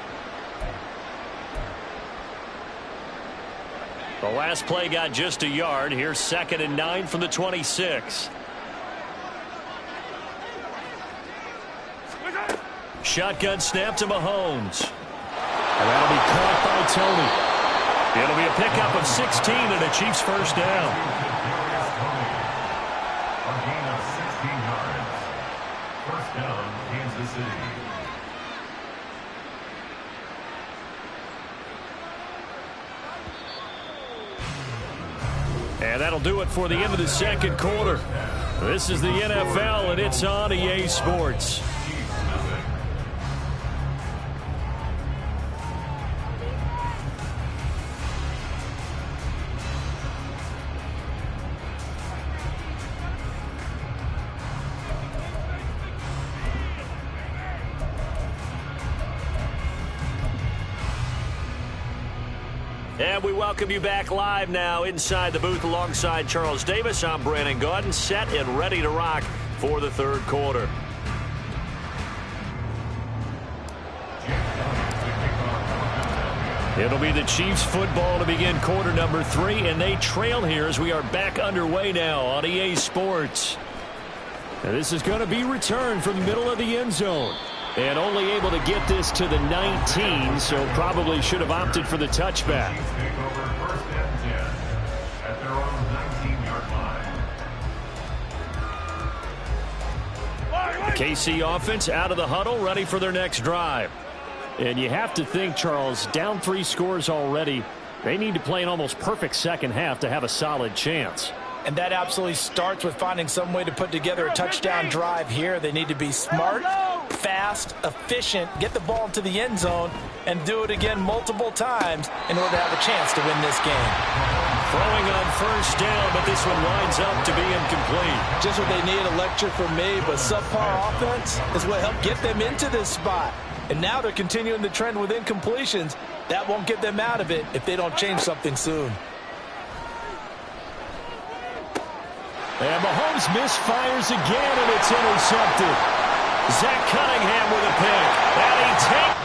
Speaker 2: The last play got just a yard. Here's 2nd and 9 from the 26. Shotgun snap to Mahomes. And that'll be caught by Tony. It'll be a pickup of 16 and a Chiefs first down.
Speaker 5: A gain of 16 yards. First down, Kansas City.
Speaker 2: And that'll do it for the end of the second quarter. This is the NFL, and it's on EA Sports. And we welcome you back live now inside the booth alongside Charles Davis. I'm Brandon Gaudin, set and ready to rock for the third quarter. It'll be the Chiefs football to begin quarter number 3, and they trail here as we are back underway now on EA Sports. And this is going to be returned from the middle of the end zone. And only able to get this to the 19, so probably should have opted for the touchback.
Speaker 5: Take over first and 10 at their own 19-yard line.
Speaker 2: The KC offense out of the huddle, ready for their next drive. And you have to think, Charles, down 3 scores already. They need to play an almost perfect second half to have a solid chance.
Speaker 3: And that absolutely starts with finding some way to put together a touchdown drive here. They need to be smart, fast, efficient, get the ball into the end zone, and do it again multiple times in order to have a chance to win this game.
Speaker 2: Throwing on first down, but this one winds up to be incomplete.
Speaker 3: Just what they need, a lecture from me, but subpar offense is what helped get them into this spot. And now they're continuing the trend with incompletions. That won't get them out of it if they don't change something soon.
Speaker 2: And Mahomes misfires again, and it's intercepted. Zach Cunningham with a pick. And he takes...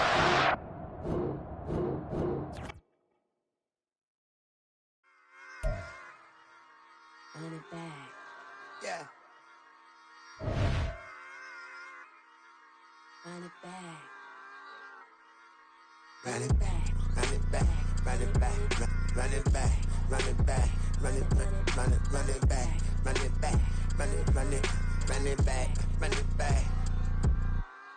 Speaker 9: Run it back.
Speaker 7: Yeah.
Speaker 9: Run it back.
Speaker 7: Run it back, run it back, run it back, run it back, run it back, run it back, run it back, run it back, run it back, run it back,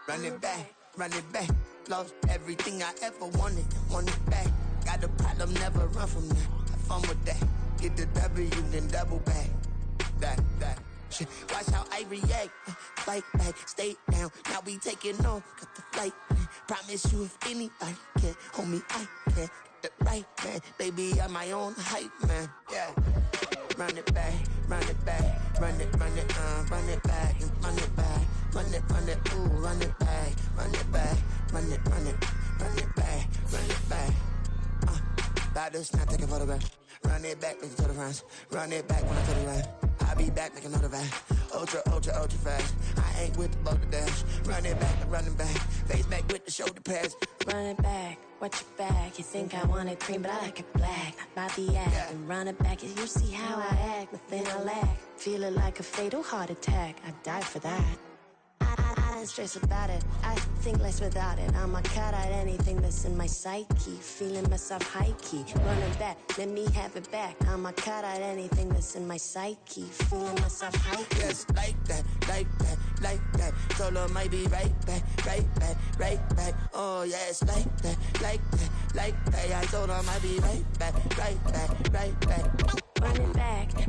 Speaker 7: run it back, run it back. Lost everything I ever wanted, want it back. Got a problem, never run from that. Have fun with that. Get the W, then double back. That. Shit. Watch how I react. Fight back, stay down. Now we taking on, got the flight. Promise you if anybody can, homie, I can. Get the right man, baby, I'm my own hype man. Yeah. Run it back, run it back, run it back, run it back, run it, ooh, run it back, run it back, run it back, run it back. About to snap, take a photograph. Run it back, make it to the front. Run it back when I to the right. I'll be back, make another back. Ultra fast. I ain't with the boat to dash. Run it back, I'm running back. Face back with the shoulder pads.
Speaker 9: Run it back, watch your back. You think I want it cream, but I like it black. Not by the act,
Speaker 7: Yeah.
Speaker 9: and run it back. You see how I act, nothing I lack. Feeling like a fatal heart attack. I'd die for that. I don't stress about it. I think less without it. I'ma cut out anything that's in my psyche. Feeling myself high key. Running back, let me have it back. I'ma cut out anything that's in my psyche. Feeling myself high key.
Speaker 7: Yes, like that. Solo might be right back. Oh, yes, like that. I told her might be right back.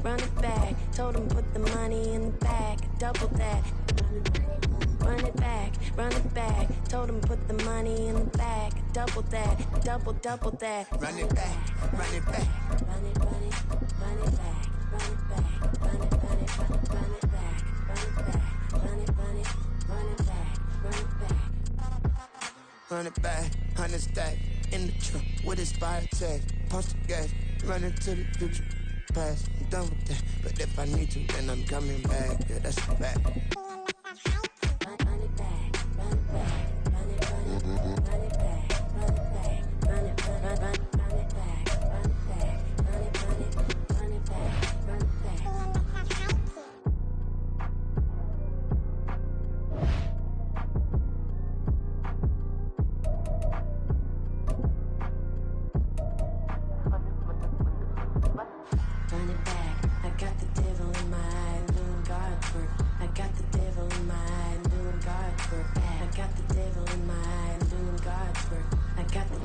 Speaker 9: Run it back. Told him put the money in the bag. Double that. Run it back. Told him put the money in the bag. Double that. Double that.
Speaker 7: Run it back.
Speaker 9: Run it back. Run it back. Run it back.
Speaker 10: Run it back, 100 stack in the truck with his fire tag. Post the gas, running to the future. Past, I'm done with that. But if I need to, then I'm coming back. Yeah, that's a fact.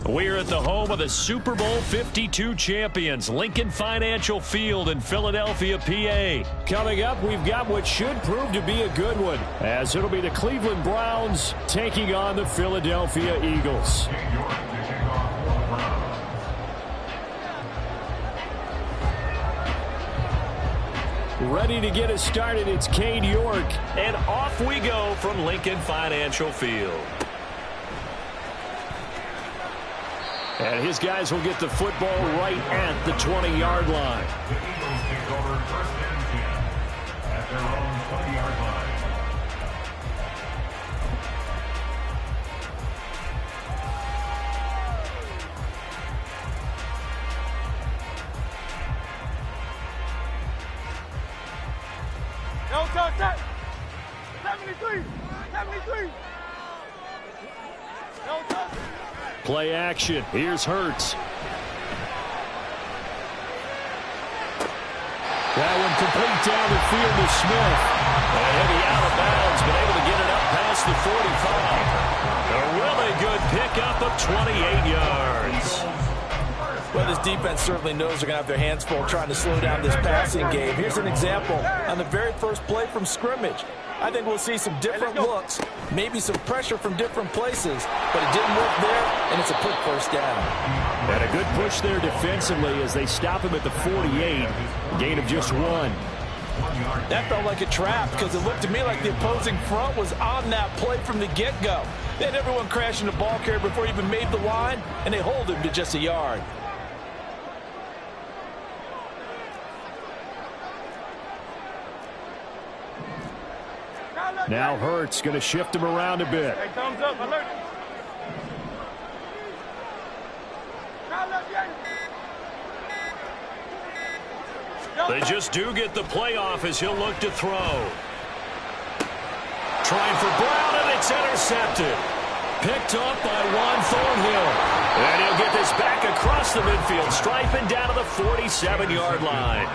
Speaker 2: We're at the home of the Super Bowl 52 champions, Lincoln Financial Field in Philadelphia, PA. Coming up, we've got what should prove to be a good one, as it'll be the Cleveland Browns taking on the Philadelphia Eagles. Ready to get us started, it's Cade York.
Speaker 1: And off we go from Lincoln Financial Field.
Speaker 2: And his guys will get the football right at the 20-yard line.
Speaker 5: The Eagles take over first and 10 at their own 20-yard line.
Speaker 4: No touch. 73. No touch.
Speaker 2: Play action. Here's Hurts. That one complete down the field to Smith.
Speaker 1: And heavy out of bounds, but able to get it up past the 45. A really good pickup of 28 yards.
Speaker 3: Well, this defense certainly knows they're going to have their hands full trying to slow down this passing game. Here's an example on the very first play from scrimmage. I think we'll see some different looks, maybe some pressure from different places, but it didn't work there, and it's a quick first down.
Speaker 2: And a good push there defensively as they stop him at the 48. Gain of just 1.
Speaker 3: That felt like a trap because it looked to me like the opposing front was on that play from the get-go. They had everyone crashing the ball carrier before he even made the line, and they hold him to just a yard.
Speaker 2: Now Hurts going to shift him around a bit.
Speaker 4: Hey, thumbs up, alert.
Speaker 1: They just do get the playoff as he'll look to throw. Trying for Brown, and it's intercepted. Picked up by Juan Thornhill. And he'll get this back across the midfield, striping down to the 47-yard line.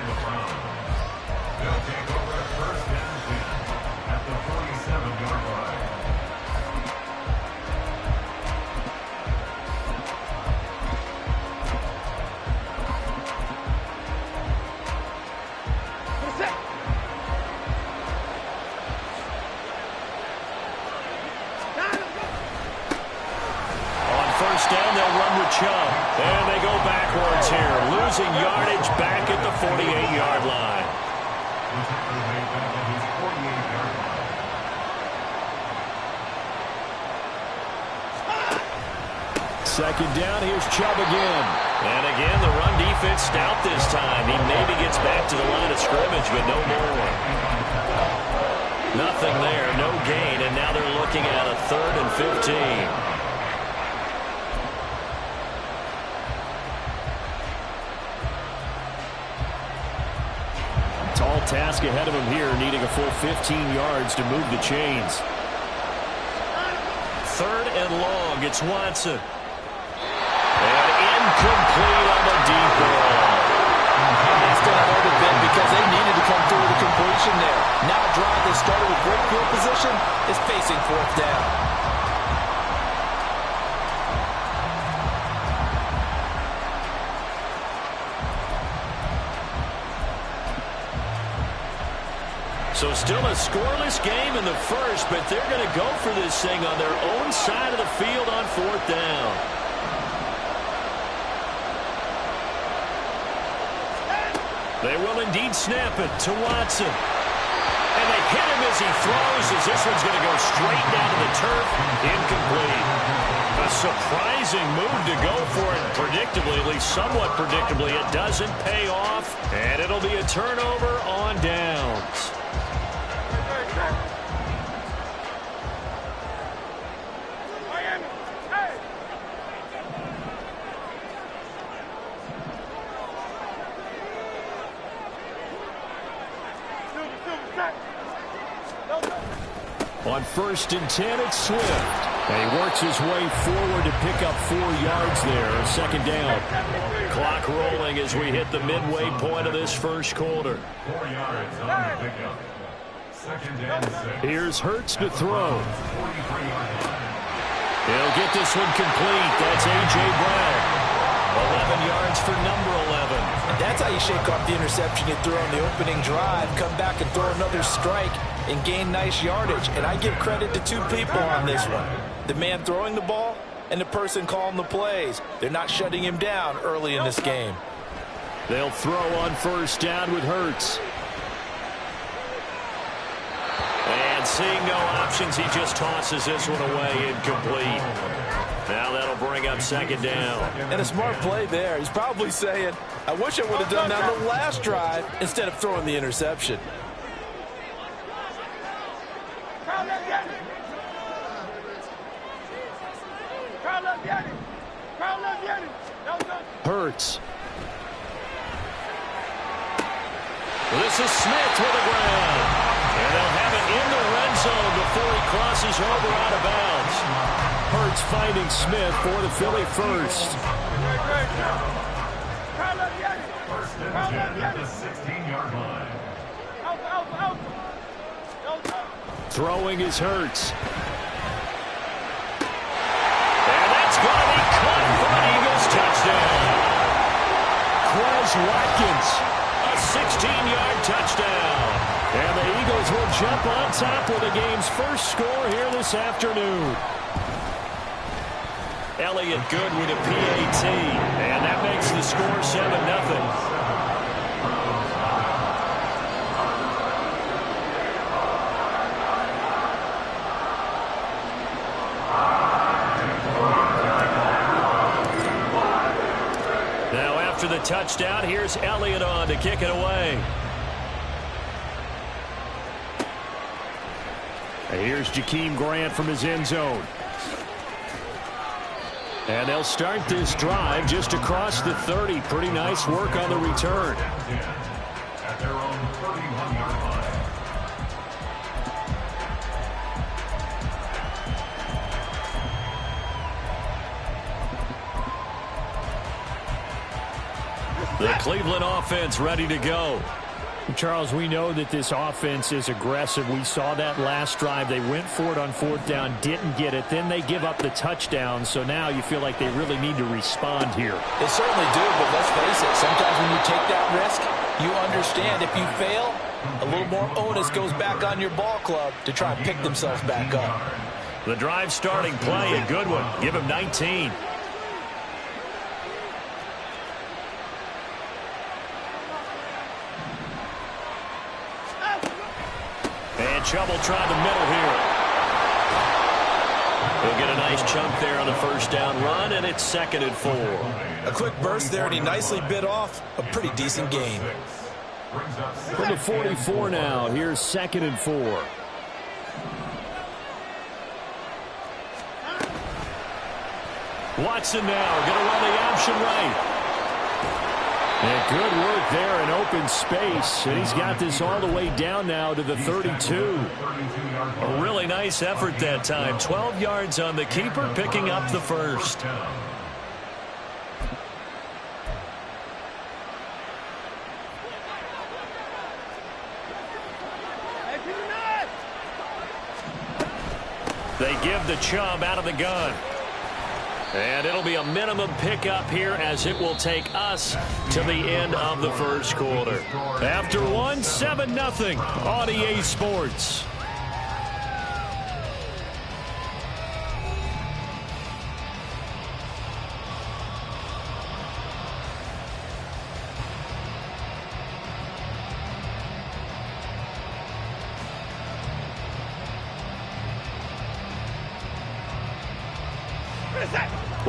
Speaker 5: They'll take over at first and 10 at the 47-yard line.
Speaker 1: Down, they'll run with Chubb. And they go backwards here, losing yardage back at the 48-yard line.
Speaker 2: Second down, here's Chubb again.
Speaker 1: And again, the run defense stout this time. He maybe gets back to the line of scrimmage, but no more. Nothing there, no gain, and now they're looking at a 3rd and 15.
Speaker 2: Tall task ahead of him here, needing a full 15 yards to move the chains.
Speaker 1: 3rd and long, it's Watson. And incomplete on the deep ball.
Speaker 3: That's going to hold a bit because they needed to come through with a completion there. Now a drive that started with great field position is facing 4th down.
Speaker 1: So still a scoreless game in the first, but they're going to go for this thing on their own side of the field on 4th down. They will indeed snap it to Watson. And they hit him as he throws, as this one's going to go straight down to the turf. Incomplete. A surprising move to go for it predictably, at least somewhat predictably. It doesn't pay off, and it'll be a turnover on downs. On 1st and 10, it's Swift. And he works his way forward to pick up 4 yards there. Second down. Clock rolling as we hit the midway point of this first quarter.
Speaker 5: 4 yards on the pickup. Second and 6.
Speaker 2: Here's Hurts to throw.
Speaker 5: 43-yard line.
Speaker 2: He'll get this one complete. That's A.J. Brown.
Speaker 1: 11 yards for number 11.
Speaker 3: And that's how you shake off the interception you threw on the opening drive, come back and throw another strike and gain nice yardage. And I give credit to 2 people on this one. The man throwing the ball and the person calling the plays. They're not shutting him down early in this game.
Speaker 2: They'll throw on 1st down with Hurts.
Speaker 1: And seeing no options, he just tosses this one away, incomplete. Now that'll bring up 2nd down.
Speaker 3: And a smart play there. He's probably saying, I wish I would have done that on the last drive instead of throwing the interception.
Speaker 2: Hurts.
Speaker 1: This is Smith with the ground. And they'll have it in the red zone before he crosses over out of bounds.
Speaker 2: Hurts finding Smith for the Philly first.
Speaker 5: First and 10 at the 16-yard line.
Speaker 2: Throwing is Hurts.
Speaker 1: And that's going to be caught for an Eagles touchdown.
Speaker 2: Quez Watkins.
Speaker 1: A 16-yard touchdown.
Speaker 2: And the Eagles will jump on top with the game's first score here this afternoon.
Speaker 1: Elliott good with a PAT. And that makes the score 7-0. After the touchdown, here's Elliott on to kick it away.
Speaker 2: And here's Jakeem Grant from his end zone. And they'll start this drive just across the 30. Pretty nice work on the return.
Speaker 5: At their own 31-yard line.
Speaker 1: The Cleveland offense ready to go.
Speaker 2: Charles, we know that this offense is aggressive. We saw that last drive. They went for it on 4th down, didn't get it. Then they give up the touchdown. So now you feel like they really need to respond here.
Speaker 3: They certainly do, but let's face it. Sometimes when you take that risk, you understand if you fail, a little more onus goes back on your ball club to try and pick themselves back up.
Speaker 1: The drive starting play, a good one. Give him 19. And Chubb will try the middle here. He'll get a nice chunk there on the first down run, and it's 2nd and 4.
Speaker 3: A quick burst there, and he nicely bit off a pretty decent gain.
Speaker 2: From the 44 now, here's 2nd and 4. Watson now going to run the option right. And good work there in open space. And he's got this all the way down now to the 32.
Speaker 1: A really nice effort that time. 12 yards on the keeper, picking up the first. They give the Chubb out of the gun. And it'll be a minimum pickup here as it will take us to the end of the first quarter. After one, 7-0 on EA Sports.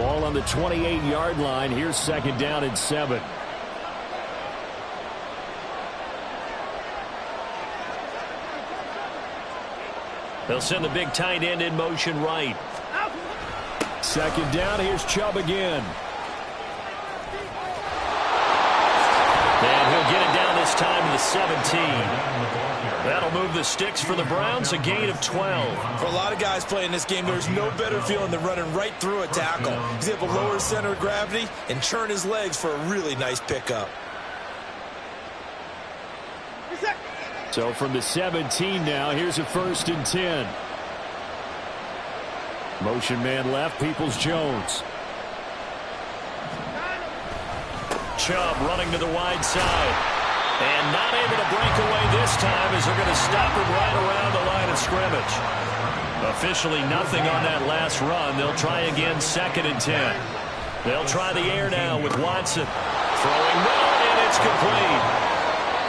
Speaker 2: Ball on the 28-yard line. Here's 2nd down and 7. They'll send the big tight end in motion right. 2nd down. Here's Chubb again. And he'll get it down this time to the 17. That'll move the sticks for the Browns, a gain of 12.
Speaker 8: For a lot of guys playing this game, there's no better feeling than running right through a tackle. He's able to lower his center of gravity and churn his legs for a really nice pickup.
Speaker 2: So from the 17 now, here's a 1st and 10. Motion man left, Peoples-Jones. Chubb running to the wide side. And not able to break away this time as they're going to stop him right around the line of scrimmage. Officially nothing on that last run. They'll try again 2nd and 10. They'll try the air now with Watson. Throwing middle, and it's complete.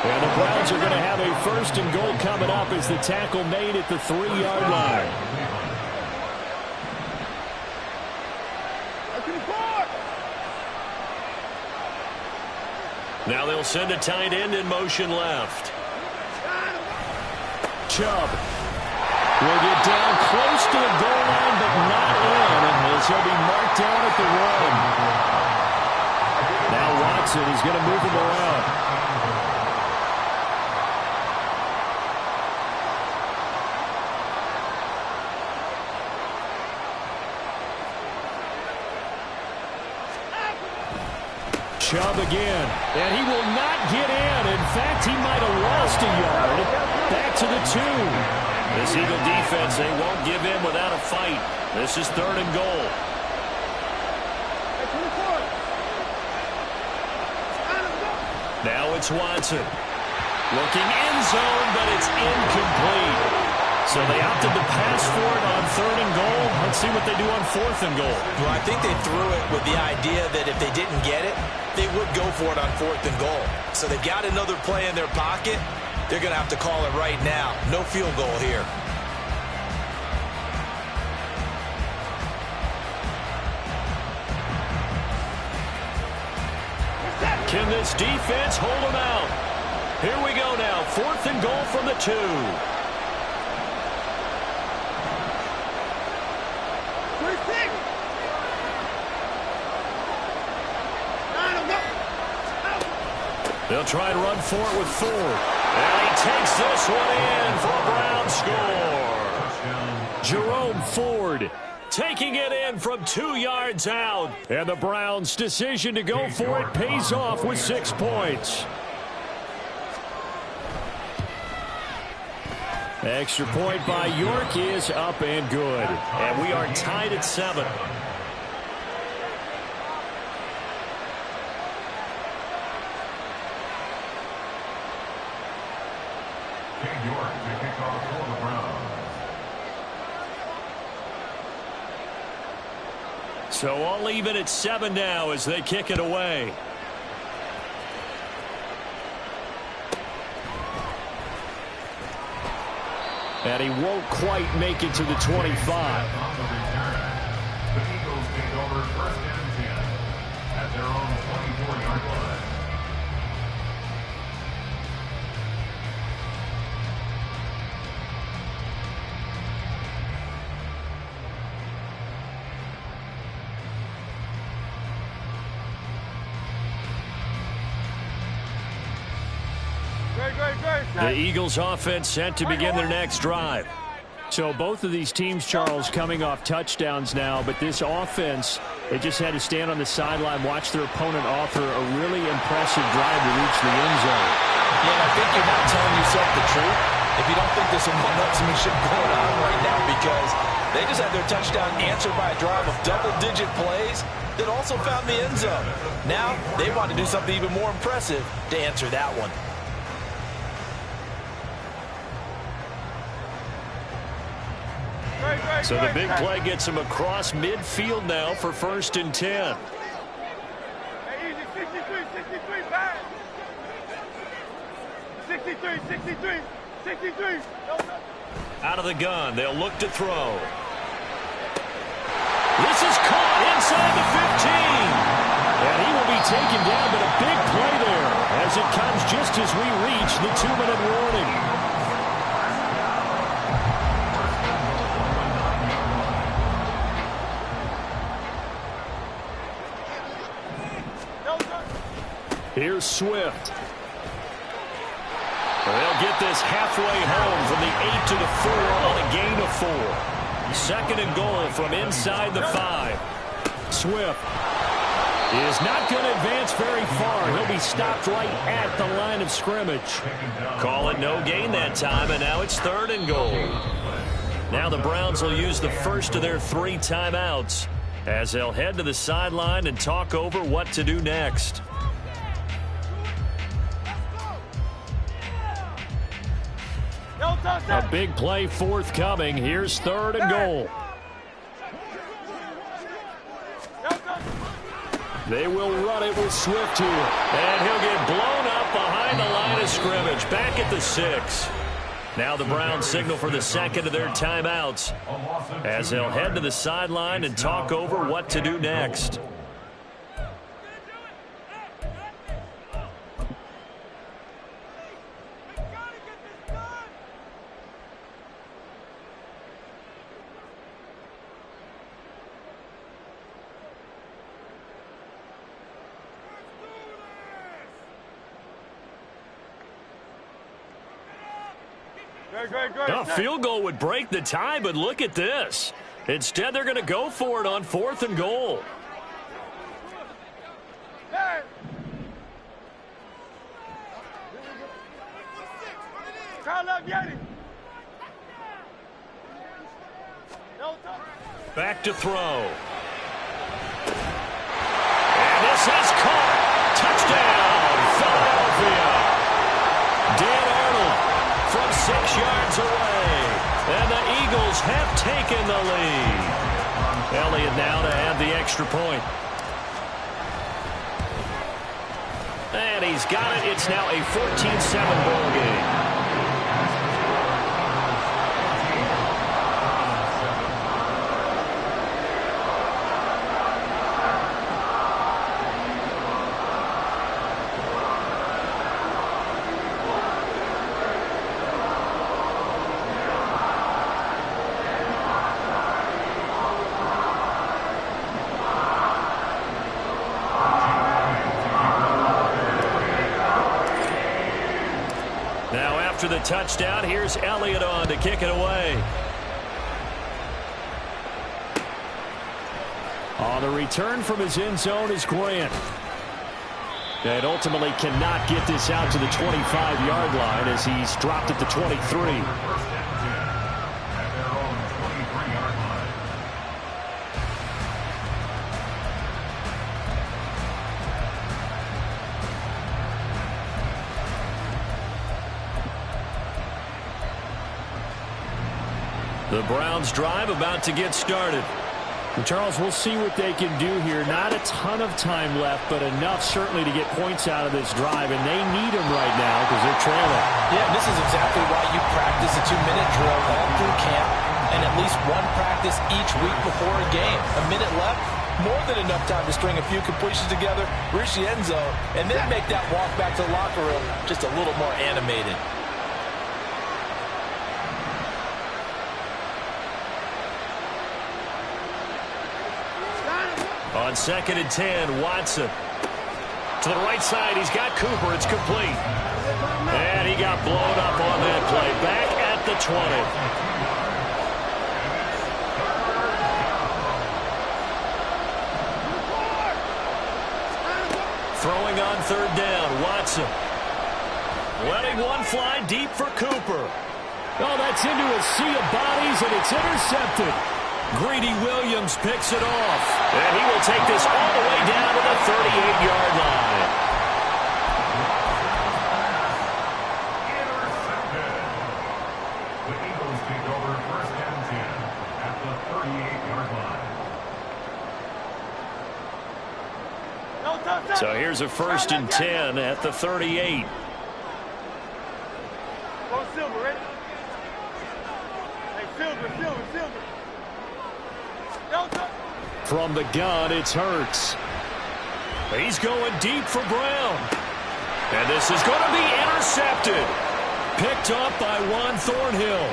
Speaker 2: And the Browns are going to have a 1st and goal coming up as the tackle made at the 3-yard line. Now they'll send a tight end in motion left. Chubb will get down close to the goal line, but not in, as he'll be marked down at the 1. Now Watson is going to move him around. Chubb again, and he will not get in. In fact, he might have lost a yard. Back to the 2. This Eagle defense, they won't give in without a fight. This is 3rd and goal. Now it's Watson. Looking end zone, but it's incomplete. So they opted to pass for it on 3rd and goal. Let's see what they do on 4th and goal.
Speaker 8: Well, I think they threw it with the idea that if they didn't get it, they would go for it on 4th and goal. So they've got another play in their pocket. They're going to have to call it right now. No field goal here.
Speaker 2: Can this defense hold them out? Here we go now. 4th and goal from the 2. They'll try and run for it with Ford. And he takes this one in for a Brown score. Jerome Ford taking it in from 2 yards out. And the Browns' decision to go for it pays off with 6 points. Extra point by York is up and good. And we are tied at 7.
Speaker 5: York to kick off for the Browns.
Speaker 2: So all even at 7 now as they kick it away. And he won't quite make it to the 25.
Speaker 5: On the return, the Eagles take over 1st and 10 at their own 24-yard line.
Speaker 2: The Eagles offense set to begin their next drive. So both of these teams, Charles, coming off touchdowns now, but this offense, they just had to stand on the sideline, watch their opponent offer a really impressive drive to reach the end zone.
Speaker 3: Yeah, I think you're not telling yourself the truth if you don't think there's some one-upsmanship going on right now, because they just had their touchdown answered by a drive of double-digit plays that also found the end zone. Now they want to do something even more impressive to answer that one.
Speaker 2: So the big play gets him across midfield now for 1st and 10.
Speaker 4: Hey, easy, 63, back. 63.
Speaker 2: Out of the gun, they'll look to throw. This is caught. inside the 15. And he will be taken down, but a big play there as it comes just as we reach the 2-minute warning. Here's Swift. They'll get this halfway home from the 8 to the 4 on a gain of 4. Second and goal from inside the 5. Swift is not going to advance very far. He'll be stopped right at the line of scrimmage.
Speaker 1: Call it no gain that time, and now it's third and goal. Now the Browns will use the first of their 3 timeouts as they'll head to the sideline and talk over what to do next.
Speaker 2: A big play forthcoming. Here's third and goal. They will run it with Swift here.
Speaker 1: And he'll get blown up behind the line of scrimmage. Back at the 6. Now the Browns signal for the second of their timeouts as they'll head to the sideline and talk over what to do next.
Speaker 2: A field goal would break the tie, but look at this. Instead, they're going to go for it on 4th and goal.
Speaker 1: Back to throw. And this is caught. Touchdown, Philadelphia. Dan Arnold from 6 yards away. And the Eagles have taken the lead. Elliott now to add the extra point. And he's got it. It's now a 14-7 ball game. After the touchdown, here's Elliott on to kick it away.
Speaker 2: On the return from his end zone is Grant. And ultimately cannot get this out to the 25-yard line as he's dropped at the 23.
Speaker 1: The Browns drive about to get started.
Speaker 2: And Charles, we'll see what they can do here. Not a ton of time left, but enough certainly to get points out of this drive, and they need them right now because they're trailing.
Speaker 3: Yeah, this is exactly why you practice a 2-minute drill all through camp and at least one practice each week before a game. A minute left, more than enough time to string a few completions together, reach the end zone, and then make that walk back to the locker room just a little more animated.
Speaker 1: On 2nd and 10, Watson. To the right side, he's got Cooper. It's complete. And he got blown up on that play. Back at the 20. Throwing on 3rd down, Watson. Letting one fly deep for Cooper.
Speaker 2: Oh, that's into a sea of bodies, and it's intercepted.
Speaker 1: Greedy Williams picks it off. And he will take this all the way down to the 38-yard line.
Speaker 5: Intercepted. The Eagles take over 1st and 10 at the 38-yard line.
Speaker 1: So here's a 1st and 10 at the 38.
Speaker 4: Go Silver, ready? Hey, Silver.
Speaker 2: From the gun, it's Hurts. He's going deep for Brown. And this is going to be intercepted. Picked up by Juan Thornhill.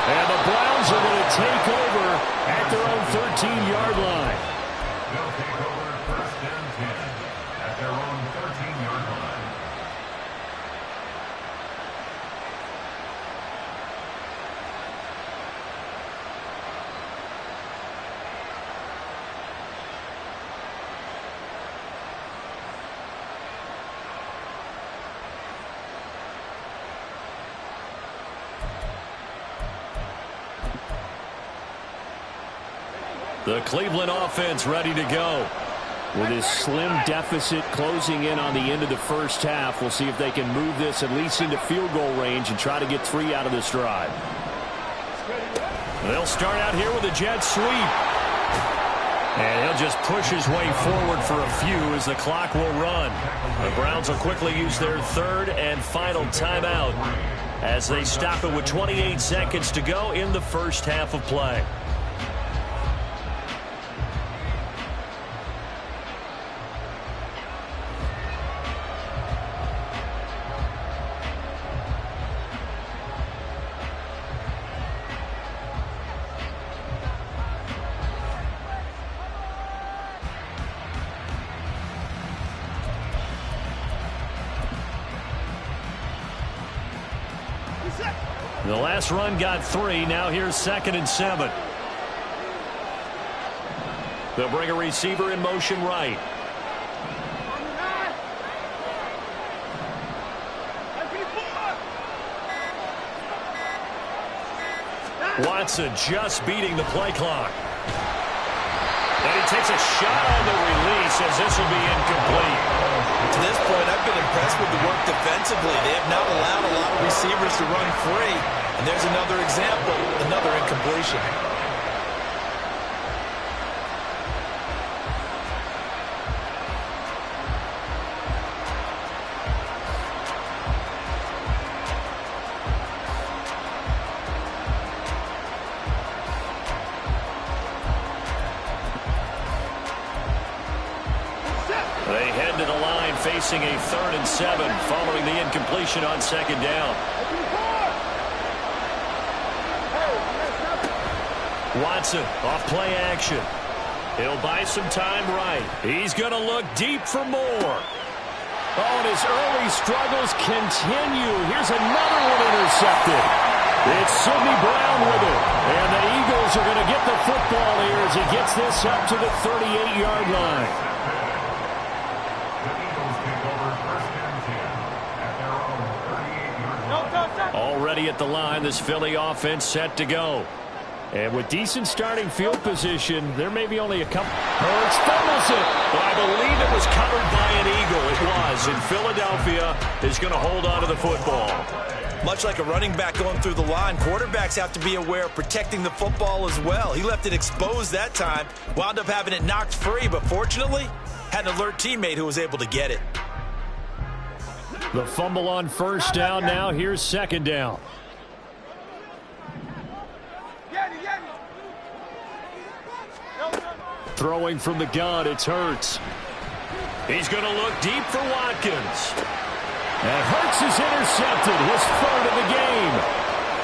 Speaker 2: And the Browns are going to take over at their own 13-yard line.
Speaker 5: They'll take over first and 10 at their own 13-yard line.
Speaker 2: The Cleveland offense ready to go. With his slim deficit closing in on the end of the first half, we'll see if they can move this at least into field goal range and try to get 3 out of this drive. They'll start out here with a jet sweep. And he'll just push his way forward for a few as the clock will run. The Browns will quickly use their third and final timeout as they stop it with 28 seconds to go in the first half of play. The last run got 3. Now here's 2nd and 7. They'll bring a receiver in motion right. Watson just beating the play clock. And he takes a shot on the release as this will be incomplete.
Speaker 8: To this point, I've been impressed with the work defensively. They have not allowed a lot of receivers to run free. And there's another example, another incompletion.
Speaker 2: They head to the line facing a 3rd and 7 following the incompletion on 2nd down. Watson off play action. He'll buy some time right. He's going to look deep for more. Oh, and his early struggles continue. Here's another one intercepted. It's Sidney Brown with it. And the Eagles are going to get the football here as he gets this up to the 38-yard line. Already at the line, this Philly offense set to go. And with decent starting field position, there may be only a couple. Hurts fumbles it. But I believe it was covered by an Eagle. It was. And Philadelphia is going to hold on to the football.
Speaker 8: Much like a running back going through the line, quarterbacks have to be aware of protecting the football as well. He left it exposed that time, wound up having it knocked free, but fortunately, had an alert teammate who was able to get it.
Speaker 2: The fumble on 1st down. Now here's 2nd down. Throwing from the gun, it's Hurts. He's going to look deep for Watkins. And Hurts is intercepted, his 3rd of the game.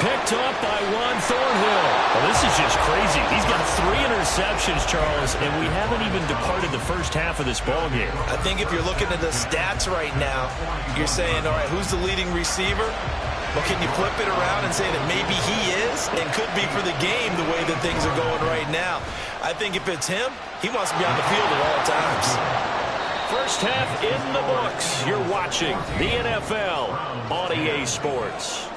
Speaker 2: Picked up by Juan Thornhill. Well, this is just crazy. He's got 3 interceptions, Charles, and we haven't even departed the first half of this ballgame.
Speaker 8: I think if you're looking at the stats right now, you're saying, all right, who's the leading receiver? Well, can you flip it around and say that maybe he is and could be for the game the way that things are going right now? I think if it's him, he wants to be on the field at all times.
Speaker 2: First half in the books. You're watching the NFL on EA Sports.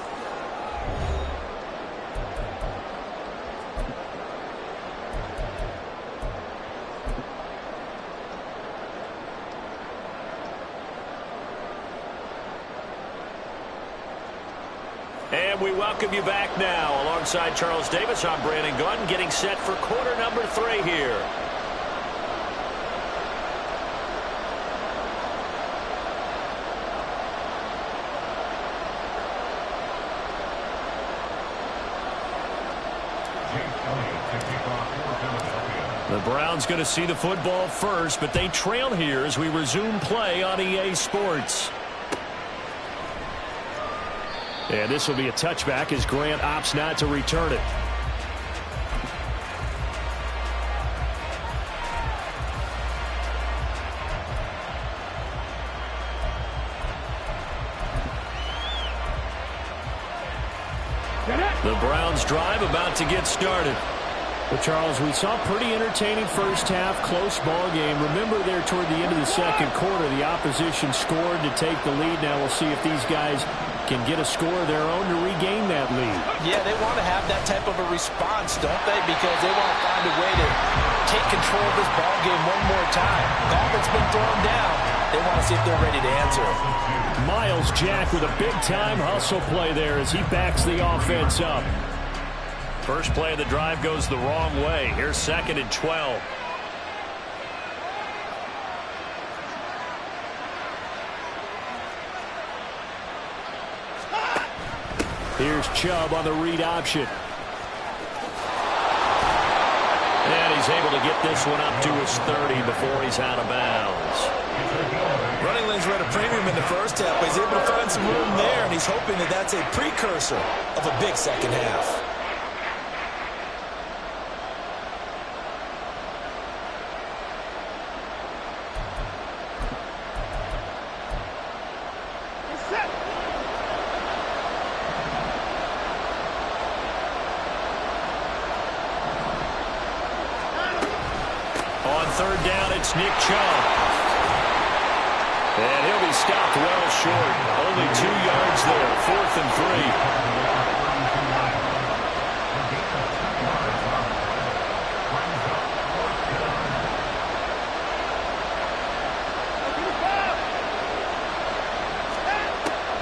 Speaker 2: And we welcome you back now. Alongside Charles Davis, I'm Brandon Gunn, getting set for quarter number 3 here.
Speaker 5: Jake Elliott to kick off for Philadelphia.
Speaker 2: The Browns going to see the football first, but they trail here as we resume play on EA Sports. And this will be a touchback as Grant opts not to return it. The Browns drive about to get started. Well, Charles, we saw a pretty entertaining first half, close ball game. Remember there toward the end of the second quarter, the opposition scored to take the lead. Now we'll see if these guys can get a score of their own to regain that lead.
Speaker 3: Yeah, they want to have that type of a response, don't they? Because they want to find a way to take control of this ball game one more time. All that's been thrown down, they want to see if they're ready to answer it.
Speaker 2: Miles Jack with a big-time hustle play there as he backs the offense up. First play of the drive goes the wrong way. Here's 2nd and 12. Here's Chubb on the read option. And he's able to get this one up to his 30 before he's out of bounds.
Speaker 8: Running lanes were at a premium in the first half, but he's able to find some room there, and he's hoping that that's a precursor of a big second half.
Speaker 2: On 3rd down, it's Nick Chubb. And he'll be stopped well short. Only 2 yards there. 4th and 3.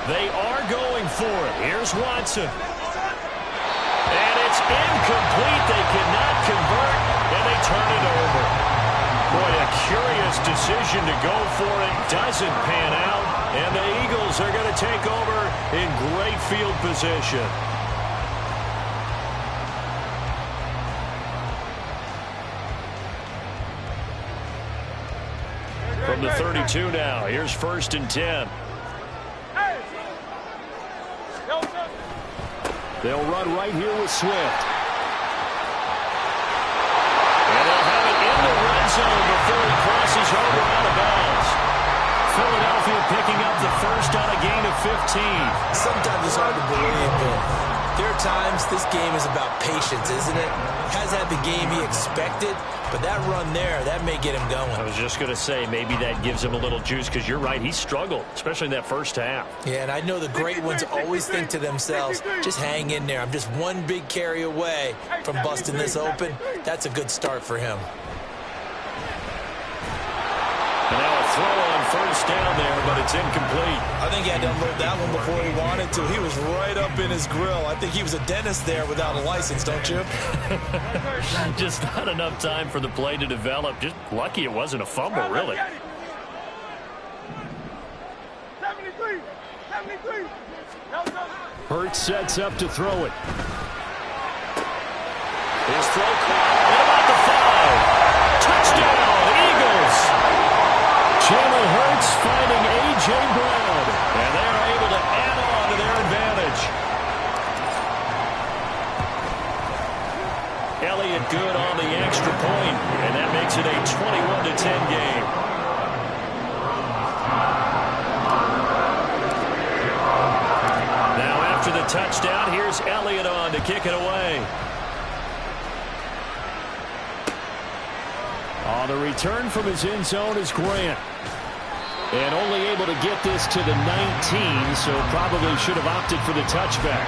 Speaker 2: They are going for it. Here's Watson. And it's incomplete. They cannot convert, and they turn it over. Boy, a curious decision to go for it. Doesn't pan out, and the Eagles are going to take over in great field position. From the 32 now, here's 1st and 10. They'll run right here with Swift. And they'll have it in the red zone before he crosses over out of bounds. Philadelphia picking up the first on a gain of 15.
Speaker 8: Sometimes it's hard to believe, but there are times this game is about patience, isn't it? Has had the game he expected, but that run there, that may get him going.
Speaker 2: I was just going to say, maybe that gives him a little juice, because you're right, he struggled, especially in that first half.
Speaker 8: Yeah, and I know the great ones always think to themselves, just hang in there. I'm just one big carry away from busting this open. That's a good start for him.
Speaker 2: And now a throw on 1st down there, but it's incomplete.
Speaker 8: I think he had to unload that one before he wanted to. He was right up in his grill. I think he was a dentist there without a license, don't you?
Speaker 2: Just not enough time for the play to develop. Just lucky it wasn't a fumble, really.
Speaker 4: 73.
Speaker 2: Hurts sets up to throw it. His throw caught at about the 5. Touchdown, Eagles! Jalen Hurts finding A.J. Brown, and they are able to add on to their advantage. Elliott good on the extra point, and that makes it a 21-10 game. Now after the touchdown, here's Elliott on to kick it away. On the return from his end zone is Grant. And only able to get this to the 19, so probably should have opted for the touchback.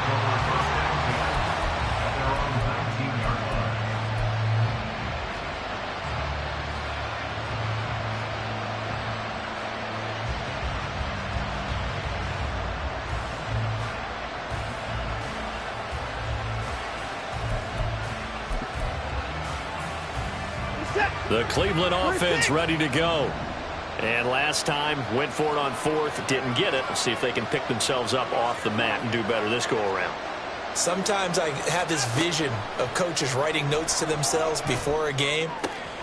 Speaker 2: The Cleveland offense ready to go. And last time, went for it on 4th, didn't get it. Let's see if they can pick themselves up off the mat and do better this go-around.
Speaker 8: Sometimes I have this vision of coaches writing notes to themselves before a game.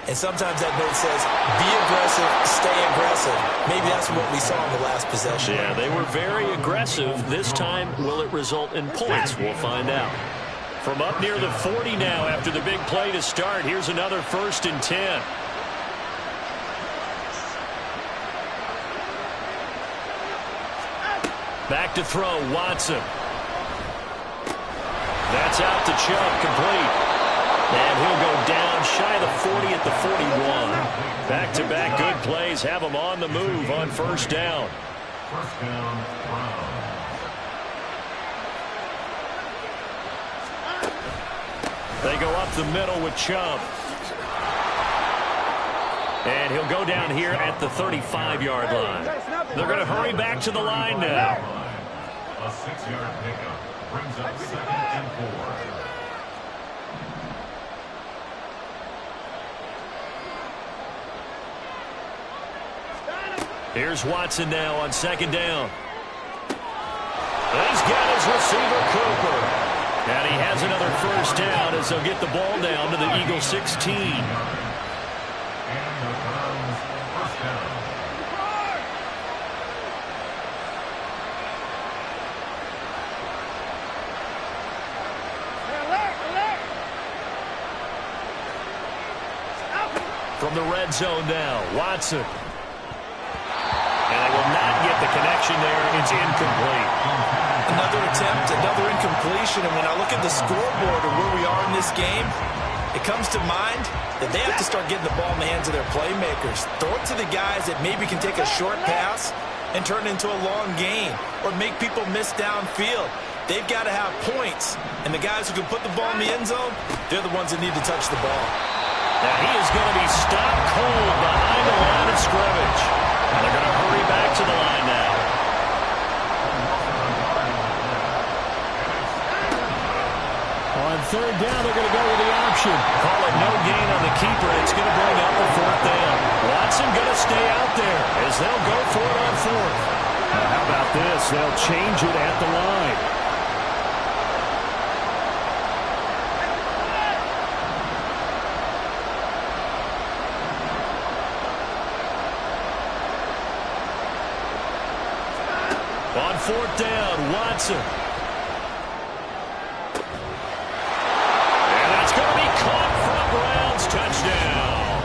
Speaker 3: And sometimes that note says, be aggressive, stay aggressive. Maybe that's what we saw in the last possession.
Speaker 2: Yeah, they were very aggressive. This time, will it result in points? We'll find out. From up near the 40 now after the big play to start, here's another 1st and 10. Back to throw, Watson. That's out to Chubb, complete. And he'll go down shy of the 40 at the 41. Back-to-back good plays have him on the move on 1st down.
Speaker 5: First down, Browns.
Speaker 2: They go up the middle with Chubb. And he'll go down here at the 35-yard line. They're going to hurry back to the line now.
Speaker 5: A 6-yard pickup brings up 2nd and 4.
Speaker 2: Here's Watson now on 2nd down. He's got his receiver, Cooper. And he has another 1st down as they'll get the ball down to the Eagle 16.
Speaker 5: And the Browns' 1st down.
Speaker 2: From the red zone now, Watson. And they will not get the connection there. It's incomplete.
Speaker 8: Another attempt, another incompletion. And when I look at the scoreboard of where we are in this game, it comes to mind that they have to start getting the ball in the hands of their playmakers. Throw it to the guys that maybe can take a short pass and turn it into a long gain or make people miss downfield. They've got to have points. And the guys who can put the ball in the end zone, they're the ones that need to touch the ball.
Speaker 2: Now he is going to be stopped cold behind the line of scrimmage. And they're going to hurry back to the line now. On 3rd down, they're going to go with the option. Call it no gain on the keeper. It's going to bring up a 4th down. Watson going to stay out there as they'll go for it on 4th. Now how about this? They'll change it at the line. On 4th down, Watson. And that's going to be caught for a Browns touchdown.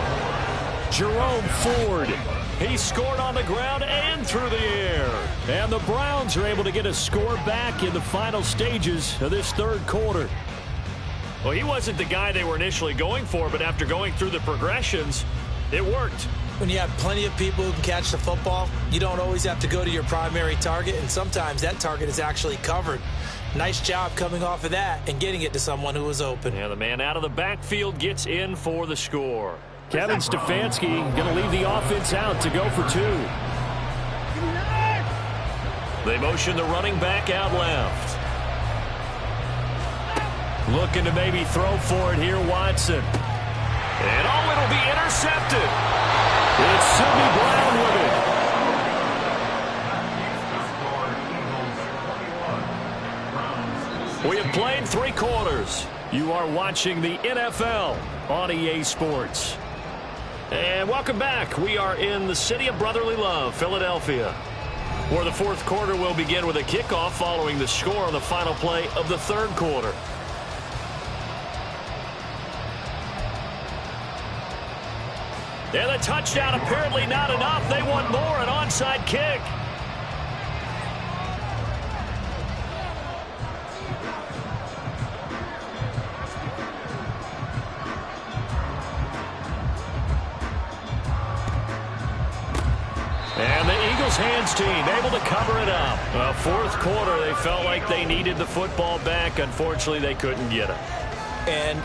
Speaker 2: Jerome Ford. He scored on the ground and through the air. And the Browns are able to get a score back in the final stages of this 3rd quarter. Well, he wasn't the guy they were initially going for, but after going through the progressions, it worked.
Speaker 3: When you have plenty of people who can catch the football, you don't always have to go to your primary target, and sometimes that target is actually covered. Nice job coming off of that and getting it to someone who was open.
Speaker 2: Yeah, the man out of the backfield gets in for the score. Kevin Stefanski going to leave the offense out to go for 2. They motion the running back out left. Looking to maybe throw for it here, Watson. And oh, it'll be intercepted. It's Sidney Brown with it. We have played 3 quarters. You are watching the NFL on EA Sports. And welcome back. We are in the city of brotherly love, Philadelphia, where the 4th quarter will begin with a kickoff following the score on the final play of the 3rd quarter. And the touchdown apparently not enough. They want more, an onside kick. And the Eagles hands team able to cover it up. 4th quarter, they felt like they needed the football back. Unfortunately, they couldn't get it.
Speaker 3: And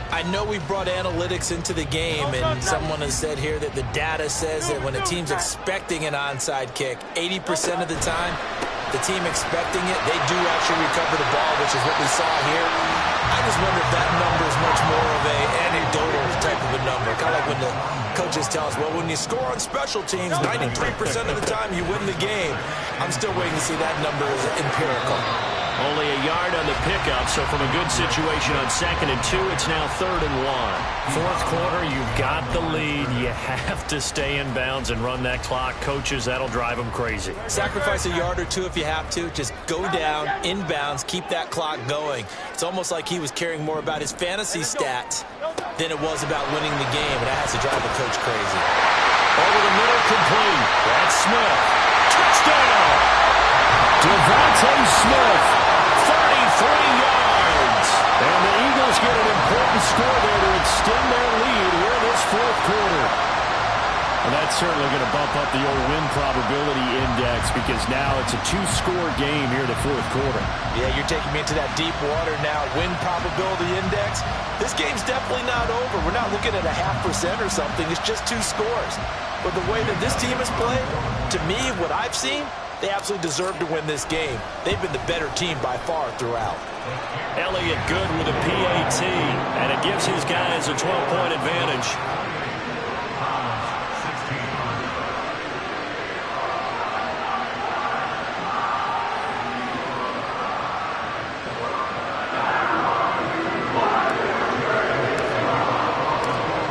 Speaker 3: I know we brought analytics into the game, and someone has said here that the data says that when a team's expecting an onside kick, 80% of the time, the team expecting it, they do actually recover the ball, which is what we saw here. I just wonder if that number is much more of a anecdotal type of a number, kind of like when the coaches tell us, well, when you score on special teams, 93% of the time you win the game. I'm still waiting to see that number as empirical.
Speaker 2: Only a yard on the pickup, so from a good situation on 2nd and 2, it's now 3rd and 1.
Speaker 1: Fourth quarter, you've got the lead. You have to stay in bounds and run that clock. Coaches, that'll drive them crazy.
Speaker 3: Sacrifice a yard or two if you have to. Just go down, inbounds, keep that clock going. It's almost like he was caring more about his fantasy stats than it was about winning the game, and that has to drive the coach crazy.
Speaker 2: Over the middle, complete. That's Smith. Touchdown! Devontae Smith, 33 yards. And the Eagles get an important score there to extend their lead here in this fourth quarter. And that's certainly going to bump up the old win probability index because now it's a 2-score game here in the fourth quarter.
Speaker 3: Yeah, you're taking me into that deep water now. Win probability index. This game's definitely not over. We're not looking at a 0.5% or something. It's just 2 scores. But the way that this team has played, to me, what I've seen, they absolutely deserve to win this game. They've been the better team by far throughout.
Speaker 2: Elliott good with a PAT, and it gives his guys a 12-point advantage.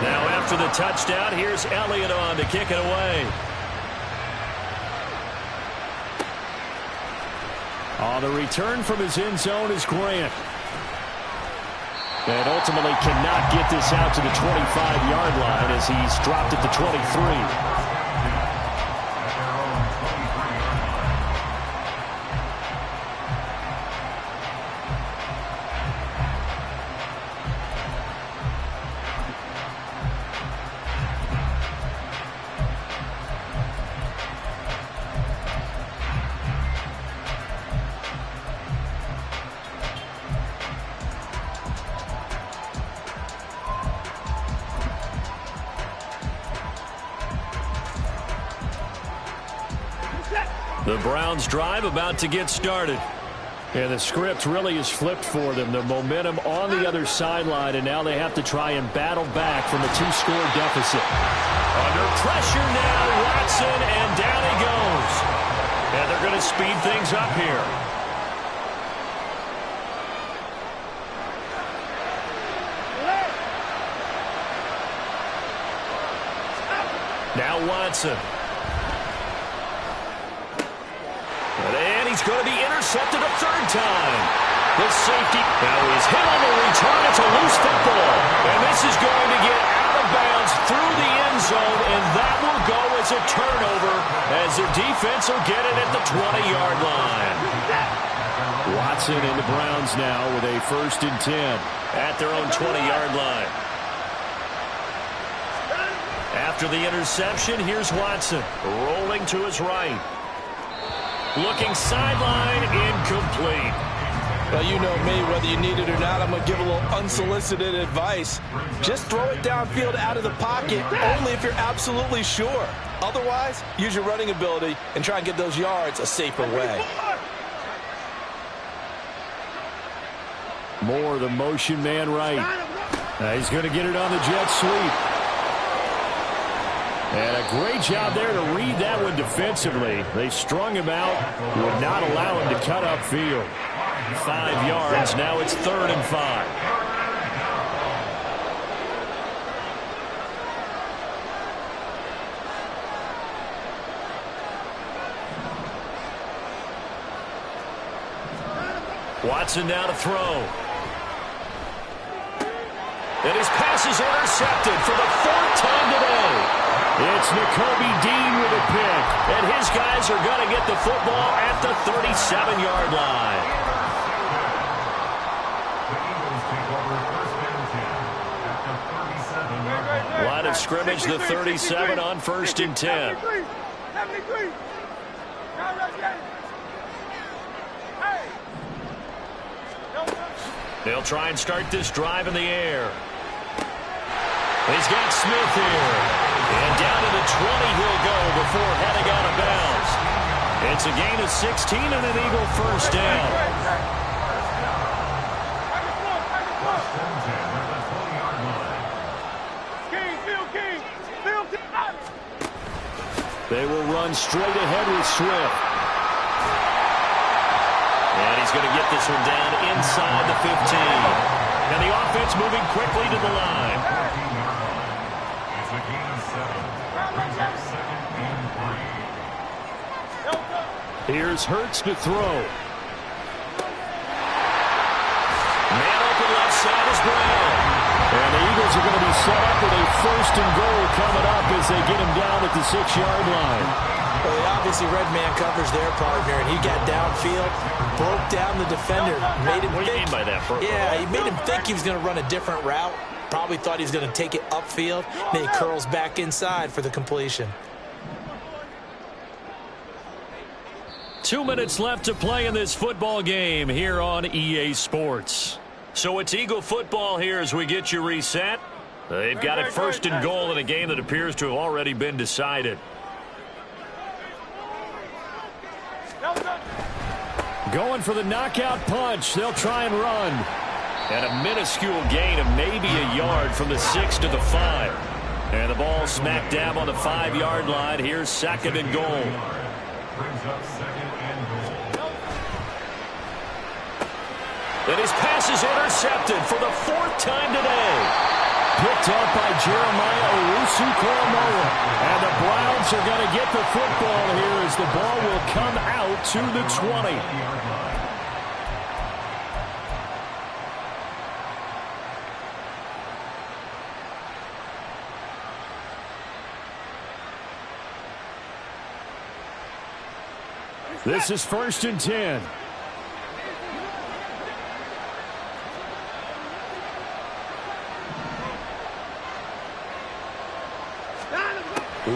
Speaker 2: Now after the touchdown, here's Elliott on to kick it away. On the return from his end zone is Grant. And ultimately cannot get this out to the 25-yard line as he's dropped at the 23. The Browns drive about to get started. And the script really is flipped for them. The momentum on the other sideline, and now they have to try and battle back from a 2-score deficit. Under pressure now, Watson, and down he goes. And they're going to speed things up here. Now Watson. And he's going to be intercepted a 3rd time. The safety now is hit on the return. It's a loose football. And this is going to get out of bounds through the end zone, and that will go as a turnover as their defense will get it at the 20-yard line. Watson and the Browns now with a 1st and 10 at their own 20-yard line. After the interception, here's Watson rolling to his right. Looking sideline, incomplete.
Speaker 3: Well, you know me, whether you need it or not, I'm going to give a little unsolicited advice. Just throw it downfield out of the pocket, only if you're absolutely sure. Otherwise, use your running ability and try and get those yards a safer way.
Speaker 2: Moore, the motion man right. He's going to get it on the jet sweep. And a great job there to read that one defensively. They strung him out, would not allow him to cut upfield. 5 yards, now it's 3rd and 5. Watson now to throw. And his pass is intercepted for the 4th time today. It's Nakobe Dean with a pick, and his guys are going to get the football at the 37-yard line. Line of scrimmage, the 37 on 1st and 10.
Speaker 4: 73.
Speaker 2: They'll try and start this drive in the air. He's got Smith here. And down to the 20 he'll go before heading out of bounds. It's a gain of 16 and an Eagle 1st down. They will run straight ahead with Swift.
Speaker 1: And he's going to get this one down inside the 15. And the offense moving quickly to the line.
Speaker 5: It's a gain of 7. Brings up 2nd and 3.
Speaker 2: Here's Hurts to throw.
Speaker 1: Man open left side is Brown.
Speaker 2: And the Eagles are going to be set up with a 1st and goal coming up as they get him down at the 6-yard line.
Speaker 3: Well, they obviously red man covers their partner, and he got downfield, broke down the defender, made him
Speaker 1: What do you mean by that?
Speaker 3: Yeah, he made him think he was going to run a different route. Probably thought he was going to take it upfield. Then he curls back inside for the completion.
Speaker 2: 2 minutes left to play in this football game here on EA Sports.
Speaker 1: So it's Eagle football here as we get you reset. They've got it 1st and goal in a game that appears to have already been decided.
Speaker 2: Going for the knockout punch. They'll try and run.
Speaker 1: And a minuscule gain of maybe a yard from the 6 to the 5. And the ball smack dab on the 5-yard line. Here's 2nd and goal.
Speaker 5: Brings up 2nd and goal.
Speaker 1: And his pass is intercepted for the 4th time today.
Speaker 2: Picked up by Jeremiah Owusu-Koramoah. And the Browns are going to get the football here as the ball will come out to the 20. This is 1st and 10.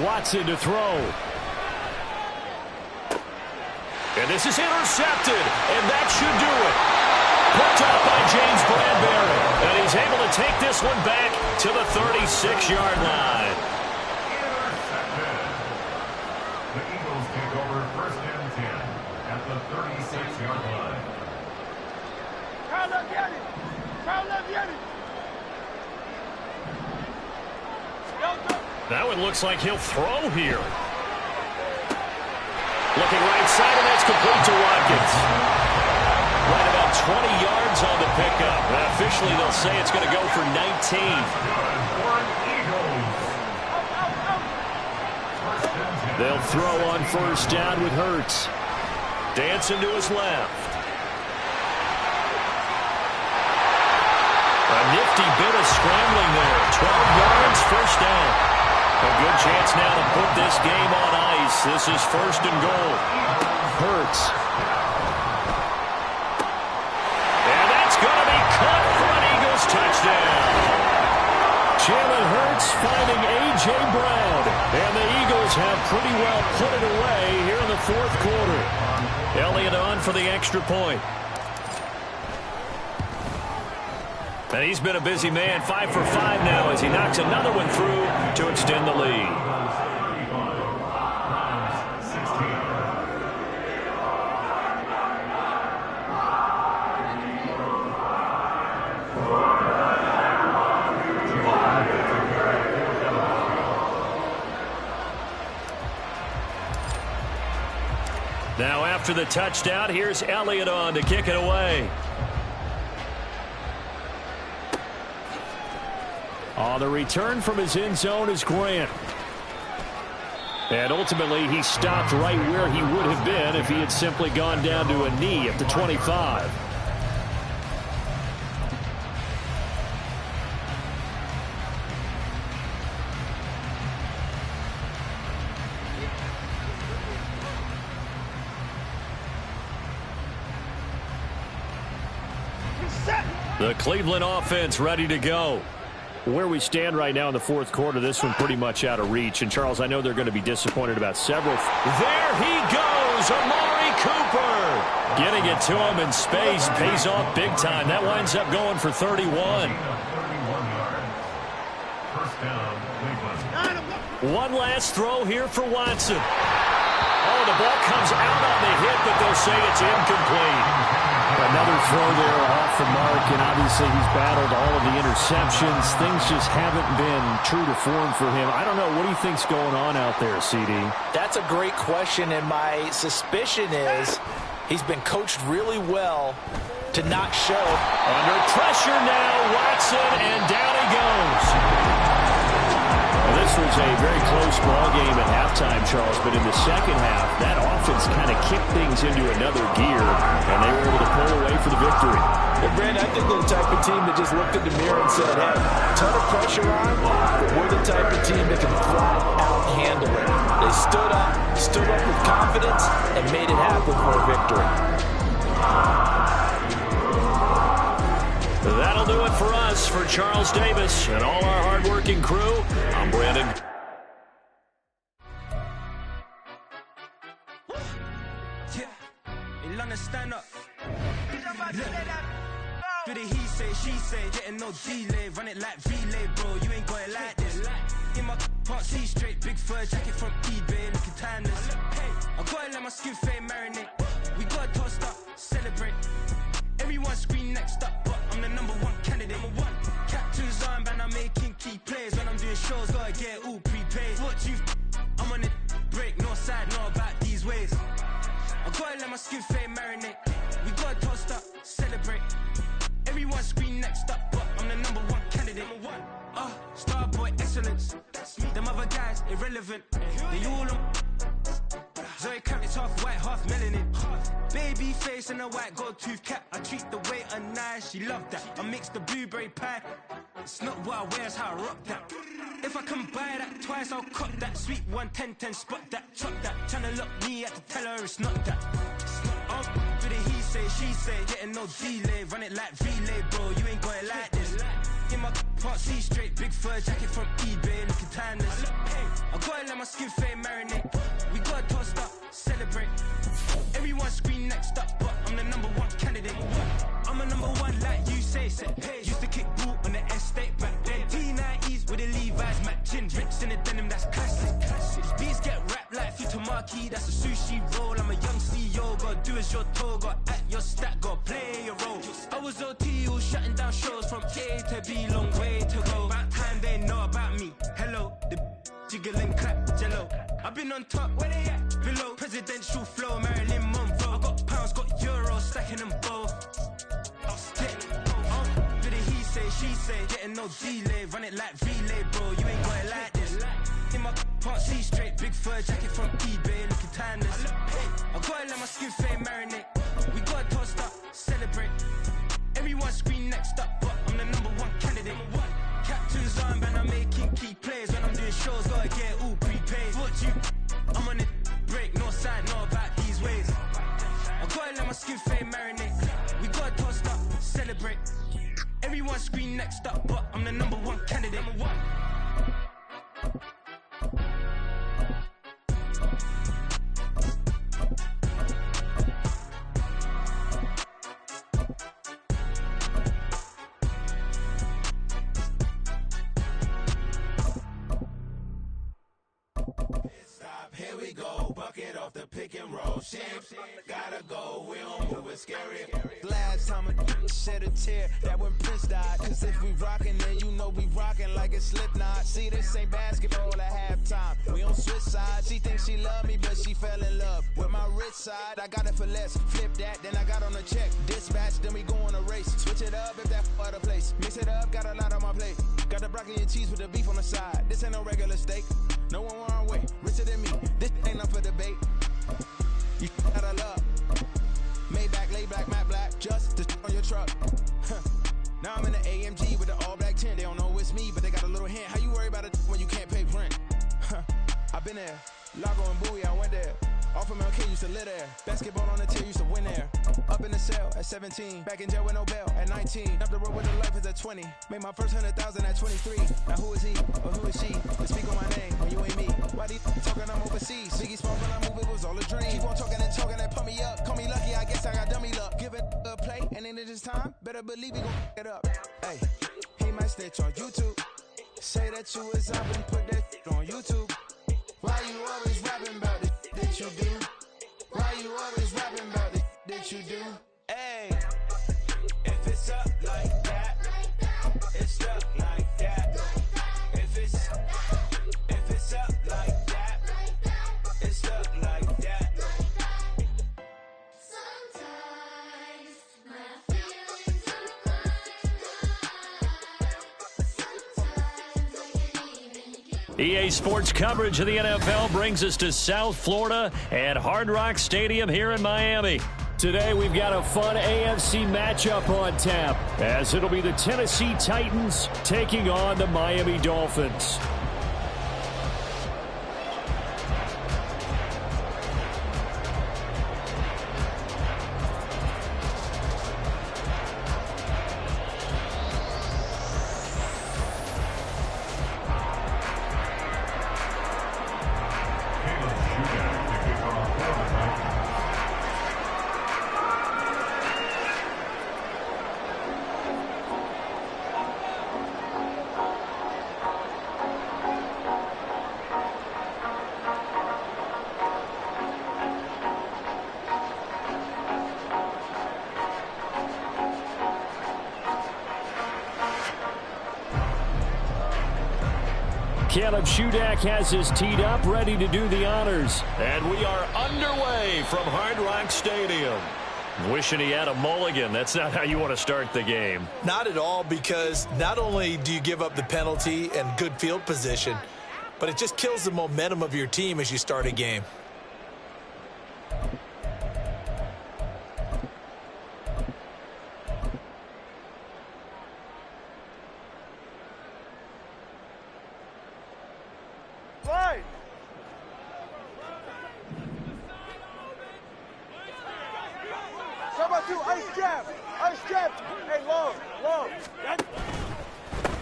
Speaker 2: Watson to throw.
Speaker 1: And this is intercepted, and that should do it. Picked up by James Bradbury, and he's able to take this one back to the 36-yard line.
Speaker 5: Intercepted. The Eagles take over 1st and 10 at the 36-yard line.
Speaker 1: That one looks like he'll throw here. Looking right side, and that's complete to Watkins. Right about 20 yards on the pickup. And officially, they'll say it's going to go for 19.
Speaker 2: They'll throw on 1st down with Hurts.
Speaker 1: Dancing to his left. A nifty bit of scrambling there. 12 yards, 1st down. A good chance now to put this game on ice. This is 1st and goal.
Speaker 2: Hurts.
Speaker 1: And that's going to be caught for an Eagles touchdown.
Speaker 2: Jalen Hurts finding A.J. Brown. And the Eagles have pretty well put it away here in the 4th quarter.
Speaker 1: Elliott on for the extra point. And he's been a busy man, 5 for 5 now as he knocks another one through to extend the lead. Now after the touchdown, here's Elliott on to kick it away.
Speaker 2: The return from his end zone is Grant. And ultimately, he stopped right where he would have been if he had simply gone down to a knee at the 25.
Speaker 1: The Cleveland offense ready to go.
Speaker 2: Where we stand right now in the 4th quarter, this one pretty much out of reach. And, Charles, I know they're going to be disappointed about several.
Speaker 1: There he goes, Amari Cooper. Getting it to him in space pays off big time. That winds up going for 31.
Speaker 5: 31 yards. 1st down, Cleveland.
Speaker 1: One last throw here for Watson. Oh, the ball comes out on the hit, but they'll say it's incomplete.
Speaker 2: Another throw there off the mark, and obviously he's battled all of the interceptions. Things just haven't been true to form for him. I don't know. What do you think's going on out there, CD?
Speaker 3: That's a great question, and my suspicion is He's been coached really well to not show.
Speaker 1: Under pressure now, Watson, and down he goes.
Speaker 2: Well, this was a very close ball game at halftime, Charles, but in the second half, that offense kind of kicked things into another gear, and they were able to pull away for the victory.
Speaker 3: Well, Brandon, I think they're the type of team that just looked in the mirror and said, hey, ton of pressure on, but we're the type of team that can flat out handle it. They stood up with confidence, and made it happen for a victory.
Speaker 1: That'll do it for us. For Charles Davis and all our hardworking crew, I'm Brandon.
Speaker 11: Stand up. Do the he say, she say, getting no delay, run it like relay, bro. You ain't got it like this. In my can't see straight, big fur jacket from eBay, looking timeless. I gotta let my skin fade marinate. We gotta toast up, celebrate. Everyone scream next up, but I'm the #1 candidate. Captain's armband, I'm making key plays. When I'm doing shows, gotta get all prepaid. What you I'm on it, break, no side, no about these ways. I gotta let my skin fade marinate. We gotta toast up, celebrate. Everyone scream next up, but I'm the #1 candidate. Starboy excellence. Them other guys irrelevant. They all on. Zoe Kravitz half white, half melanin. Baby face and a white gold tooth cap. I treat the waiter nice, she love that. I mix the blueberry pie. It's not what I wear, it's how I rock that. If I can buy that twice, I'll cut that. Sweet 110, spot that, chop that. Tryna lock me at the tell her it's not that. Do the he say, she say, getting no delay, run it like relay, bro. You ain't got it like this. In my can't see straight, big fur jacket from eBay, looking timeless. I gotta let my skin fade marinate. We gotta toast up, celebrate. Everyone scream next up, but I'm the #1 candidate. I'm a #1 like you say. Hey, used to kick ball on the estate back then. T90s with the Levi's matching. Rips in the denim, that's classic. These beats get wrapped like Futamaki, that's a sushi roll. I'm a young CEO, gotta do as you're told. Gotta act your stat, gotta play your role. I was OT, all shutting down shows from A to B, long way to go. About time they know about me. Hello, the jiggle and clap, jello. I've been on top, where they at? Below, presidential flow, Marilyn Monroe. I got pounds, got euros, stacking them both. I'll stick. Do the he say, she say, getting no delay, run it like relay, bro. You ain't got it like this. In my can't see straight, big fur jacket from eBay, looking timeless. I gotta let my skin fade marinate. We gotta toast up, celebrate. Everyone scream next up, but I'm the #1 candidate. Captain's armband, I'm making key plays. When I'm doing shows, gotta get all prepaid. What you I'm on it, break, no side, no about these ways. I gotta let my skin fade marinate. We gotta toast up, celebrate. Everyone scream next up, but I'm the #1 candidate.
Speaker 12: Here we go, bucket off the pick and roll. Shit, gotta go, we don't move, it's scary.
Speaker 11: Last time a shed a tear, that when Prince died. Cause if we rockin', then you know we rockin' like a Slipknot. See, this ain't basketball at halftime. We on switch sides. She thinks she love me, but she fell in love with my rich side. I got it for less, flip that, then I got on a check. Dispatch, then we go on a race. Switch it up if that other place. Mix it up, got a lot on my plate. Got the broccoli and cheese with the beef on the side. This ain't no regular steak. No one wrong way, richer than me. This ain't up for debate. You out of love. Maybach, lay back, matte black, just to on your truck. Now I'm in the AMG with the all black tint. They don't know it's me, but they got a little hint. How you worry about it when you can't pay rent? I've been there. Lago and Bowie, I went there. Off of MLK, used to live there. Basketball on the tier, used to win there. Up in the cell at 17. Back in jail with no bail at 19. Up the road with the life is at 20. Made my first 100,000 at 23. Now who is he or who is she to speak on my name when you ain't me? Why they talking I'm overseas? Biggie spoke when I move, it was all a dream. Keep on talking and pump me up. Call me lucky, I guess I got dummy luck. Give it a play, and then it's time. Better believe he gon' it up. Hey, he might snitch on YouTube. Say that you was up and put that on YouTube. Why you always rapping about it that you do? Why you always rapping about it that you do? Hey, if it's up like that, it's stuck like that. If it's up like that, it's stuck like that.
Speaker 2: EA Sports coverage of the NFL brings us to South Florida at Hard Rock Stadium here in Miami. Today we've got a fun AFC matchup on tap, as it'll be the Tennessee Titans taking on the Miami Dolphins. Caleb Shudak has his teed up, ready to do the honors.
Speaker 1: And we are underway from Hard Rock Stadium.
Speaker 2: Wishing he had a mulligan. That's not how you want to start the game.
Speaker 8: Not at all, because not only do you give up the penalty and good field position, but it just kills the momentum of your team as you start a game.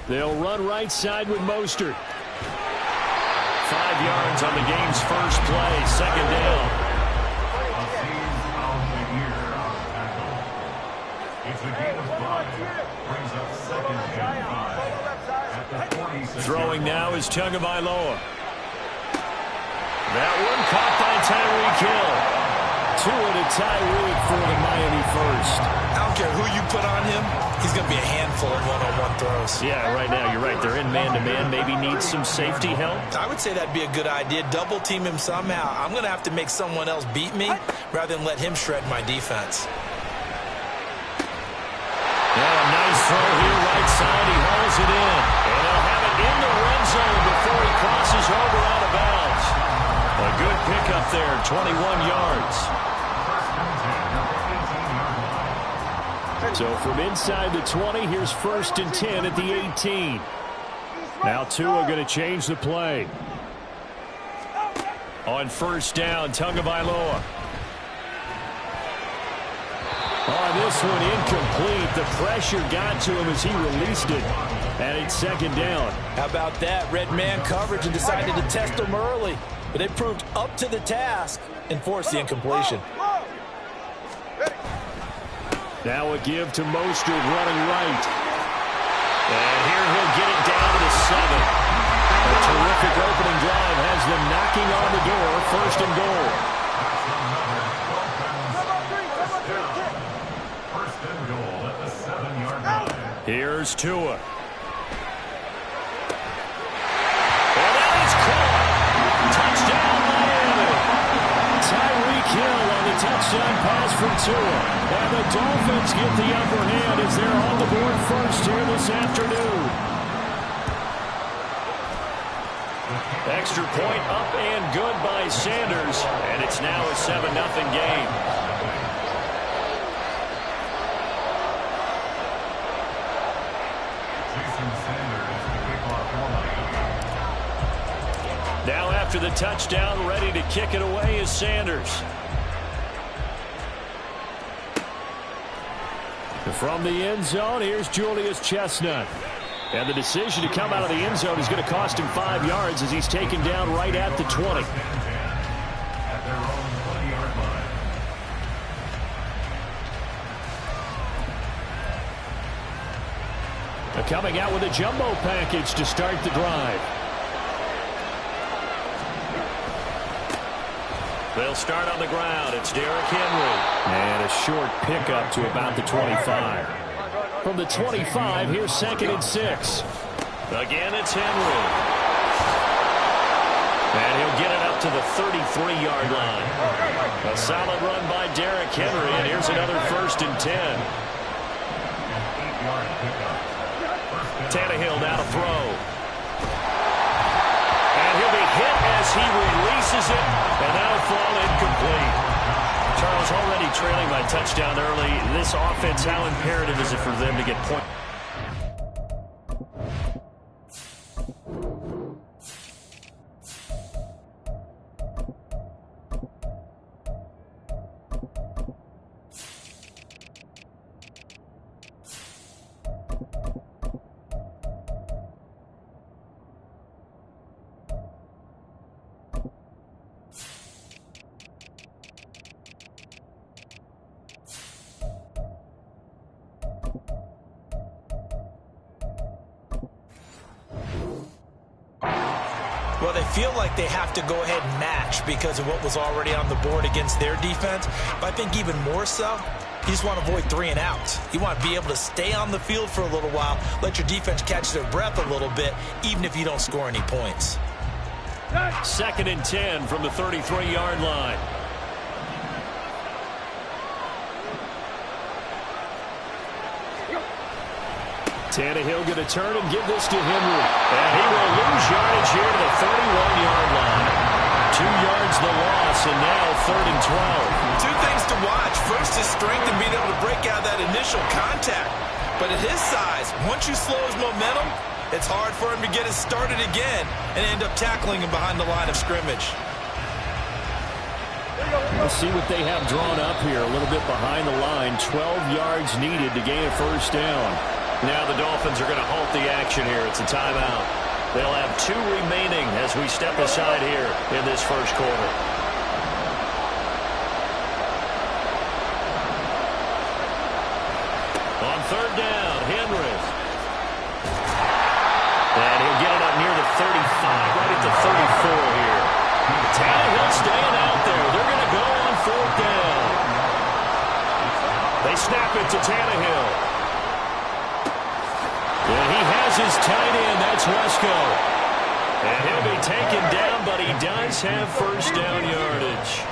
Speaker 2: They'll run right side with Mostert. 5 yards on the game's first play, second down. Throwing now is Tagovailoa. That one caught by Tyreek Hill. 2 to Tyreek for the Miami first.
Speaker 8: I don't care who you put on him. He's going to be a handful of one-on-one throws.
Speaker 2: Yeah, right now, you're right. They're in man-to-man. Maybe needs some safety help.
Speaker 8: I would say that'd be a good idea. Double team him somehow. I'm going to have to make someone else beat me rather than let him shred my defense.
Speaker 2: Yeah, nice throw here, right side. He hauls it in. And he'll have it in the red zone before he crosses over out of bounds. A good pickup there, 21 yards. So from inside the 20, here's 1st and 10 at the 18. Now Tua going to change the play. On 1st down, Tagovailoa. On this one, incomplete. The pressure got to him as he released it. And it's 2nd down.
Speaker 3: How about that? Red man coverage and decided to test him early. But they proved up to the task and forced the incompletion.
Speaker 2: Now a give to Mostert running right. And here he'll get it down to the 7. A terrific opening drive has them knocking on the door. 1st and goal.
Speaker 5: First and goal at the 7-yard line.
Speaker 2: Here's Tua. And that is caught. Touchdown, Miami. Tyreek Hill on the touchdown pass from Tua. And the Dolphins get the upper hand as they're on the board first here this afternoon. Extra point up and good by Sanders. And it's now a 7-0 game. Now after the touchdown, ready to kick it away is Sanders. From the end zone, here's Julius Chestnut. And the decision to come out of the end zone is going to cost him 5 yards as he's taken down right at the 20.
Speaker 5: At their own 20-yard line.
Speaker 2: They're coming out with a jumbo package to start the drive. They'll start on the ground. It's Derrick Henry. And a short pickup to about the 25. From the 25, here's 2nd and 6. Again, it's Henry. And he'll get it up to the 33-yard line. A solid run by Derrick Henry, and here's another 1st and 10. Tannehill now to throw.
Speaker 1: as he releases it, and that'll fall incomplete. Charles, already trailing by touchdown early. This offense, how imperative is it for them to get points?
Speaker 3: Well, they feel like they have to go ahead and match because of what was already on the board against their defense. But I think even more so, you just want to avoid 3 and outs. You want to be able to stay on the field for a little while, let your defense catch their breath a little bit, even if you don't score any points.
Speaker 1: 2nd and 10 from the 33-yard line. Tannehill going to turn and give this to Henry. And he will lose yardage here to the 31-yard line. 2 yards the loss, and now 3rd and 12.
Speaker 8: 2 things to watch. First, his strength and being able to break out that initial contact. But at his size, once you slow his momentum, it's hard for him to get it started again and end up tackling him behind the line of scrimmage.
Speaker 2: Let's see what they have drawn up here. A little bit behind the line. 12 yards needed to gain a 1st down.
Speaker 1: Now the Dolphins are going to halt the action here. It's a timeout. They'll have 2 remaining as we step aside here in this 1st quarter. On 3rd down, Henry. And he'll get it up near the 35, right at the 34 here. Tannehill staying out there. They're going to go on 4th down. They snap it to Tannehill. And he has his tight end. That's Wesco. And he'll be taken down, but he does have 1st down yardage.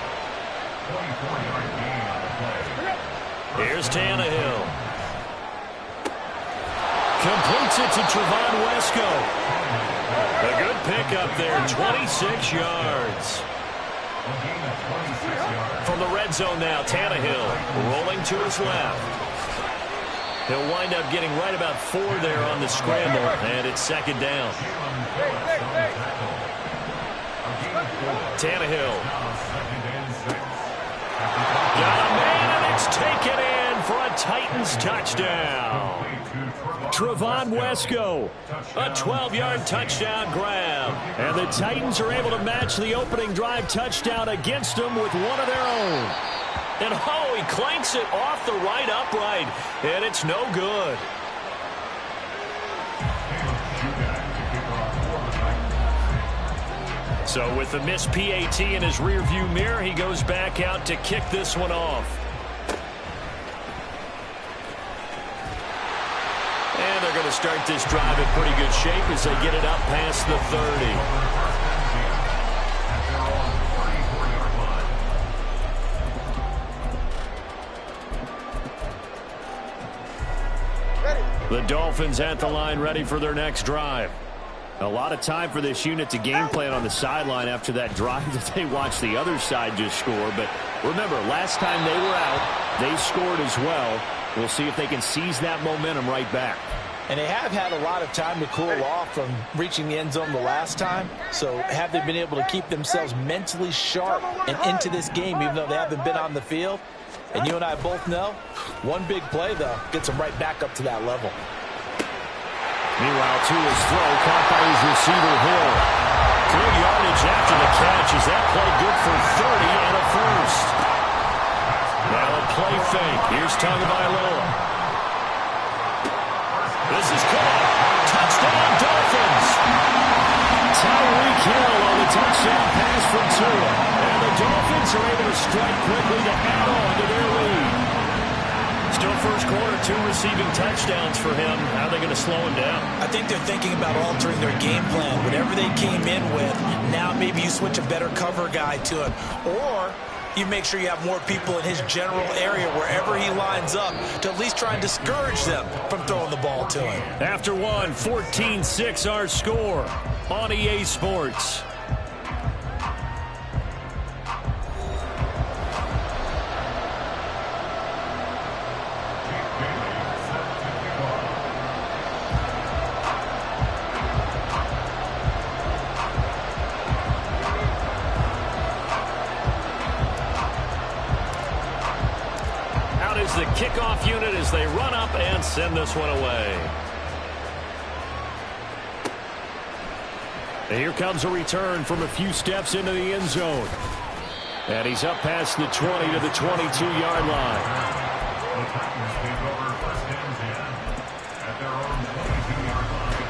Speaker 1: Here's Tannehill. Completes it to Trevon Wesco. A good pickup there, 26 yards. From the red zone now, Tannehill rolling to his left. He'll wind up getting right about 4 there on the scramble, and it's 2nd down. Tannehill. Got a man, and it's taken in for a Titans touchdown. Trevon Wesco, a 12-yard touchdown grab. And the Titans are able to match the opening drive touchdown against them with one of their own. And he clanks it off the right upright, and it's no good. So with the missed PAT in his rearview mirror, he goes back out to kick this one off. And they're going to start this drive in pretty good shape as they get it up past the 30. The Dolphins at the line ready for their next drive. A lot of time for this unit to game plan on the sideline after that drive that they watched the other side just score. But remember, last time they were out, they scored as well. We'll see if they can seize that momentum right back.
Speaker 3: And they have had a lot of time to cool off from reaching the end zone the last time. So have they been able to keep themselves mentally sharp and into this game, even though they haven't been on the field? And you and I both know, one big play, though, gets them right back up to that level.
Speaker 2: Meanwhile, Tua's throw caught by his receiver, Hill.
Speaker 1: Good yardage after the catch. Is that play good for 30 and a 1st? Now a play fake. Here's Tagovailoa. This is caught. Touchdown, Dolphins. Tyreek Hill on the touchdown pass from Tua. And the Dolphins are able to strike quickly to add on to their lead. Still 1st quarter, 2 receiving touchdowns for him. How are they going to slow him down?
Speaker 3: I think they're thinking about altering their game plan. Whatever they came in with, now maybe you switch a better cover guy to him. Or you make sure you have more people in his general area wherever he lines up to at least try and discourage them from throwing the ball to him.
Speaker 1: After one, 14-6 our score on EA Sports. is the kickoff unit as they run up and send this one away. And here comes a return from a few steps into the end zone. And he's up past the 20 to the 22-yard line.
Speaker 5: The Titans take over first and 10 at their own 22-yard line.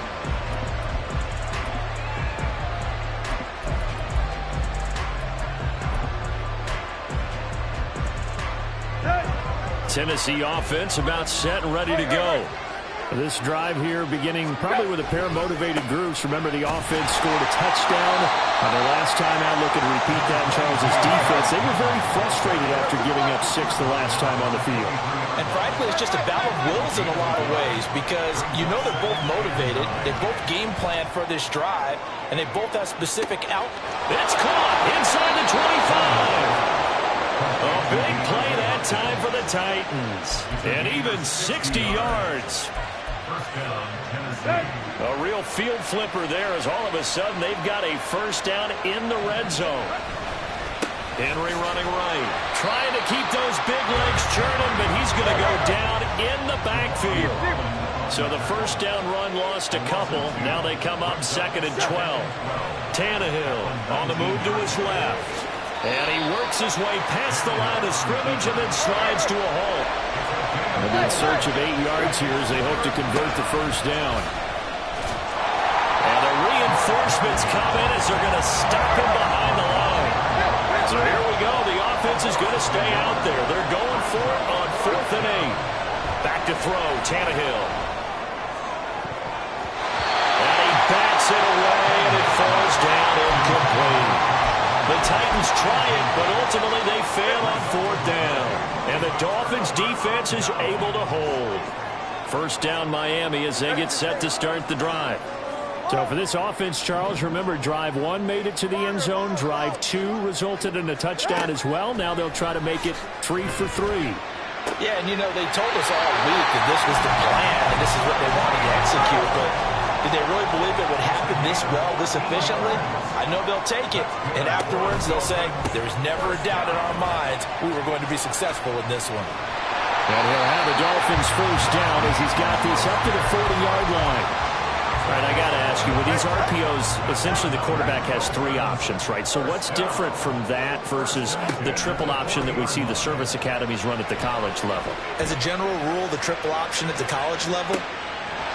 Speaker 1: Tennessee offense about set and ready to go.
Speaker 2: This drive here beginning probably with a pair of motivated groups. Remember, the offense scored a touchdown on their last time out. Looking to repeat that in Charles' defense. They were very frustrated after giving up 6 the last time on the field.
Speaker 3: And frankly, it's just a battle of wills in a lot of ways because you know they're both motivated. They both game plan for this drive, and they both have specific out.
Speaker 1: It's caught inside the 25. A big play that time for the Titans. And even 60 yards. A real field flipper there as all of a sudden they've got a first down in the red zone. Henry running right. Trying to keep those big legs churning, but he's going to go down in the backfield. So the first down run lost a couple. Now they come up 2nd and 12. Tannehill on the move to his left. And he works his way past the line of scrimmage and then slides to a halt.
Speaker 2: They'll be in search of 8 yards here as they hope to convert the first down.
Speaker 1: And the reinforcements come in as they're going to stop him behind the line. So here we go. The offense is going to stay out there. They're going for it on 4th and 8. Back to throw, Tannehill. And he backs it away, and it falls down incomplete. The Titans try it, but ultimately they fail on 4th down. And the Dolphins' defense is able to hold. First down Miami as they get set to start the drive.
Speaker 2: So for this offense, Charles, remember drive 1 made it to the end zone. Drive 2 resulted in a touchdown as well. Now they'll try to make it 3 for 3.
Speaker 3: Yeah, and you know, they told us all week that this was the plan and this is what they wanted to execute, but did they really believe it would happen this well, this efficiently? I know they'll take it, and afterwards they'll say, there was never a doubt in our minds we were going to be successful in this one.
Speaker 2: And he'll have the Dolphins first down as he's got this up to the 40-yard line. All right, I got to ask you, with these RPOs, essentially the quarterback has 3 options, right? So what's different from that versus the triple option that we see the service academies run at the college level?
Speaker 3: As a general rule, the triple option at the college level.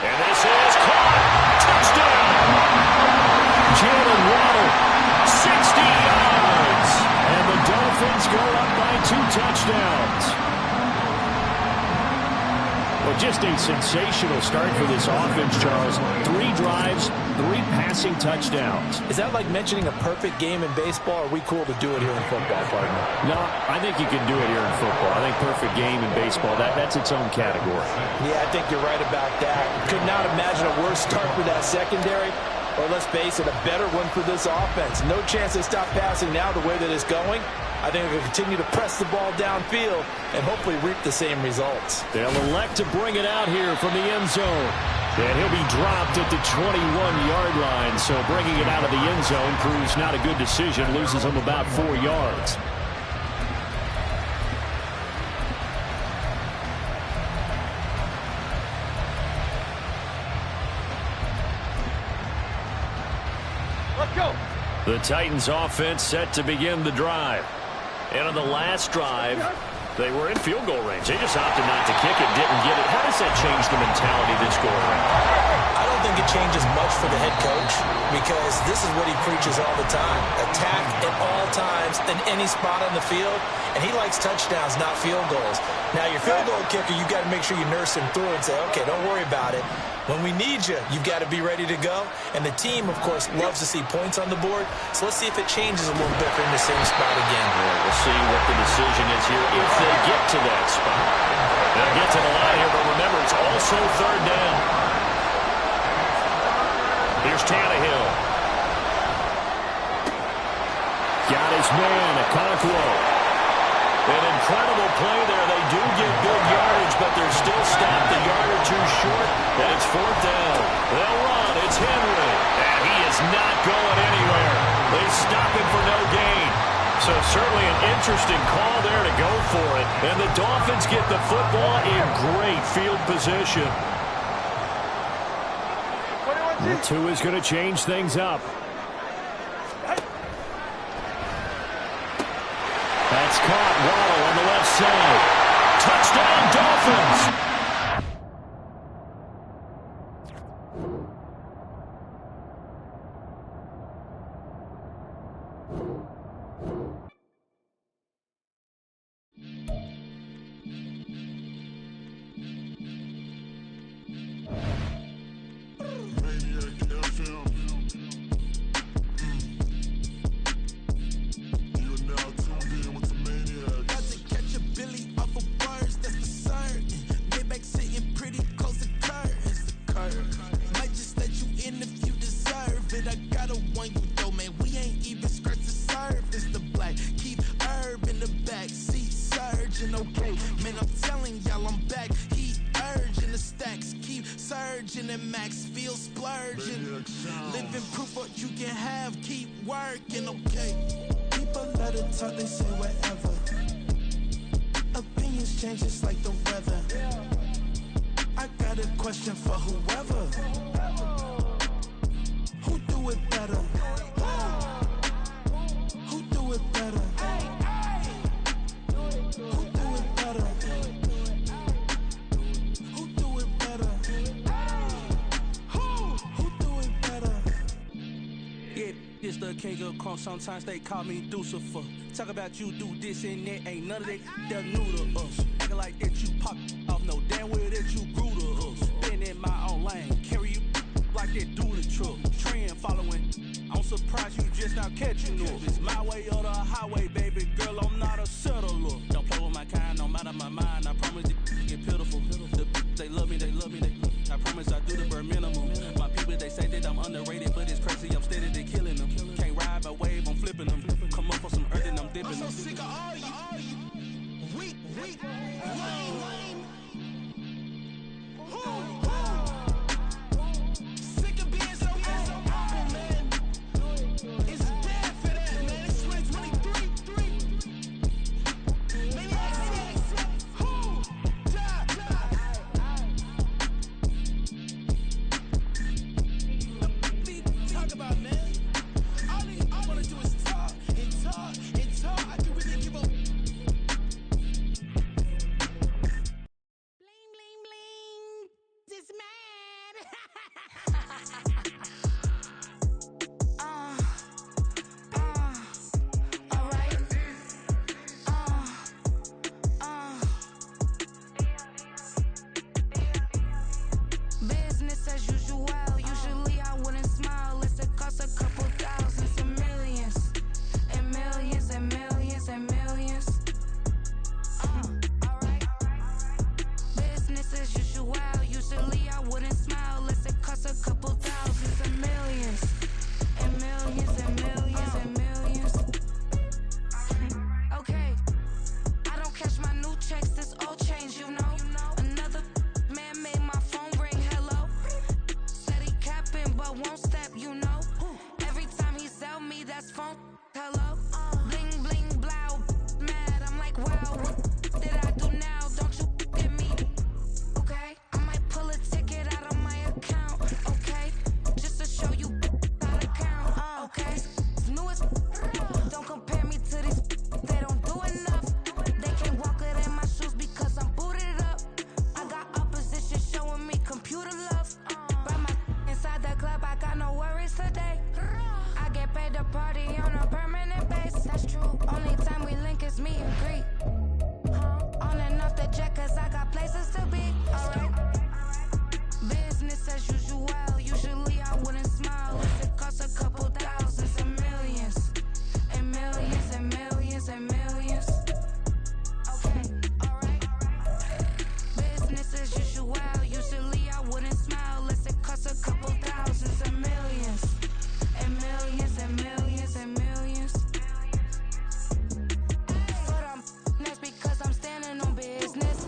Speaker 1: And this is caught. Touchdown.
Speaker 2: Jalen Waddle, 60 yards. And the Dolphins go up by 2 touchdowns. Well, just a sensational start for this offense, Charles. 3 drives, 3 passing touchdowns.
Speaker 3: Is that like mentioning a perfect game in baseball? Or are we cool to do it here in football, partner?
Speaker 2: No, I think you can do it here in football. I think perfect game in baseball, that's its own category.
Speaker 3: Yeah, I think you're right about that. Could not imagine a worse start for that secondary. Or let's face it, a better one for this offense. No chance they stop passing now the way that it's going. I think they're going to continue to press the ball downfield and hopefully reap the same results.
Speaker 2: They'll elect to bring it out here from the end zone. And he'll be dropped at the 21-yard line. So bringing it out of the end zone proves not a good decision. Loses him about 4 yards.
Speaker 4: Let's go.
Speaker 1: The Titans offense set to begin the drive. And on the last drive, they were in field goal range. They just opted not to kick it, didn't get it. How does that change the mentality this go around?
Speaker 3: I don't think it changes much for the head coach because this is what he preaches all the time. Attack at all times in any spot on the field. And he likes touchdowns, not field goals. Now, your field goal kicker, you've got to make sure you nurse him through and say, okay, don't worry about it. When we need you, you've got to be ready to go. And the team, of course, loves to see points on the board. So let's see if it changes a little bit from the same spot again.
Speaker 1: Yeah, we'll see what the decision is here if they get to that spot. They'll get to the line here, but remember, it's also 3rd down. Here's Tannehill.
Speaker 2: Got his man, Okonkwo.
Speaker 1: An incredible play there. They do get good yardage, but they're still stopped a yard or 2 short, and it's 4th down. They'll run. It's Henry, and he is not going anywhere. They stop him for no gain. So certainly an interesting call there to go for it. And the Dolphins get the football in great field position.
Speaker 2: And Tua is going to change things up. That's caught. Waddle on the left side. Touchdown, Dolphins!
Speaker 11: Sometimes they call me Lucifer. Talk about you do this and that. Ain't none of that they're new to us. Acting like that you pop off. No damn well that you grew to us. Been in my own lane. Carry you like that do the truck. Trend following. I'm surprised you just now catching up. It's my way or the highway, baby girl. I'm not a settler. Don't play with my kind, no matter my mind. I promise it get pitiful. They love me, they love me, they love me. I promise I do the bare minimum. My people, they say that I'm underrated, but it's crazy. I'm steady, they killing them. Can't ride my wave, I'm flipping them. Come up for some earth and I'm dipping them. I'm so sick of all you. Weak, lame. Sick of being so humble, man. It's dead for that, man. It's 2023. Maniacs. Who? Die. Talk about, man. All I want to do is talk and talk and talk. I can really give up.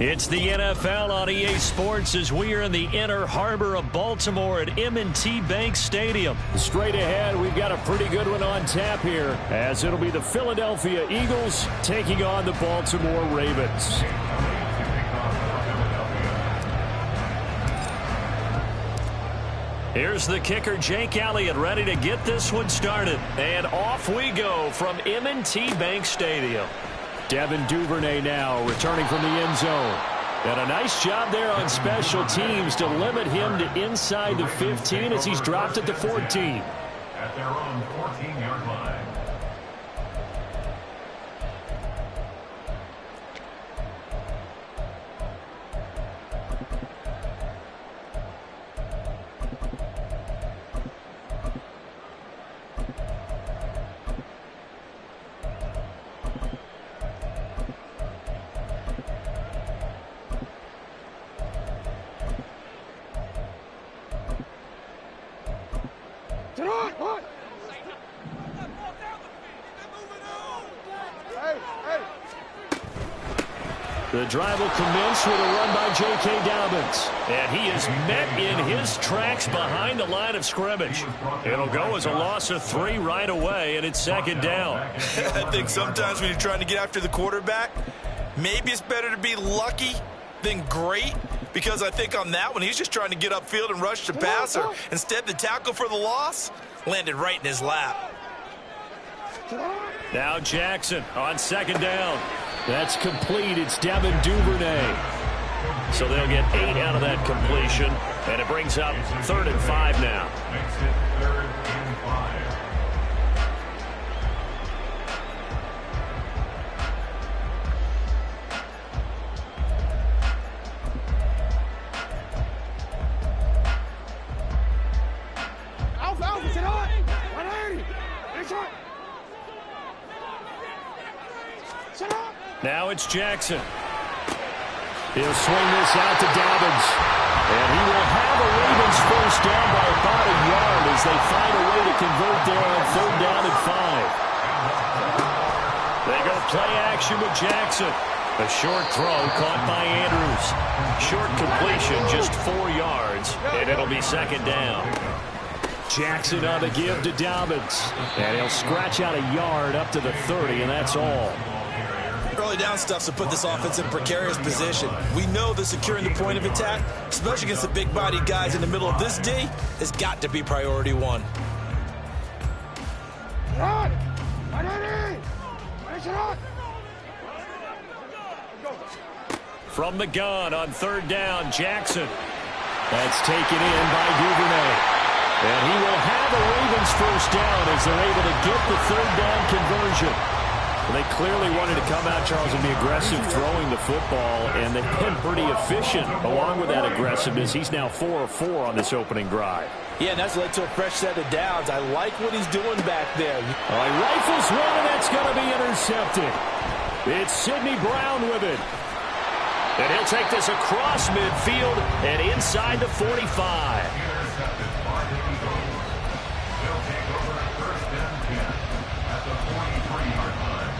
Speaker 2: It's the NFL on EA Sports as we are in the inner harbor of Baltimore at M&T Bank Stadium. Straight ahead, we've got a pretty good one on tap here, as it'll be the Philadelphia Eagles taking on the Baltimore Ravens. Here's the kicker, Jake Elliott, ready to get this one started. And off we go from M&T Bank Stadium. Devin Duvernay now returning from the end zone. And a nice job there on special teams to limit him to inside the 15 as he's dropped at the 14.
Speaker 5: At their own 14-yard line.
Speaker 2: The drive will commence with a run by J.K. Dobbins. And he is met in his tracks behind the line of scrimmage. It'll go as a loss of 3 right away, and it's second down.
Speaker 8: I think sometimes when you're trying to get after the quarterback, maybe it's better to be lucky than great, because I think on that one, he's just trying to get upfield and rush the passer. Instead, the tackle for the loss landed right in his lap.
Speaker 2: Now Jackson on second down. That's complete. It's Devin Duvernay. So they'll get 8 out of that completion, and it brings up 3rd and 5 now.
Speaker 5: Makes it 3rd and 5.
Speaker 4: Alpha, sit on! 180! Next one! Sit on!
Speaker 2: Now it's Jackson. He'll swing this out to Dobbins. And he will have a Ravens first down by about a yard as they find a way to convert there on 3rd down and 5. They go play action with Jackson. A short throw caught by Andrews. Short completion, just 4 yards, and it'll be second down. Jackson on the give to Dobbins. And he'll scratch out a yard up to the 30, and that's all.
Speaker 8: Early down stuff to put this offense in a precarious position. We know that securing the point of attack, especially against the big-bodied guys in the middle of this D, has got to be priority 1.
Speaker 2: From the gun on 3rd down, Jackson. That's taken in by Duvernay. And he will have a Ravens first down as they're able to get the 3rd down conversion. Well, they clearly wanted to come out, Charles, and be aggressive throwing the football, and they've been pretty efficient along with that aggressiveness. He's now 4 of 4 on this opening drive.
Speaker 3: Yeah, and that's led to a fresh set of downs. I like what he's doing back there.
Speaker 2: All right, rifles one, and that's going to be intercepted. It's Sidney Brown with it. And he'll take this across midfield and inside the 45.
Speaker 5: Intercepted by the Eagles. They'll take over 1st and 10 at the 43-yard line.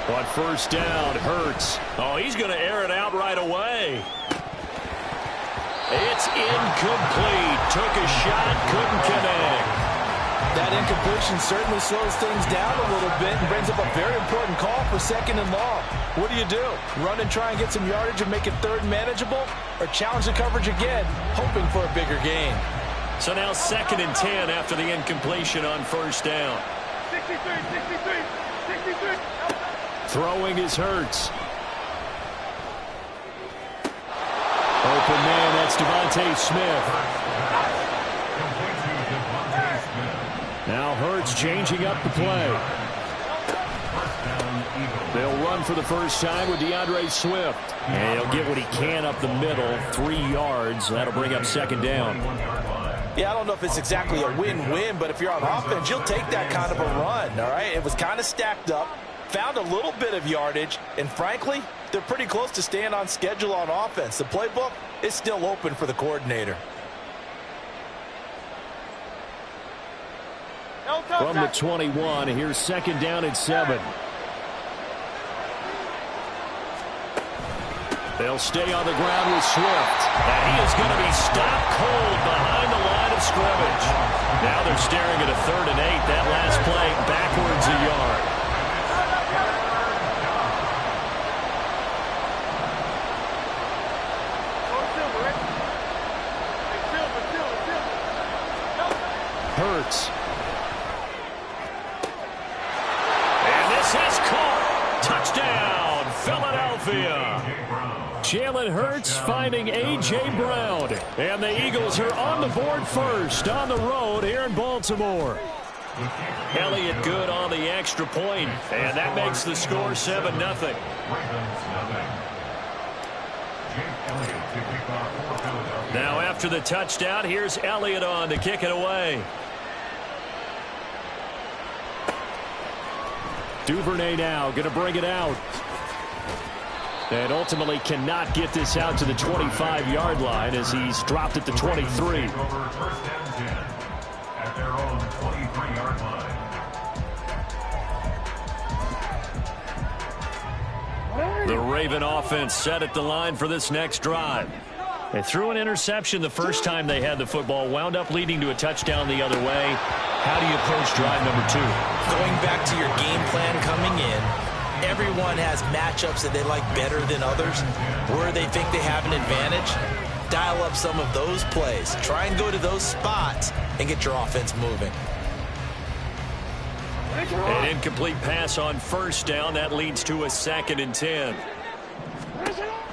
Speaker 2: On 1st down, Hurts. Oh, he's going to air it out right away. It's incomplete. Took a shot, couldn't connect.
Speaker 3: That incompletion certainly slows things down a little bit and brings up a very important call for 2nd and long. What do? Run and try and get some yardage and make it 3rd manageable, or challenge the coverage again, hoping for a bigger gain?
Speaker 2: So now 2nd and 10 after the incompletion on 1st down.
Speaker 4: 63.
Speaker 2: Throwing is Hurts. Open man, that's Devontae Smith. Now Hurts changing up the play. They'll run for the first time with DeAndre Swift. And he'll get what he can up the middle, 3 yards. That'll bring up 2nd down.
Speaker 3: Yeah, I don't know if it's exactly a win-win, but if you're on offense, you'll take that kind of a run, all right? It was kind of stacked up, found a little bit of yardage, and frankly, they're pretty close to staying on schedule on offense. The playbook is still open for the coordinator.
Speaker 2: From the 21, here's 2nd down and 7. They'll stay on the ground with Swift. And he is going to be stopped cold behind the line of scrimmage. Now they're staring at a 3rd and 8. That last play backwards a yard. Hurts. And this is caught. Touchdown, Philadelphia. Jalen Hurts finding A.J. Brown. And the Eagles are on the board first on the road here in Baltimore. Elliott good on the extra point, and that makes the score 7-0. Now after the touchdown, here's Elliott on to kick it away. Duvernay now going to bring it out. And ultimately cannot get this out to the 25-yard line as he's dropped at the 23.
Speaker 5: At their own 23-yard line.
Speaker 2: The Raven offense set at the line for this next drive. They threw an interception the first time they had the football, wound up leading to a touchdown the other way. How do you approach drive number 2?
Speaker 3: Going back to your game plan coming in, everyone has matchups that they like better than others, where they think they have an advantage. Dial up some of those plays. Try and go to those spots and get your offense moving.
Speaker 2: An incomplete pass on 1st down. That leads to a 2nd and 10.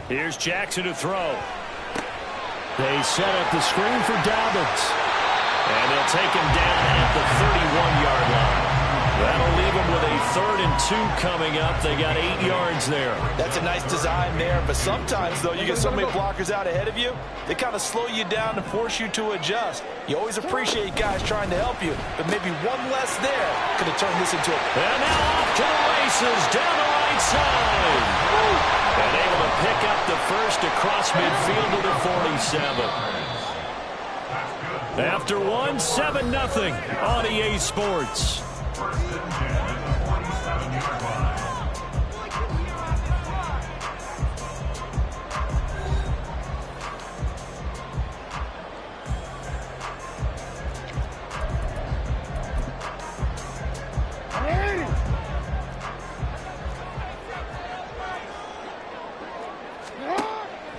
Speaker 2: Here's Jackson to throw. They set up the screen for Dobbins. And they'll take him down at the 31-yard line. That'll leave them with a 3rd and 2 coming up. They got 8 yards there.
Speaker 3: That's a nice design there, but sometimes, though, you get so many blockers out ahead of you, they kind of slow you down and force you to adjust. You always appreciate guys trying to help you, but maybe one less there could have turned this into a...
Speaker 2: And now off to the races down the right side. And able to pick up the first across midfield to the 47. After 1, 7-0 on EA Sports.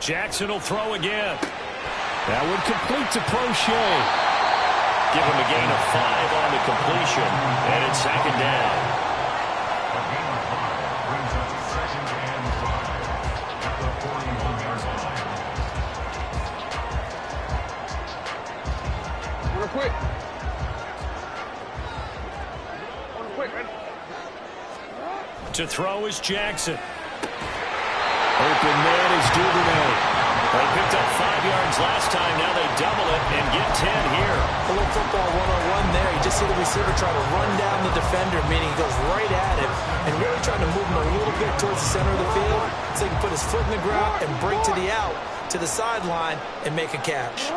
Speaker 2: Jackson will throw again. That would complete to Prochet. Give him a gain of 5 on the completion, and it's 2nd down.
Speaker 5: A gain of 5 brings up 2nd and 5 at the 41-yard line.
Speaker 4: Real quick. Man.
Speaker 2: To throw is Jackson. Open man is Duvernay. They picked up 5 yards last time. Now they double it and get 10 here.
Speaker 3: A little football 1-on-1 there. You just see the receiver try to run down the defender, meaning he goes right at him and really trying to move him a little bit towards the center of the field so he can put his foot in the ground and break to the out, to the sideline, and make a catch.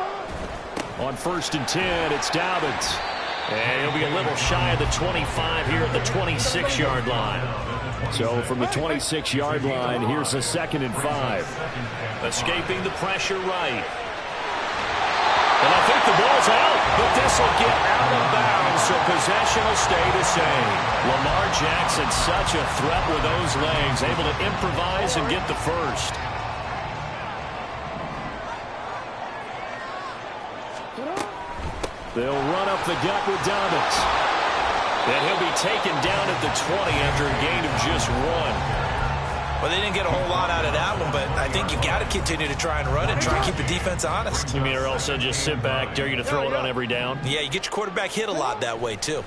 Speaker 2: On 1st and 10, it's Dobbins. And he'll be a little shy of the 25 here at the 26-yard line. So from the 26-yard line, here's a 2nd and 5. Escaping the pressure right. And I think the ball's out, but this will get out of bounds, so possession will stay the same. Lamar Jackson, such a threat with those legs, able to improvise and get the first. They'll run up the gut with Dobbins. And he'll be taken down at the 20 after a gain of just 1.
Speaker 3: Well, they didn't get a whole lot out of that one, but I think you got to continue to try and run it, try and keep the defense honest.
Speaker 2: You mean, or also just sit back, dare you to throw it on every down?
Speaker 3: Yeah, you get your quarterback hit a lot that way, too.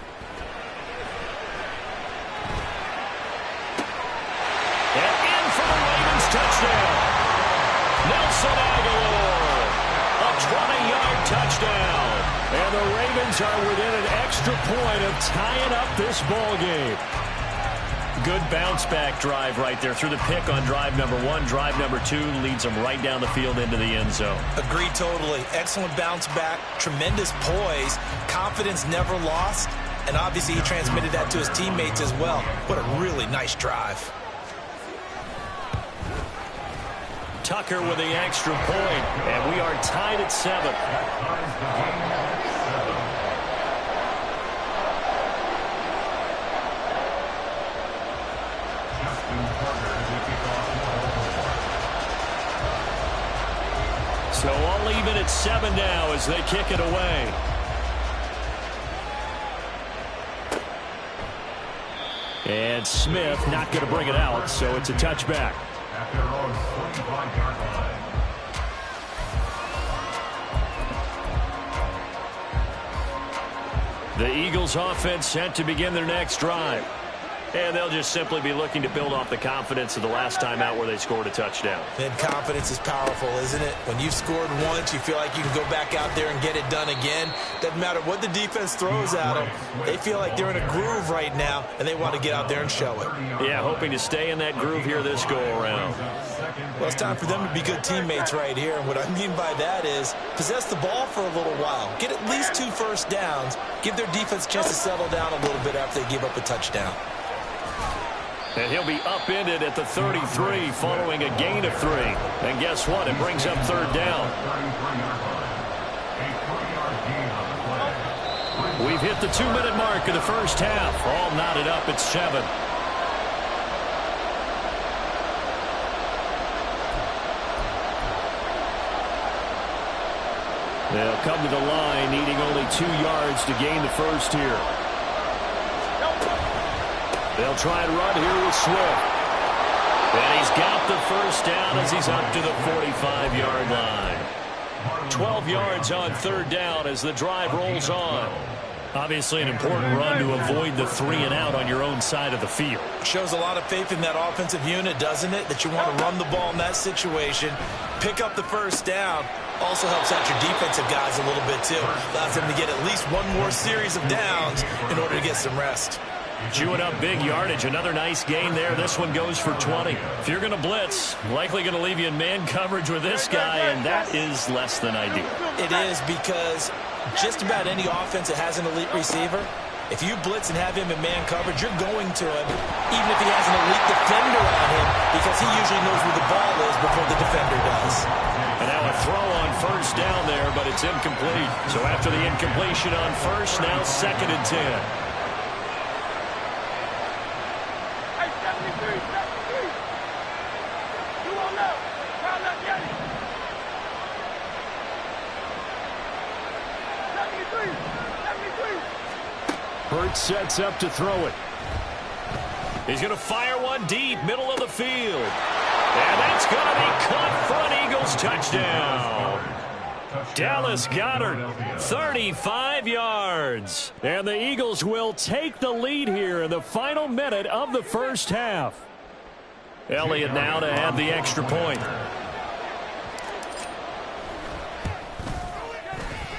Speaker 2: And in for the Ravens touchdown. Nelson Aguilar, a 20-yard touchdown. Eagles are within an extra point of tying up this ball game. Good bounce-back drive right there through the pick on drive number 1. Drive number 2 leads them right down the field into the end zone.
Speaker 8: Agree totally. Excellent bounce back, tremendous poise, confidence never lost, and obviously he transmitted that to his teammates as well. What a really nice drive.
Speaker 2: Tucker with the extra point, and we are tied at 7. So all even at 7 now as they kick it away. And Smith not going to bring it out, so it's a touchback.
Speaker 5: At their own 45-yard line.
Speaker 2: The Eagles offense set to begin their next drive. And they'll just simply be looking to build off the confidence of the last time out where they scored a touchdown.
Speaker 8: And confidence is powerful, isn't it? When you've scored once, you feel like you can go back out there and get it done again. Doesn't matter what the defense throws at them. They feel like they're in a groove right now, and they want to get out there and show it.
Speaker 2: Yeah, hoping to stay in that groove here this go-around.
Speaker 8: Well, it's time for them to be good teammates right here. And what I mean by that is possess the ball for a little while. Get at least 2 first downs. Give their defense a chance to settle down a little bit after they give up a touchdown.
Speaker 2: And he'll be upended at the 33 following a gain of 3. And guess what? It brings up 3rd down. We've hit the 2-minute mark of the first half. All knotted up at 7. They'll come to the line needing only 2 yards to gain the first here. They'll try and run here with Swift. And he's got the first down as he's up to the 45-yard line. 12 yards on 3rd down as the drive rolls on. Obviously an important run to avoid the 3-and-out on your own side of the field.
Speaker 8: Shows a lot of faith in that offensive unit, doesn't it? That you want to run the ball in that situation, pick up the first down. Also helps out your defensive guys a little bit, too. Allows them to get at least one more series of downs in order to get some rest.
Speaker 2: Chewing up big yardage. Another nice gain there. This one goes for 20. If you're going to blitz, likely going to leave you in man coverage with this guy, and that is less than ideal.
Speaker 8: It is, because just about any offense that has an elite receiver, if you blitz and have him in man coverage, you're going to him, even if he has an elite defender on him, because he usually knows where the ball is before the defender does.
Speaker 2: And now a throw on first down there, but it's incomplete. So after the incompletion on first, now 2nd and 10. Hurts sets up to throw it. He's going to fire one deep, middle of the field. And that's going to be caught for an Eagles touchdown. Dallas Goedert, 35 yards. And the Eagles will take the lead here in the final minute of the first half. Elliott now to add the extra point.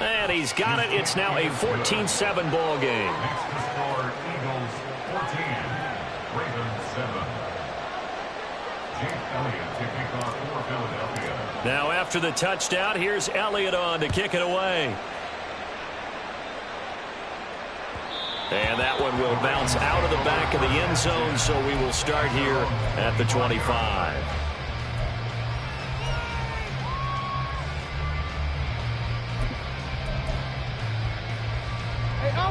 Speaker 2: And he's got it. It's now a 14-7 ball game.
Speaker 5: Next to score, Eagles 14, Ravens 7. Jake Elliott to kick off for Philadelphia.
Speaker 2: Now after the touchdown, here's Elliott on to kick it away. And that one will bounce out of the back of the end zone, so we will start here at the 25.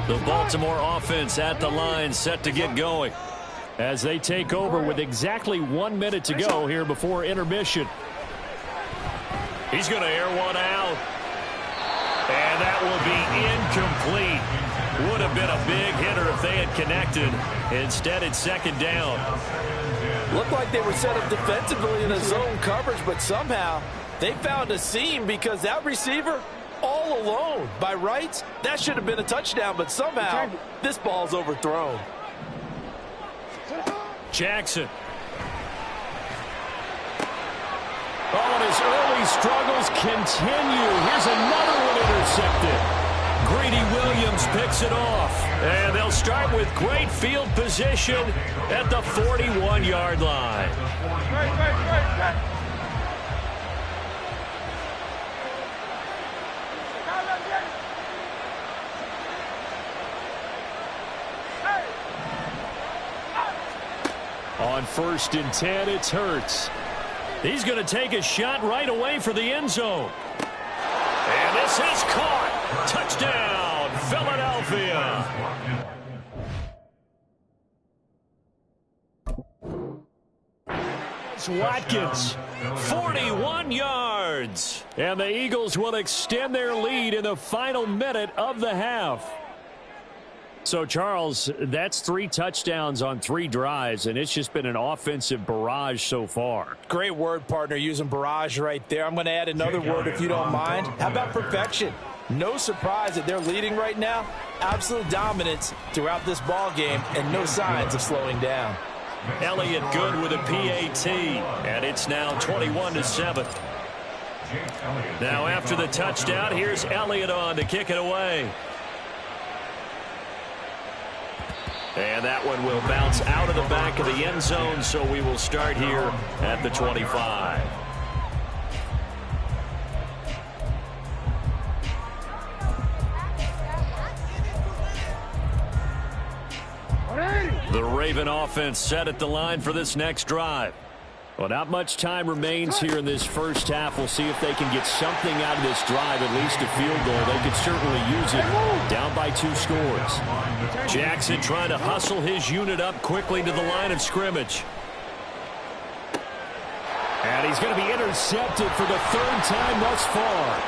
Speaker 2: The Baltimore offense at the line, set to get going as they take over with exactly 1 minute to go here before intermission. He's going to air one out. And that will be incomplete. Would have been a big hitter if they had connected. Instead, it's 2nd down.
Speaker 3: Looked like they were set up defensively in a zone coverage, but somehow they found a seam because that receiver all alone. By rights, that should have been a touchdown, but somehow this ball's overthrown.
Speaker 2: Jackson. Oh, and his early struggles continue. Here's another one intercepted. Greedy Williams picks it off. And they'll start with great field position at the 41-yard line. On 1st and 10, it's Hurts. He's going to take a shot right away for the end zone. And this is caught. Touchdown, Philadelphia. It's Watkins, 41 yards. And the Eagles will extend their lead in the final minute of the half. So, Charles, that's 3 touchdowns on 3 drives, and it's just been an offensive barrage so far.
Speaker 3: Great word, partner, using barrage right there. I'm going to add another word if you don't mind. How about perfection? No surprise that they're leading right now. Absolute dominance throughout this ball game, and no signs of slowing down.
Speaker 2: Elliott good with a PAT, and it's now 21-7. Now, after the touchdown, here's Elliott on to kick it away. And that one will bounce out of the back of the end zone, so we will start here at the 25. The Raven offense set at the line for this next drive. Well, not much time remains here in this first half. We'll see if they can get something out of this drive, at least a field goal. They could certainly use it. Down by 2 scores. Jackson trying to hustle his unit up quickly to the line of scrimmage. And he's going to be intercepted for the 3rd time thus far.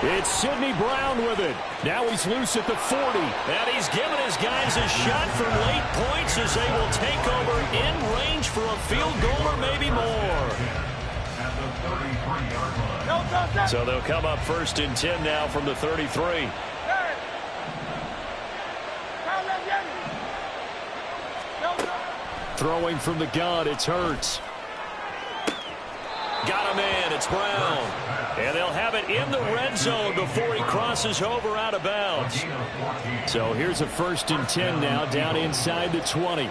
Speaker 2: It's Sidney Brown with it. Now he's loose at the 40. And he's given his guys a shot for late points as they will take over in range for a field goal or maybe more. So they'll come up 1st and 10 now from the 33. Throwing from the gun, it's Hurts. Got him in. It's Brown. And they'll have it in the red zone before he crosses over out of bounds. So here's a 1st and 10 now down inside the 20.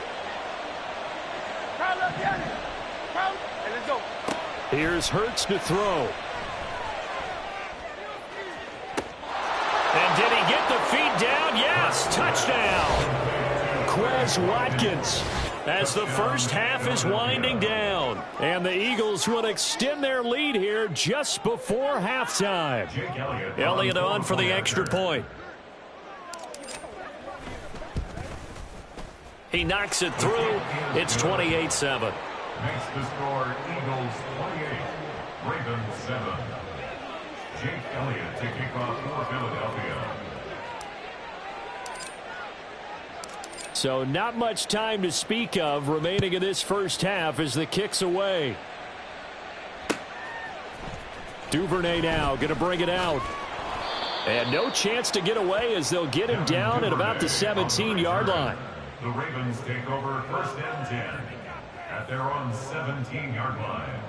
Speaker 2: Here's Hurts to throw. And did he get the feet down? Yes. Touchdown. Quez Watkins. As the first half is winding down. And the Eagles will extend their lead here just before halftime. Elliott on for the extra point. He knocks it through. It's 28-7.
Speaker 5: Makes the score Eagles 28, Ravens 7. Jake Elliott to kick off for Philadelphia.
Speaker 2: So not much time to speak of remaining in this first half as the kick's away. Duvernay now going to bring it out. And no chance to get away as they'll get him down at about the 17-yard line.
Speaker 5: The Ravens take over 1st and 10 at their own 17-yard line.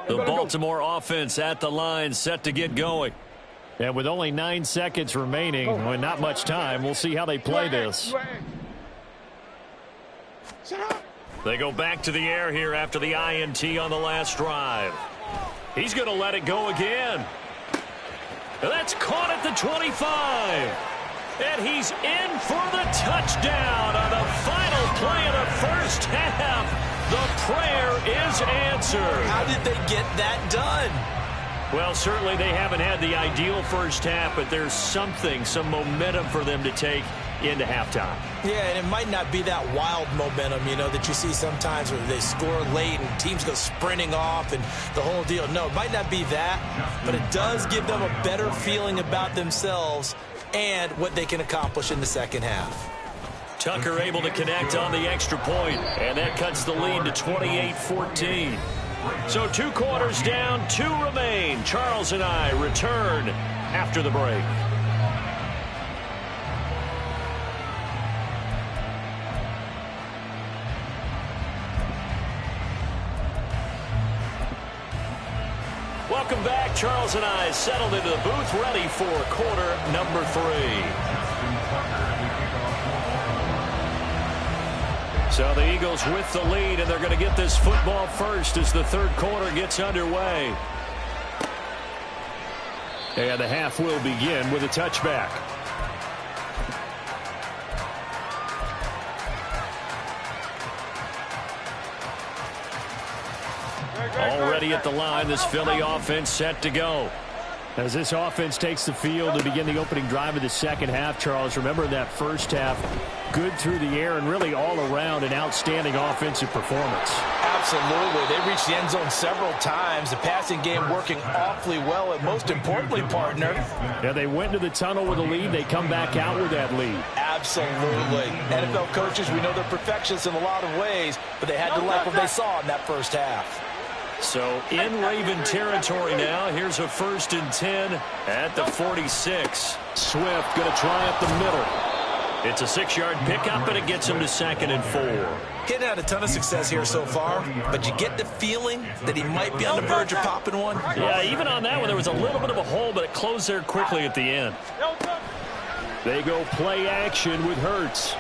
Speaker 2: The Baltimore offense at the line set to get going. And with only 9 seconds remaining, and not much time, we'll see how they play this. They go back to the air here after the INT on the last drive. He's going to let it go again. That's caught at the 25. And he's in for the touchdown on the final play of the first half. The prayer is answered.
Speaker 3: How did they get that done?
Speaker 2: Well, certainly they haven't had the ideal first half, but there's some momentum for them to take into halftime.
Speaker 3: Yeah, and it might not be that wild momentum, that you see sometimes where they score late and teams go sprinting off and the whole deal. No, it might not be that, but it does give them a better feeling about themselves and what they can accomplish in the second half.
Speaker 2: Tucker able to connect on the extra point, and that cuts the lead to 28-14. So 2 quarters down, 2 remain. Charles and I return after the break.
Speaker 1: Welcome back. Charles and I settled into the booth, ready for quarter number 3. So the Eagles with the lead, and they're going to get this football first as the third quarter gets underway. And the half will begin with a touchback. Already at the line, this Philly offense set to go. As this offense takes the field to begin the opening drive of the second half, Charles, remember that first half, good through the air and really all around an outstanding offensive performance.
Speaker 3: Absolutely. They reached the end zone several times. The passing game working awfully well, and most importantly, partner.
Speaker 2: Yeah, they went to the tunnel with a lead. They come back out with that lead.
Speaker 3: Absolutely. NFL coaches, we know they're perfectionists in a lot of ways, but they had to like what they saw in that first half.
Speaker 1: So in Raven territory now. Here's a 1st and 10 at the 46.
Speaker 2: Swift going to try up the middle.
Speaker 1: It's a 6-yard pickup, and it gets him to 2nd and 4.
Speaker 8: He hadn't had a ton of success here so far, but you get the feeling that he might be on the verge of popping one.
Speaker 1: Yeah, even on that one, there was a little bit of a hole, but it closed there quickly at the end.
Speaker 2: They go play action with Hurts.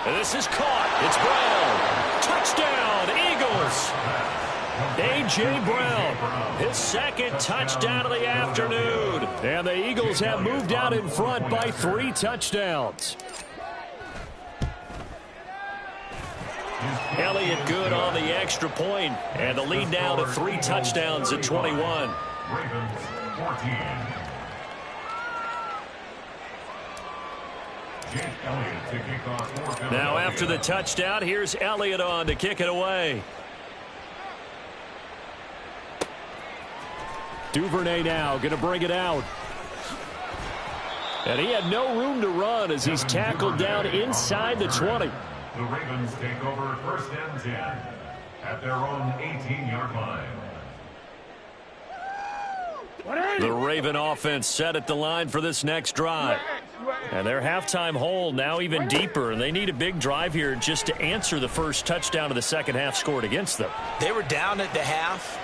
Speaker 1: And this is caught. It's Brown. Touchdown, Eagles. A.J. Brown, his 2nd touchdown of the afternoon.
Speaker 2: And the Eagles have moved out in front by 3 touchdowns.
Speaker 1: Elliott good on the extra point, and the lead now to 3 touchdowns at 21.
Speaker 5: Ravens 14.
Speaker 1: Now after the touchdown, here's Elliott on to kick it away.
Speaker 2: Duvernay now going to bring it out. And he had no room to run as he's tackled down inside the 20.
Speaker 5: The Ravens take over 1st and 10 at their own 18-yard line.
Speaker 1: The Raven offense set at the line for this next drive. And their halftime hole now even deeper, and they need a big drive here just to answer the first touchdown of the second half scored against them.
Speaker 3: They were down at the half.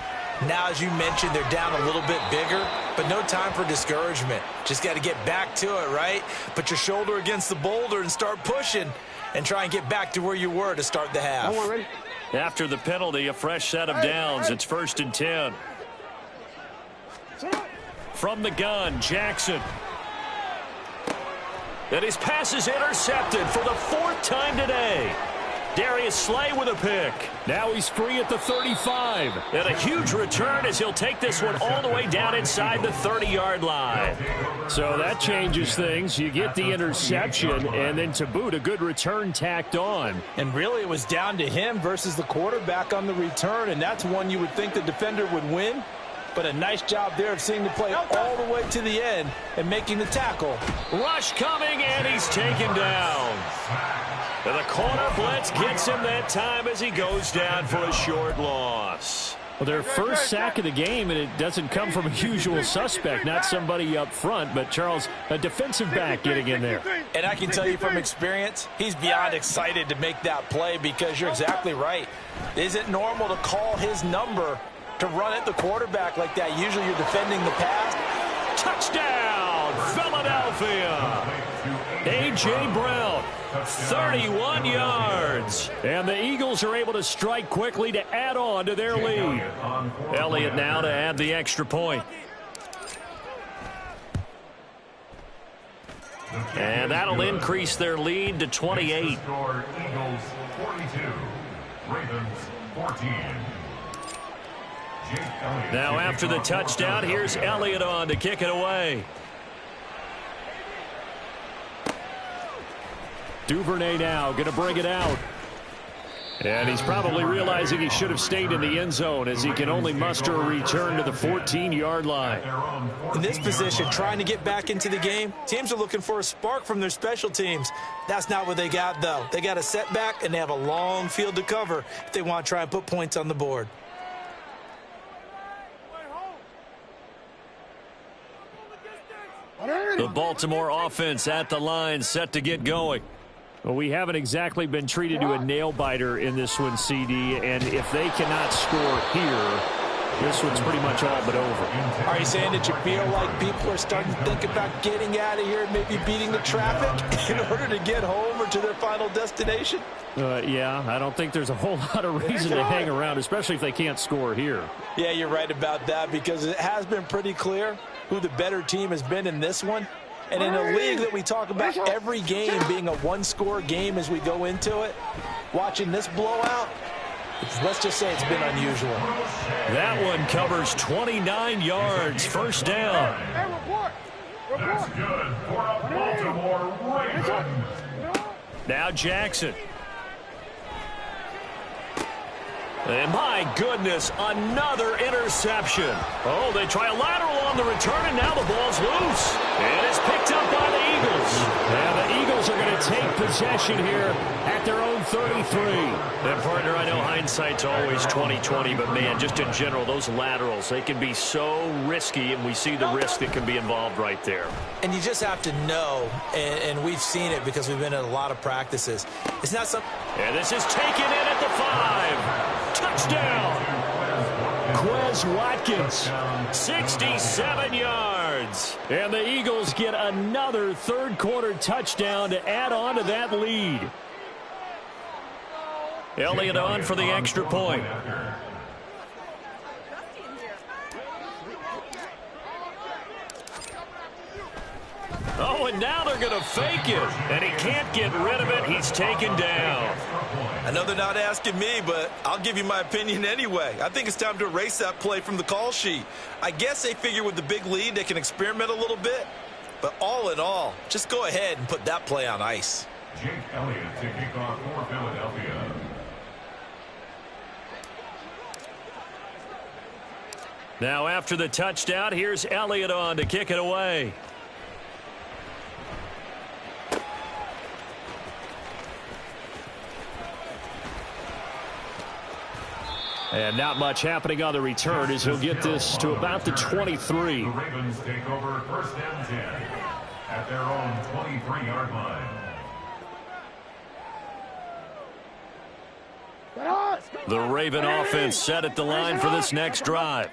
Speaker 3: Now, as you mentioned, they're down a little bit bigger, but no time for discouragement. Just got to get back to it, right? Put your shoulder against the boulder and start pushing and try and get back to where you were to start the half.
Speaker 1: After the penalty, a fresh set of downs. It's 1st and 10. From the gun, Jackson. And his pass is intercepted for the 4th time today. Darius Slay with a pick.
Speaker 2: Now he's free at the 35.
Speaker 1: And a huge return as he'll take this one all the way down inside the 30-yard line.
Speaker 2: So that changes things. You get the interception, and then to boot, a good return tacked on.
Speaker 3: And really, it was down to him versus the quarterback on the return, and that's one you would think the defender would win. But a nice job there of seeing the play all the way to the end and making the tackle.
Speaker 1: Rush coming, and he's taken down. And the corner blitz gets him that time as he goes down for a short loss.
Speaker 2: Well, their first sack of the game, and it doesn't come from a usual suspect, not somebody up front, but Charles, a defensive back getting in there.
Speaker 3: And I can tell you from experience, he's beyond excited to make that play because you're exactly right. Is it normal to call his number to run at the quarterback like that? Usually you're defending the pass.
Speaker 1: Touchdown, Philadelphia. A.J. Brown, 31 yards.
Speaker 2: And the Eagles are able to strike quickly to add on to their lead.
Speaker 1: Elliott now to add the extra point. And that'll increase their lead to 28.
Speaker 5: Eagles 42, Ravens 14.
Speaker 1: Now after the touchdown, here's Elliott on to kick it away.
Speaker 2: Duvernay now going to bring it out. And he's probably realizing he should have stayed in the end zone as he can only muster a return to the 14-yard line.
Speaker 3: In this position, trying to get back into the game, teams are looking for a spark from their special teams. That's not what they got, though. They got a setback, and they have a long field to cover if they want to try and put points on the board.
Speaker 1: The Baltimore offense at the line, set to get going.
Speaker 2: Well, we haven't exactly been treated to a nail-biter in this one, CD, and if they cannot score here, this one's pretty much all but over.
Speaker 3: Are you saying that you feel like people are starting to think about getting out of here and maybe beating the traffic in order to get home or to their final destination?
Speaker 2: Yeah, I don't think there's a whole lot of reason to hang around, especially if they can't score here.
Speaker 3: Yeah, you're right about that, because it has been pretty clear who the better team has been in this one. And in a league that we talk about every game being a one-score game as we go into it, watching this blowout, let's just say it's been unusual.
Speaker 2: That one covers 29 yards, first down.
Speaker 5: That's good for a Baltimore Ravens.
Speaker 2: Now Jackson. And my goodness, another interception. Oh, they try a lateral on the return, and now the ball's loose. And it's picked up by the Eagles. And the Eagles are going to take possession here at their own 33. And partner, I know hindsight's always 20/20, but man, just in general, those laterals, they can be so risky, and we see the risk that can be involved right there.
Speaker 3: And you just have to know, and we've seen it because we've been in a lot of practices. It's not something.
Speaker 2: And this is taken in at the 5. Touchdown! Quez Watkins, 67 yards. And the Eagles get another third-quarter touchdown to add on to that lead. Elliott on for the extra point. Oh, and now they're going to fake it. And he can't get rid of it. He's taken down.
Speaker 8: I know they're not asking me, but I'll give you my opinion anyway. I think it's time to erase that play from the call sheet. I guess they figure with the big lead they can experiment a little bit. But all in all, just go ahead and put that play on ice.
Speaker 5: Jake Elliott to kick off for Philadelphia.
Speaker 2: Now after the touchdown, here's Elliott on to kick it away. And not much happening on the return as he'll get this to about the 23.
Speaker 5: The Ravens take over first and 10 at their own 23-yard line.
Speaker 2: The Raven offense set at the line for this next drive.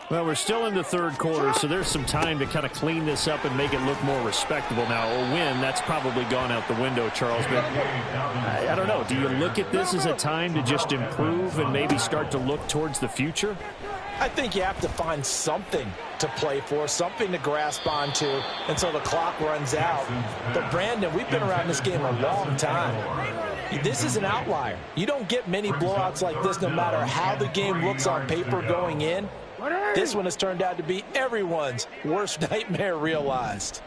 Speaker 2: Well, we're still in the third quarter, so there's some time to kind of clean this up and make it look more respectable now. A win, that's probably gone out the window, Charles. But I don't know. Do you look at this as a time to just improve and maybe start to look towards the future?
Speaker 3: I think you have to find something to play for, something to grasp onto until the clock runs out. But, Brandon, we've been around this game a long time. This is an outlier. You don't get many blowouts like this no matter how the game looks on paper going in. This one has turned out to be everyone's worst nightmare realized.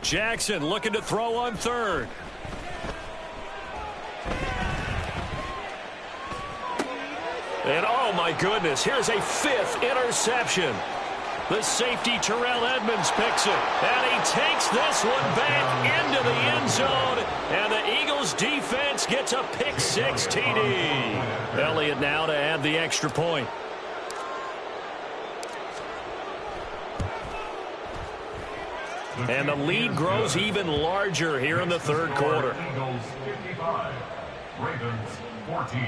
Speaker 2: Jackson looking to throw on third. And oh my goodness, here's a 5th interception. The safety Terrell Edmonds picks it, and he takes this one back into the end zone, and the Eagles defense gets a pick-6 TD. Elliott now to add the extra point. And the lead grows even larger here in the third quarter.
Speaker 5: Eagles 55, Ravens 14.